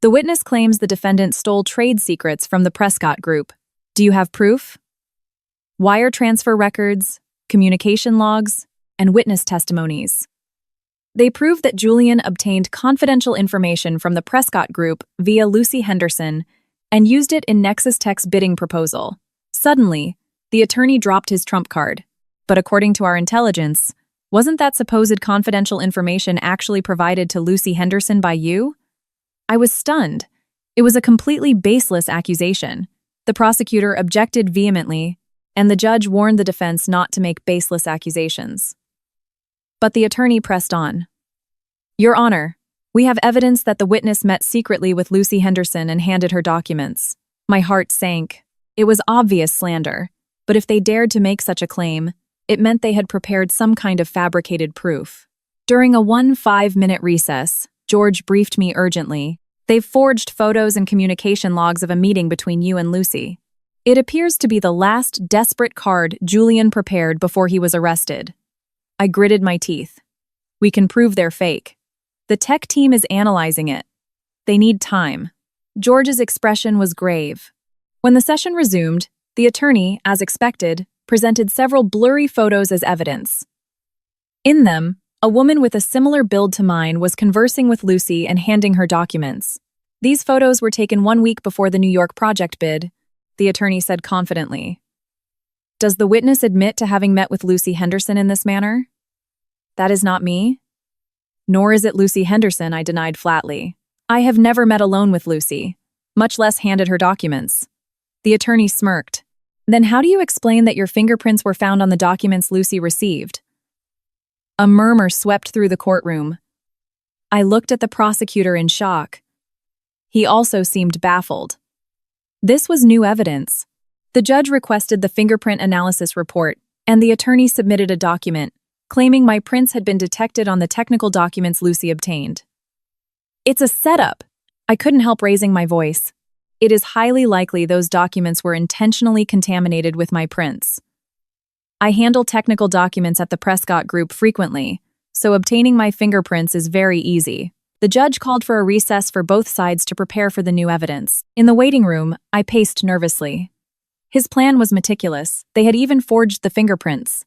Speaker 1: The witness claims the defendant stole trade secrets from the Prescott Group. Do you have proof? Wire transfer records, communication logs, and witness testimonies. They prove that Julian obtained confidential information from the Prescott Group via Lucy Henderson and used it in Nexus Tech's bidding proposal. Suddenly, the attorney dropped his trump card. But according to our intelligence, wasn't that supposed confidential information actually provided to Lucy Henderson by you? I was stunned. It was a completely baseless accusation. The prosecutor objected vehemently, and the judge warned the defense not to make baseless accusations. But the attorney pressed on. Your Honor, we have evidence that the witness met secretly with Lucy Henderson and handed her documents. My heart sank. It was obvious slander, but if they dared to make such a claim, it meant they had prepared some kind of fabricated proof. During a 5-minute recess, George briefed me urgently. They've forged photos and communication logs of a meeting between you and Lucy. It appears to be the last desperate card Julian prepared before he was arrested. I gritted my teeth. We can prove they're fake. The tech team is analyzing it. They need time. George's expression was grave. When the session resumed, the attorney, as expected, presented several blurry photos as evidence. In them, a woman with a similar build to mine was conversing with Lucy and handing her documents. These photos were taken 1 week before the New York project bid, the attorney said confidently. Does the witness admit to having met with Lucy Henderson in this manner? That is not me. Nor is it Lucy Henderson, I denied flatly. I have never met alone with Lucy, much less handed her documents. The attorney smirked. Then how do you explain that your fingerprints were found on the documents Lucy received? A murmur swept through the courtroom. I looked at the prosecutor in shock. He also seemed baffled. This was new evidence. The judge requested the fingerprint analysis report, and the attorney submitted a document, claiming my prints had been detected on the technical documents Lucy obtained. It's a setup. I couldn't help raising my voice. It is highly likely those documents were intentionally contaminated with my prints. I handle technical documents at the Prescott Group frequently, so obtaining my fingerprints is very easy. The judge called for a recess for both sides to prepare for the new evidence. In the waiting room, I paced nervously. His plan was meticulous. They had even forged the fingerprints.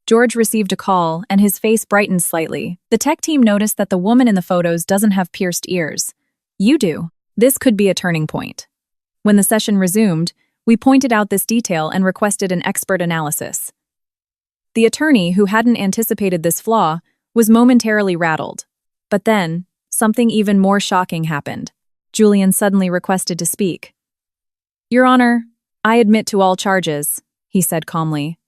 Speaker 1: George received a call, and his face brightened slightly. The tech team noticed that the woman in the photos doesn't have pierced ears. You do. This could be a turning point. When the session resumed, we pointed out this detail and requested an expert analysis. The attorney, who hadn't anticipated this flaw, was momentarily rattled. But then, something even more shocking happened. Julian suddenly requested to speak. Your Honor, I admit to all charges, he said calmly.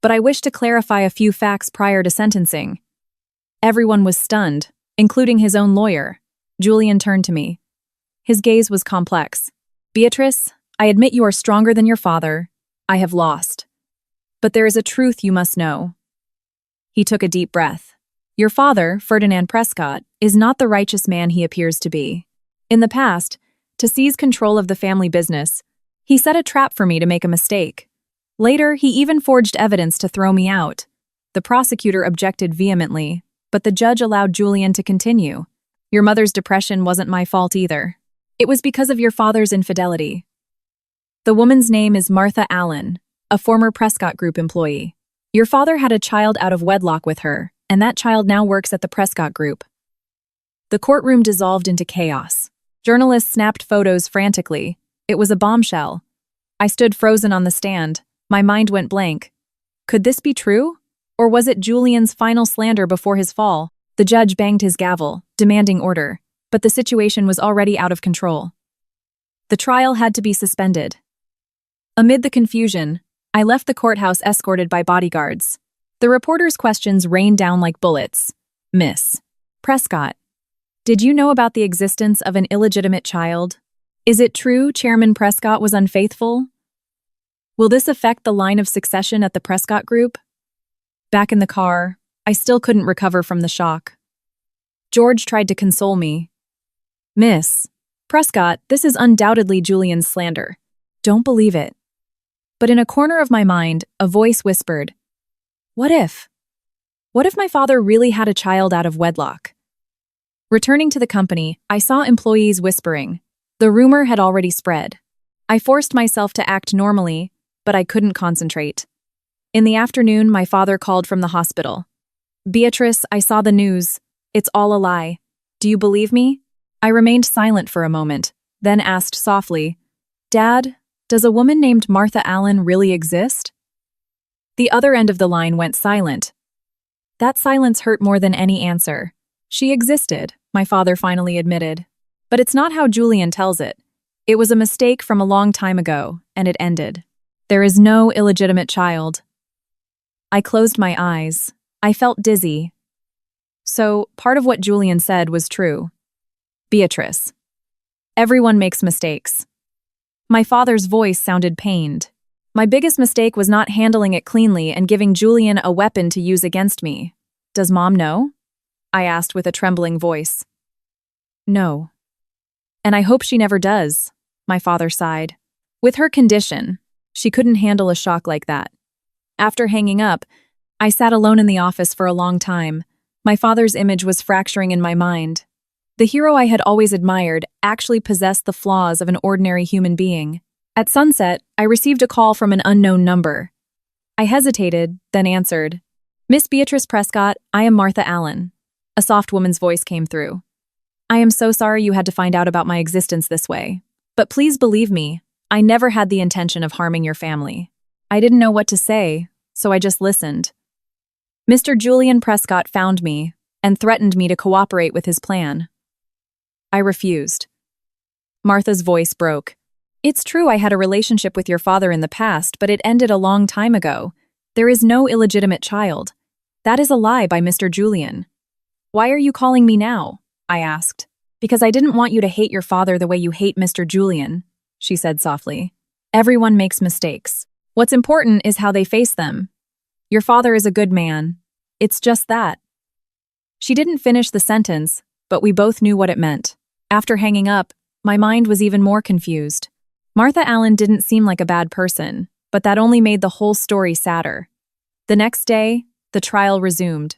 Speaker 1: But I wish to clarify a few facts prior to sentencing. Everyone was stunned, including his own lawyer. Julian turned to me. His gaze was complex. Beatrice, I admit you are stronger than your father. I have lost. But there is a truth you must know. He took a deep breath. Your father, Ferdinand Prescott, is not the righteous man he appears to be. In the past, to seize control of the family business, he set a trap for me to make a mistake. Later, he even forged evidence to throw me out. The prosecutor objected vehemently, but the judge allowed Julian to continue. Your mother's depression wasn't my fault either. It was because of your father's infidelity. The woman's name is Martha Allen, a former Prescott Group employee. Your father had a child out of wedlock with her, and that child now works at the Prescott Group. The courtroom dissolved into chaos. Journalists snapped photos frantically. It was a bombshell. I stood frozen on the stand. My mind went blank. Could this be true? Or was it Julian's final slander before his fall? The judge banged his gavel, demanding order, but the situation was already out of control. The trial had to be suspended. Amid the confusion, I left the courthouse escorted by bodyguards. The reporter's questions rained down like bullets. Miss Prescott, did you know about the existence of an illegitimate child? Is it true Chairman Prescott was unfaithful? Will this affect the line of succession at the Prescott Group? Back in the car, I still couldn't recover from the shock. George tried to console me. Miss Prescott, this is undoubtedly Julian's slander. Don't believe it. But in a corner of my mind, a voice whispered, What if? What if my father really had a child out of wedlock? Returning to the company, I saw employees whispering. The rumor had already spread. I forced myself to act normally, but I couldn't concentrate. In the afternoon, my father called from the hospital. Beatrice, I saw the news. It's all a lie. Do you believe me? I remained silent for a moment, then asked softly, Dad, does a woman named Martha Allen really exist? The other end of the line went silent. That silence hurt more than any answer. She existed, my father finally admitted. But it's not how Julian tells it. It was a mistake from a long time ago, and it ended. There is no illegitimate child. I closed my eyes. I felt dizzy. So, part of what Julian said was true. Beatrice. Everyone makes mistakes. My father's voice sounded pained. My biggest mistake was not handling it cleanly and giving Julian a weapon to use against me. Does Mom know? I asked with a trembling voice. No. And I hope she never does, my father sighed. With her condition, she couldn't handle a shock like that. After hanging up, I sat alone in the office for a long time. My father's image was fracturing in my mind. The hero I had always admired actually possessed the flaws of an ordinary human being. At sunset, I received a call from an unknown number. I hesitated, then answered. Miss Beatrice Prescott, I am Martha Allen. A soft woman's voice came through. I am so sorry you had to find out about my existence this way. But please believe me, I never had the intention of harming your family. I didn't know what to say, so I just listened. Mr. Julian Prescott found me and threatened me to cooperate with his plan. I refused. Martha's voice broke. It's true I had a relationship with your father in the past, but it ended a long time ago. There is no illegitimate child. That is a lie by Mr. Julian. Why are you calling me now? I asked. Because I didn't want you to hate your father the way you hate Mr. Julian, she said softly. Everyone makes mistakes. What's important is how they face them. Your father is a good man. It's just that. She didn't finish the sentence, but we both knew what it meant. After hanging up, my mind was even more confused. Martha Allen didn't seem like a bad person, but that only made the whole story sadder. The next day, the trial resumed.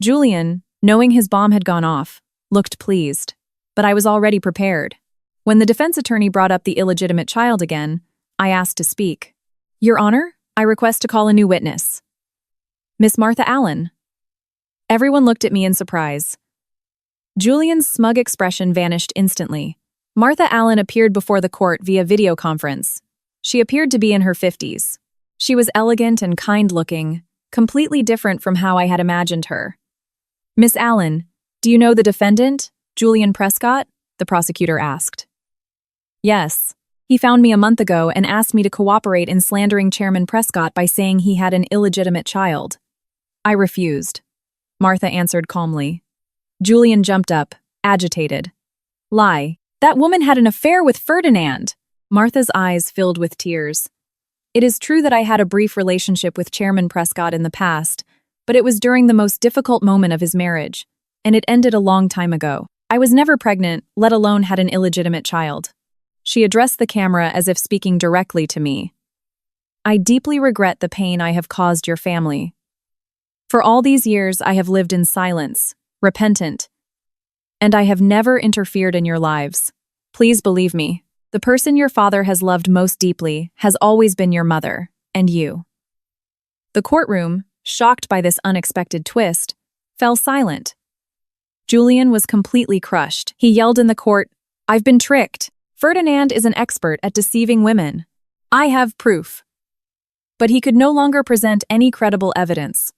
Speaker 1: Julian, knowing his bomb had gone off, looked pleased. But I was already prepared. When the defense attorney brought up the illegitimate child again, I asked to speak. Your Honor, I request to call a new witness. Miss Martha Allen. Everyone looked at me in surprise. Julian's smug expression vanished instantly. Martha Allen appeared before the court via video conference. She appeared to be in her 50s. She was elegant and kind-looking, completely different from how I had imagined her. Miss Allen, do you know the defendant, Julian Prescott? The prosecutor asked. Yes. He found me a month ago and asked me to cooperate in slandering Chairman Prescott by saying he had an illegitimate child. I refused. Martha answered calmly. Julian jumped up, agitated. Lie. That woman had an affair with Ferdinand. Martha's eyes filled with tears. It is true that I had a brief relationship with Chairman Prescott in the past, but it was during the most difficult moment of his marriage, and it ended a long time ago. I was never pregnant, let alone had an illegitimate child. She addressed the camera as if speaking directly to me. I deeply regret the pain I have caused your family. For all these years, I have lived in silence, repentant, and I have never interfered in your lives. Please believe me, the person your father has loved most deeply has always been your mother, and you. The courtroom, shocked by this unexpected twist, fell silent. Julian was completely crushed. He yelled in the court, I've been tricked. Ferdinand is an expert at deceiving women. I have proof. But he could no longer present any credible evidence.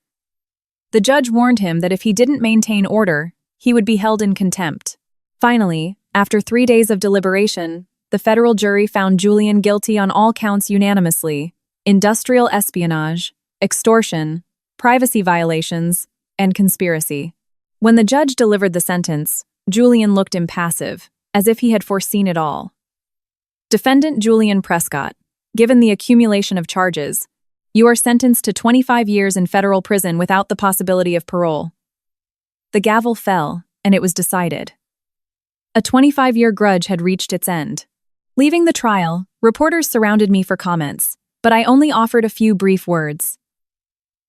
Speaker 1: The judge warned him that if he didn't maintain order, he would be held in contempt. Finally, after 3 days of deliberation, the federal jury found Julian guilty on all counts unanimously: industrial espionage, extortion, privacy violations, and conspiracy. When the judge delivered the sentence, Julian looked impassive, as if he had foreseen it all. Defendant Julian Prescott, given the accumulation of charges, you are sentenced to 25 years in federal prison without the possibility of parole. The gavel fell, and it was decided. A 25-year grudge had reached its end. Leaving the trial, reporters surrounded me for comments, but I only offered a few brief words.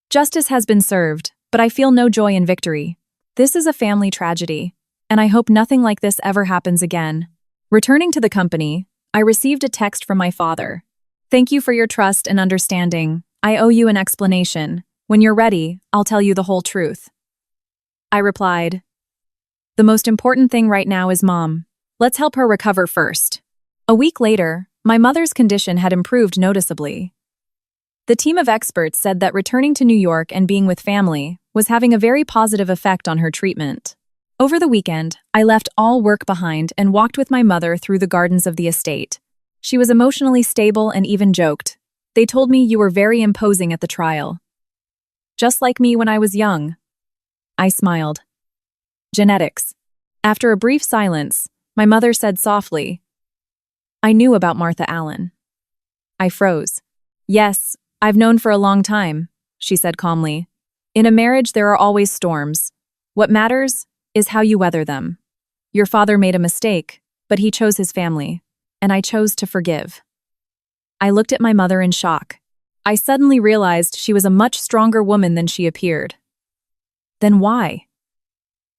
Speaker 1: Justice has been served, but I feel no joy in victory. This is a family tragedy, and I hope nothing like this ever happens again. Returning to the company, I received a text from my father. Thank you for your trust and understanding. I owe you an explanation. When you're ready, I'll tell you the whole truth. I replied, the most important thing right now is Mom. Let's help her recover first. A week later, my mother's condition had improved noticeably. The team of experts said that returning to New York and being with family was having a very positive effect on her treatment. Over the weekend, I left all work behind and walked with my mother through the gardens of the estate. She was emotionally stable and even joked. They told me you were very imposing at the trial. Just like me when I was young. I smiled. Genetics. After a brief silence, my mother said softly, I knew about Martha Allen. I froze. Yes, I've known for a long time, she said calmly. In a marriage, there are always storms. What matters is how you weather them. Your father made a mistake, but he chose his family, and I chose to forgive. I looked at my mother in shock. I suddenly realized she was a much stronger woman than she appeared. Then why?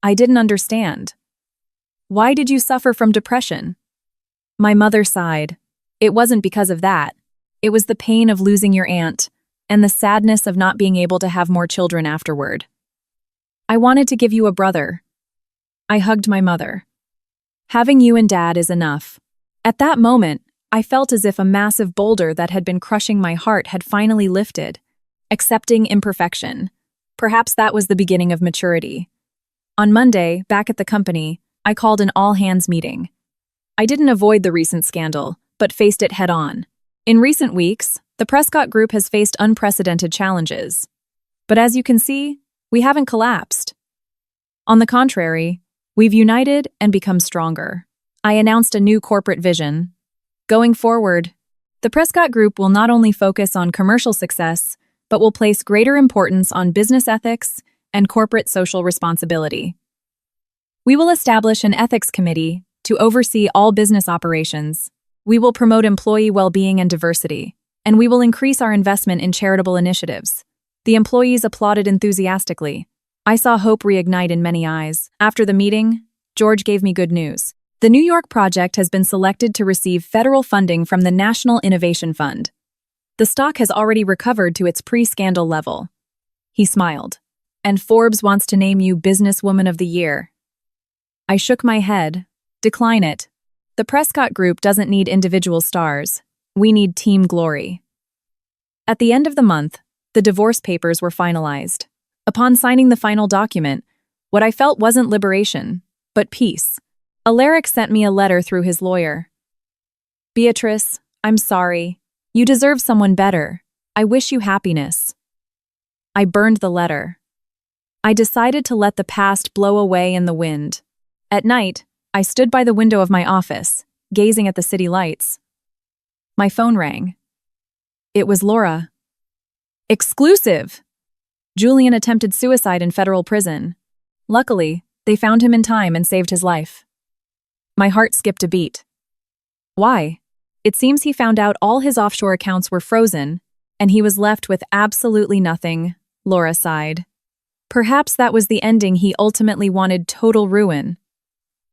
Speaker 1: I didn't understand. Why did you suffer from depression? My mother sighed. It wasn't because of that. It was the pain of losing your aunt, and the sadness of not being able to have more children afterward. I wanted to give you a brother. I hugged my mother. Having you and Dad is enough. At that moment, I felt as if a massive boulder that had been crushing my heart had finally lifted, accepting imperfection. Perhaps that was the beginning of maturity. On Monday, back at the company, I called an all-hands meeting. I didn't avoid the recent scandal, but faced it head-on. In recent weeks, the Prescott Group has faced unprecedented challenges. But as you can see, We haven't collapsed. On the contrary, we've united and become stronger. I announced a new corporate vision. Going forward, the Prescott Group will not only focus on commercial success, but will place greater importance on business ethics and corporate social responsibility. We will establish an ethics committee to oversee all business operations. We will promote employee well-being and diversity, and we will increase our investment in charitable initiatives. The employees applauded enthusiastically. I saw hope reignite in many eyes. After the meeting, George gave me good news. The New York project has been selected to receive federal funding from the National Innovation Fund. The stock has already recovered to its pre-scandal level. He smiled. And Forbes wants to name you Businesswoman of the Year. I shook my head. Decline it. The Prescott Group doesn't need individual stars. We need team glory. At the end of the month, the divorce papers were finalized. Upon signing the final document, what I felt wasn't liberation, but peace. Alaric sent me a letter through his lawyer. Beatrice, I'm sorry. You deserve someone better. I wish you happiness. I burned the letter. I decided to let the past blow away in the wind. At night, I stood by the window of my office, gazing at the city lights. My phone rang. It was Laura. Exclusive! Julian attempted suicide in federal prison. Luckily, they found him in time and saved his life. My heart skipped a beat. Why? It seems he found out all his offshore accounts were frozen, and he was left with absolutely nothing, Laura sighed. Perhaps that was the ending he ultimately wanted: total ruin.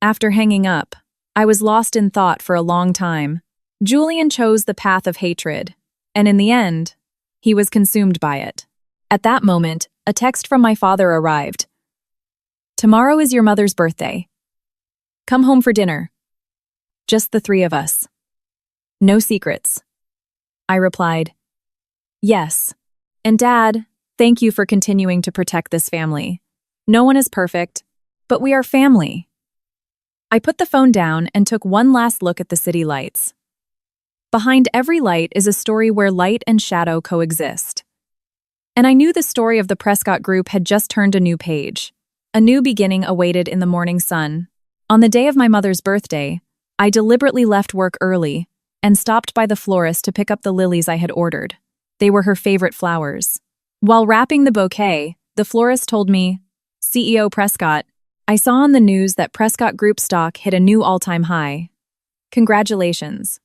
Speaker 1: After hanging up, I was lost in thought for a long time. Julian chose the path of hatred, and in the end, he was consumed by it. At that moment, a text from my father arrived. Tomorrow is your mother's birthday. Come home for dinner. Just the three of us. No secrets. I replied, yes. And Dad, thank you for continuing to protect this family. No one is perfect, but we are family. I put the phone down and took one last look at the city lights. Behind every light is a story where light and shadow coexist. And I knew the story of the Prescott Group had just turned a new page. A new beginning awaited in the morning sun. On the day of my mother's birthday, I deliberately left work early and stopped by the florist to pick up the lilies I had ordered. They were her favorite flowers. While wrapping the bouquet, the florist told me, CEO Prescott, I saw on the news that Prescott Group stock hit a new all-time high. Congratulations.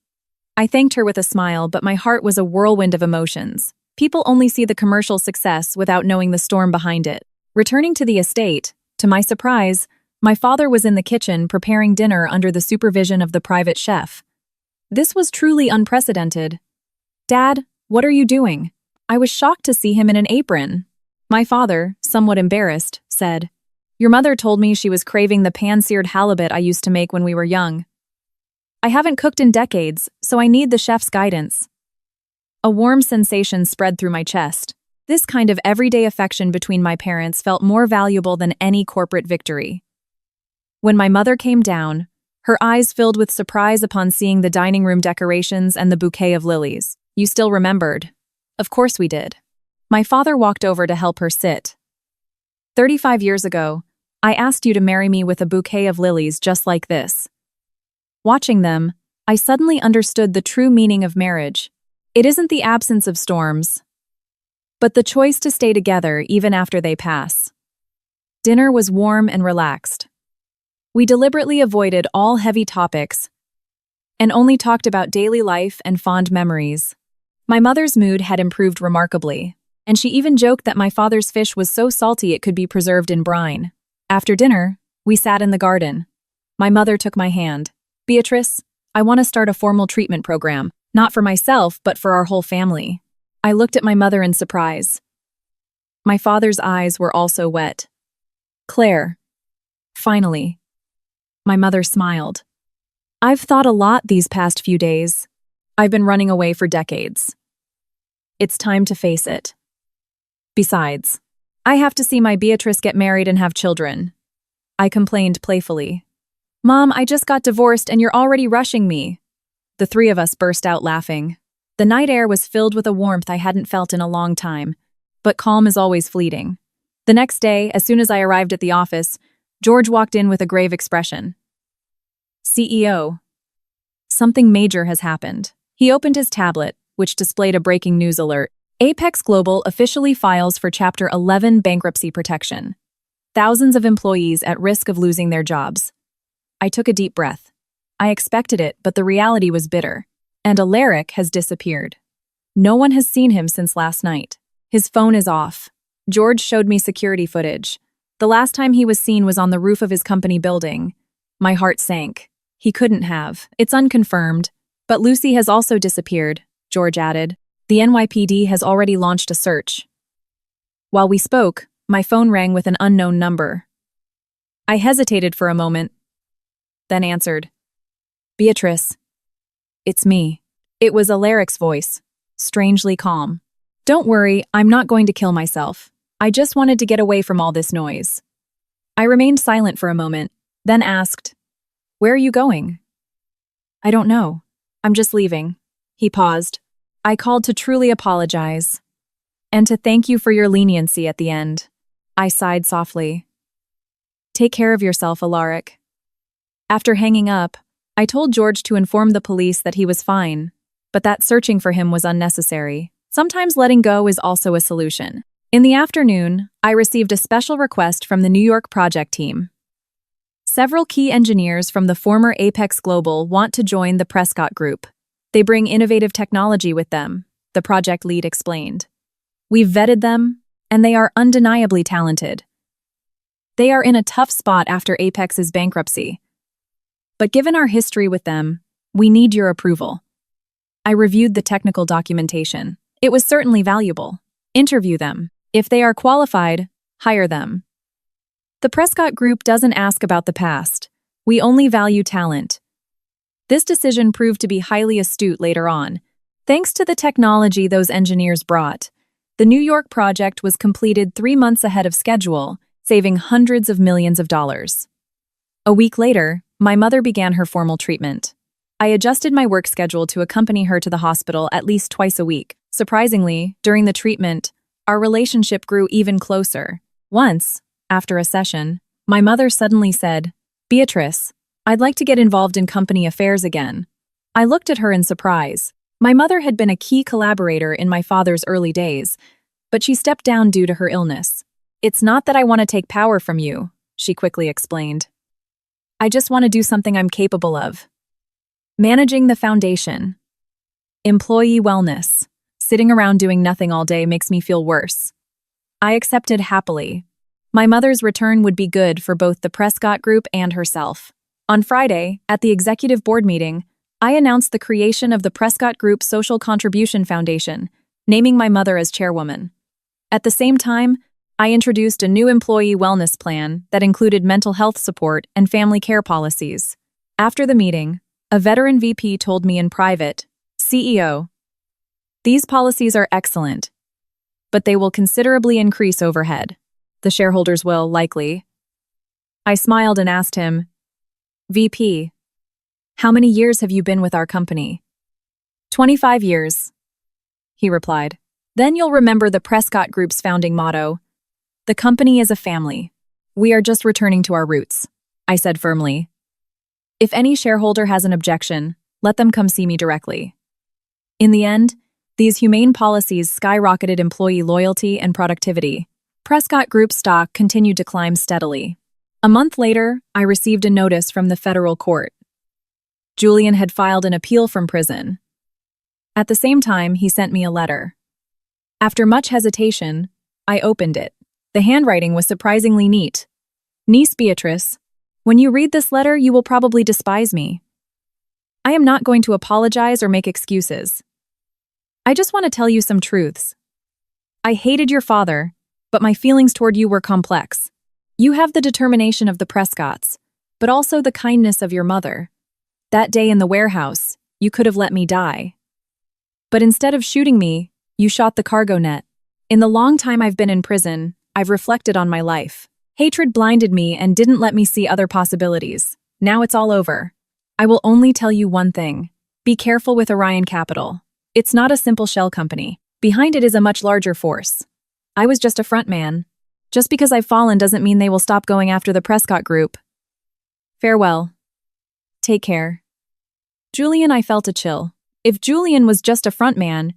Speaker 1: I thanked her with a smile, but my heart was a whirlwind of emotions. People only see the commercial success without knowing the storm behind it. Returning to the estate, to my surprise, my father was in the kitchen preparing dinner under the supervision of the private chef. This was truly unprecedented. Dad, what are you doing? I was shocked to see him in an apron. My father, somewhat embarrassed, said, Your mother told me she was craving the pan-seared halibut I used to make when we were young. I haven't cooked in decades, so I need the chef's guidance. A warm sensation spread through my chest. This kind of everyday affection between my parents felt more valuable than any corporate victory. When my mother came down, her eyes filled with surprise upon seeing the dining room decorations and the bouquet of lilies. You still remembered? Of course we did. My father walked over to help her sit. 35 years ago, I asked you to marry me with a bouquet of lilies just like this. Watching them, I suddenly understood the true meaning of marriage. It isn't the absence of storms, but the choice to stay together even after they pass. Dinner was warm and relaxed. We deliberately avoided all heavy topics and only talked about daily life and fond memories. My mother's mood had improved remarkably, and she even joked that my father's fish was so salty it could be preserved in brine. After dinner, we sat in the garden. My mother took my hand. Beatrice, I want to start a formal treatment program, not for myself, but for our whole family. I looked at my mother in surprise. My father's eyes were also wet. Claire. Finally. My mother smiled. I've thought a lot these past few days. I've been running away for decades. It's time to face it. Besides, I have to see my Beatrice get married and have children. I complained playfully. Mom, I just got divorced and you're already rushing me. The three of us burst out laughing. The night air was filled with a warmth I hadn't felt in a long time, but calm is always fleeting. The next day, as soon as I arrived at the office, George walked in with a grave expression. CEO. Something major has happened. He opened his tablet, which displayed a breaking news alert. Apex Global officially files for Chapter 11 bankruptcy protection. Thousands of employees at risk of losing their jobs. I took a deep breath. I expected it, but the reality was bitter. And Alaric has disappeared. No one has seen him since last night. His phone is off. George showed me security footage. The last time he was seen was on the roof of his company building. My heart sank. He couldn't have. It's unconfirmed. But Lucy has also disappeared, George added. The NYPD has already launched a search. While we spoke, my phone rang with an unknown number. I hesitated for a moment, then answered. Beatrice. It's me. It was Alaric's voice, strangely calm. Don't worry, I'm not going to kill myself. I just wanted to get away from all this noise. I remained silent for a moment, then asked, Where are you going? I don't know. I'm just leaving. He paused. I called to truly apologize. And to thank you for your leniency at the end. I sighed softly. Take care of yourself, Alaric. After hanging up, I told George to inform the police that he was fine, but that searching for him was unnecessary. Sometimes letting go is also a solution. In the afternoon, I received a special request from the New York project team. Several key engineers from the former Apex Global want to join the Prescott Group. They bring innovative technology with them, the project lead explained. We've vetted them, and they are undeniably talented. They are in a tough spot after Apex's bankruptcy. But given our history with them, we need your approval. I reviewed the technical documentation. It was certainly valuable. Interview them. If they are qualified, hire them. The Prescott Group doesn't ask about the past. We only value talent. This decision proved to be highly astute later on. Thanks to the technology those engineers brought, the New York project was completed 3 months ahead of schedule, saving hundreds of millions of dollars. A week later, my mother began her formal treatment. I adjusted my work schedule to accompany her to the hospital at least twice a week. Surprisingly, during the treatment, our relationship grew even closer. Once, after a session, my mother suddenly said, Beatrice, I'd like to get involved in company affairs again. I looked at her in surprise. My mother had been a key collaborator in my father's early days, but she stepped down due to her illness. It's not that I want to take power from you, she quickly explained. I just want to do something I'm capable of. Managing the foundation. Employee wellness. Sitting around doing nothing all day makes me feel worse. I accepted happily. My mother's return would be good for both the Prescott Group and herself. On Friday, at the executive board meeting, I announced the creation of the Prescott Group Social Contribution Foundation, naming my mother as chairwoman. At the same time, I introduced a new employee wellness plan that included mental health support and family care policies. After the meeting, a veteran VP told me in private, CEO, these policies are excellent, but they will considerably increase overhead. The shareholders will, likely. I smiled and asked him, VP, how many years have you been with our company? 25 years, he replied. Then you'll remember the Prescott Group's founding motto, the company is a family. We are just returning to our roots, I said firmly. If any shareholder has an objection, let them come see me directly. In the end, these humane policies skyrocketed employee loyalty and productivity. Prescott Group stock continued to climb steadily. A month later, I received a notice from the federal court. Julian had filed an appeal from prison. At the same time, he sent me a letter. After much hesitation, I opened it. The handwriting was surprisingly neat. Niece Beatrice, when you read this letter, you will probably despise me. I am not going to apologize or make excuses. I just want to tell you some truths. I hated your father, but my feelings toward you were complex. You have the determination of the Prescotts, but also the kindness of your mother. That day in the warehouse, you could have let me die. But instead of shooting me, you shot the cargo net. In the long time I've been in prison, I've reflected on my life. Hatred blinded me and didn't let me see other possibilities. Now it's all over. I will only tell you one thing. Be careful with Orion Capital. It's not a simple shell company. Behind it is a much larger force. I was just a front man. Just because I've fallen doesn't mean they will stop going after the Prescott Group. Farewell. Take care. Julian, I felt a chill. If Julian was just a front man,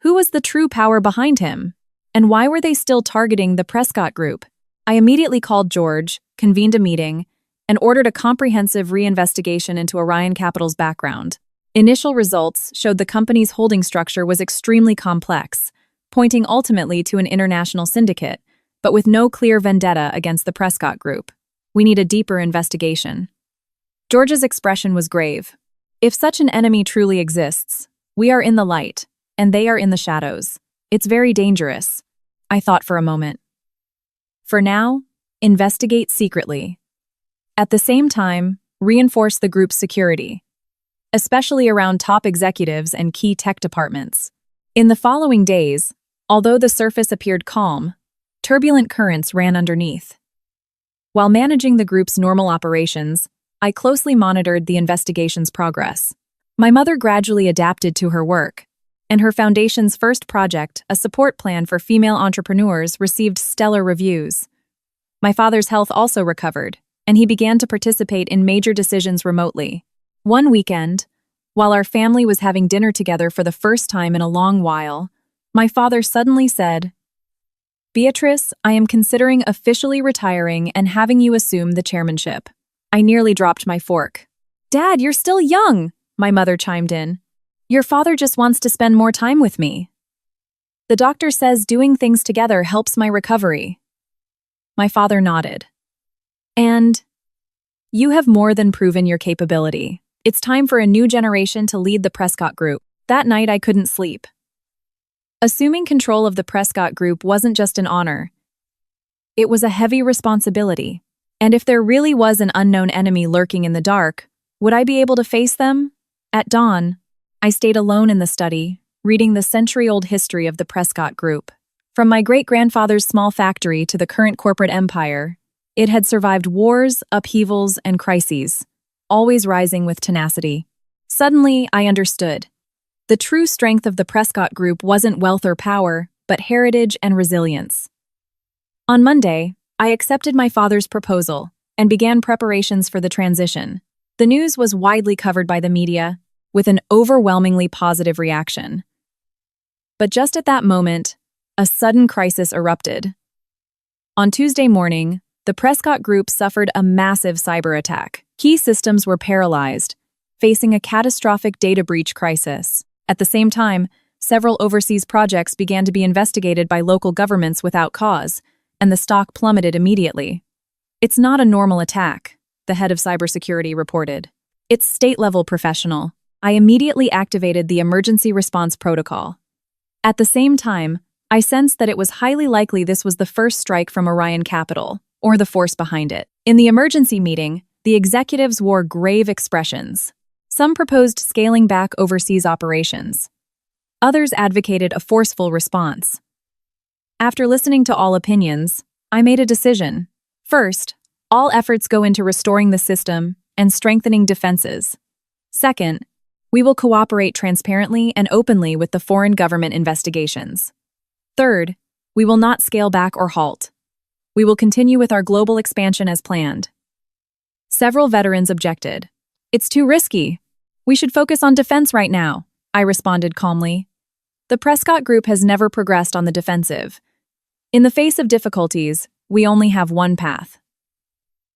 Speaker 1: who was the true power behind him? And why were they still targeting the Prescott Group? I immediately called George, convened a meeting, and ordered a comprehensive reinvestigation into Orion Capital's background. Initial results showed the company's holding structure was extremely complex, pointing ultimately to an international syndicate, but with no clear vendetta against the Prescott Group. We need a deeper investigation. George's expression was grave. If such an enemy truly exists, we are in the light, and they are in the shadows. It's very dangerous. I thought for a moment. For now, investigate secretly. At the same time, reinforce the group's security, especially around top executives and key tech departments. In the following days, although the surface appeared calm, turbulent currents ran underneath. While managing the group's normal operations, I closely monitored the investigation's progress. My mother gradually adapted to her work, and her foundation's first project, a support plan for female entrepreneurs, received stellar reviews. My father's health also recovered, and he began to participate in major decisions remotely. One weekend, while our family was having dinner together for the first time in a long while, my father suddenly said, "Beatrice, I am considering officially retiring and having you assume the chairmanship." I nearly dropped my fork. "Dad, you're still young," my mother chimed in. "Your father just wants to spend more time with me. The doctor says doing things together helps my recovery." My father nodded. "And you have more than proven your capability. It's time for a new generation to lead the Prescott Group." That night I couldn't sleep. Assuming control of the Prescott Group wasn't just an honor. It was a heavy responsibility. And if there really was an unknown enemy lurking in the dark, would I be able to face them? At dawn, I stayed alone in the study, reading the century-old history of the Prescott Group. From my great-grandfather's small factory to the current corporate empire, it had survived wars, upheavals, and crises, always rising with tenacity. Suddenly, I understood. The true strength of the Prescott Group wasn't wealth or power, but heritage and resilience. On Monday, I accepted my father's proposal and began preparations for the transition. The news was widely covered by the media, with an overwhelmingly positive reaction. But just at that moment, a sudden crisis erupted. On Tuesday morning, the Prescott Group suffered a massive cyber attack. Key systems were paralyzed, facing a catastrophic data breach crisis. At the same time, several overseas projects began to be investigated by local governments without cause, and the stock plummeted immediately. "It's not a normal attack," the head of cybersecurity reported. "It's state-level professional." I immediately activated the emergency response protocol. At the same time, I sensed that it was highly likely this was the first strike from Orion Capital, or the force behind it. In the emergency meeting, the executives wore grave expressions. Some proposed scaling back overseas operations. Others advocated a forceful response. After listening to all opinions, I made a decision. First, all efforts go into restoring the system and strengthening defenses. Second, we will cooperate transparently and openly with the foreign government investigations. Third, we will not scale back or halt. We will continue with our global expansion as planned. Several veterans objected. "It's too risky. We should focus on defense right now," I responded calmly. The Prescott Group has never progressed on the defensive. In the face of difficulties, we only have one path: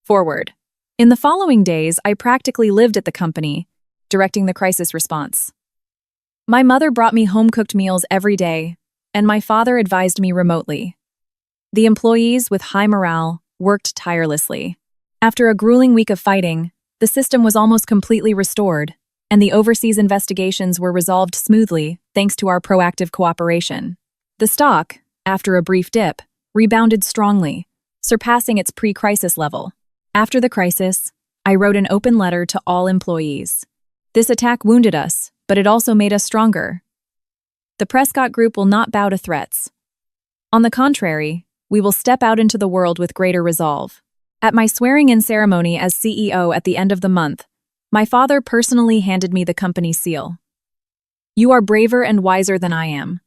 Speaker 1: forward. In the following days, I practically lived at the company, directing the crisis response. My mother brought me home-cooked meals every day, and my father advised me remotely. The employees, with high morale, worked tirelessly. After a grueling week of fighting, the system was almost completely restored, and the overseas investigations were resolved smoothly thanks to our proactive cooperation. The stock, after a brief dip, rebounded strongly, surpassing its pre-crisis level. After the crisis, I wrote an open letter to all employees. This attack wounded us, but it also made us stronger. The Prescott Group will not bow to threats. On the contrary, we will step out into the world with greater resolve. At my swearing-in ceremony as CEO at the end of the month, my father personally handed me the company seal. "You are braver and wiser than I am.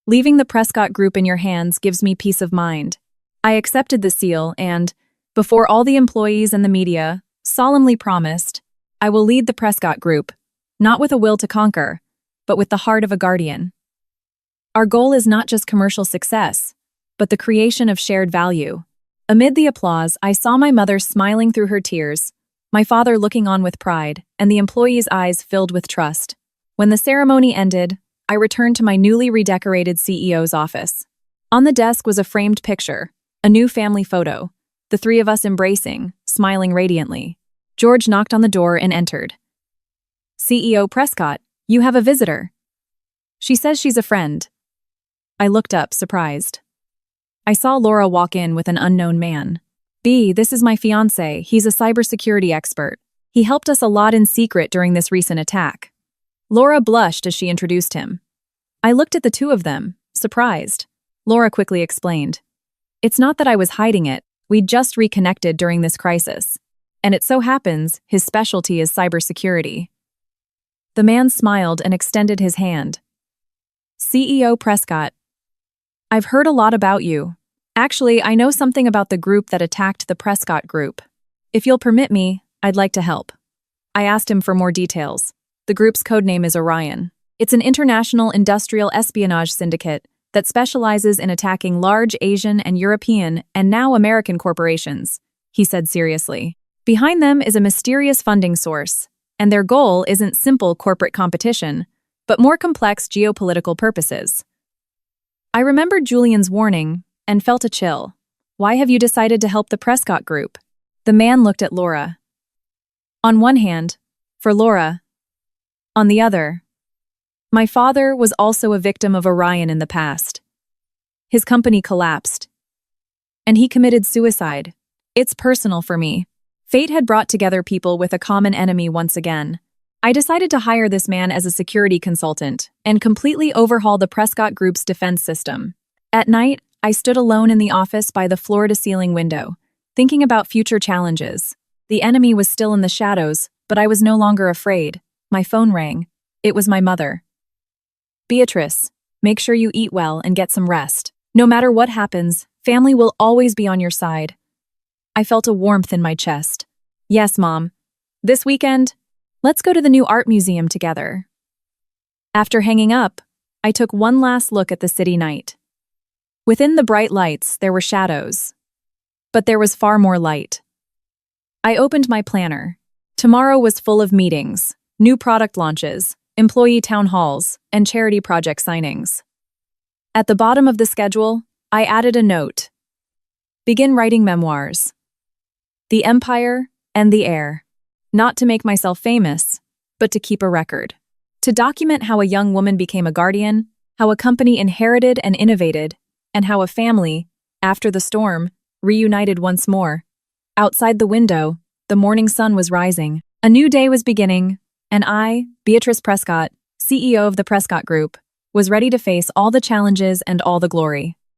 Speaker 1: Leaving the Prescott Group in your hands gives me peace of mind. I accepted the seal and, before all the employees and the media, solemnly promised, I will lead the Prescott Group, not with a will to conquer, but with the heart of a guardian. Our goal is not just commercial success, but the creation of shared value. Amid the applause, I saw my mother smiling through her tears, my father looking on with pride, and the employees' eyes filled with trust. When the ceremony ended, I returned to my newly redecorated CEO's office. On the desk was a framed picture, a new family photo, the three of us embracing, smiling radiantly. George knocked on the door and entered. CEO Prescott, you have a visitor. She says she's a friend. I looked up, surprised. I saw Laura walk in with an unknown man. B, this is my fiancé. He's a cybersecurity expert. He helped us a lot in secret during this recent attack. Laura blushed as she introduced him. I looked at the two of them, surprised. Laura quickly explained. It's not that I was hiding it. We'd just reconnected during this crisis. And it so happens his specialty is cybersecurity. The man smiled and extended his hand. CEO Prescott, I've heard a lot about you. Actually, I know something about the group that attacked the Prescott Group. If you'll permit me, I'd like to help. I asked him for more details. The group's codename is Orion. It's an international industrial espionage syndicate that specializes in attacking large Asian and European and now American corporations, he said seriously. Behind them is a mysterious funding source, and their goal isn't simple corporate competition, but more complex geopolitical purposes. I remembered Julian's warning and felt a chill. Why have you decided to help the Prescott Group? The man looked at Laura. On one hand, for Laura. On the other, my father was also a victim of Orion in the past. His company collapsed, and he committed suicide. It's personal for me. Fate had brought together people with a common enemy once again. I decided to hire this man as a security consultant and completely overhaul the Prescott Group's defense system. At night, I stood alone in the office by the floor-to-ceiling window, thinking about future challenges. The enemy was still in the shadows, but I was no longer afraid. My phone rang. It was my mother. Beatrice, make sure you eat well and get some rest. No matter what happens, family will always be on your side. I felt a warmth in my chest. Yes, Mom. This weekend, let's go to the new art museum together. After hanging up, I took one last look at the city night. Within the bright lights, there were shadows. But there was far more light. I opened my planner. Tomorrow was full of meetings, new product launches, employee town halls, and charity project signings. At the bottom of the schedule, I added a note. Begin writing memoirs. The Empire and the Heir. Not to make myself famous, but to keep a record. To document how a young woman became a guardian, how a company inherited and innovated, and how a family, after the storm, reunited once more. Outside the window, the morning sun was rising. A new day was beginning, and I, Beatrice Prescott, CEO of the Prescott Group, was ready to face all the challenges and all the glory.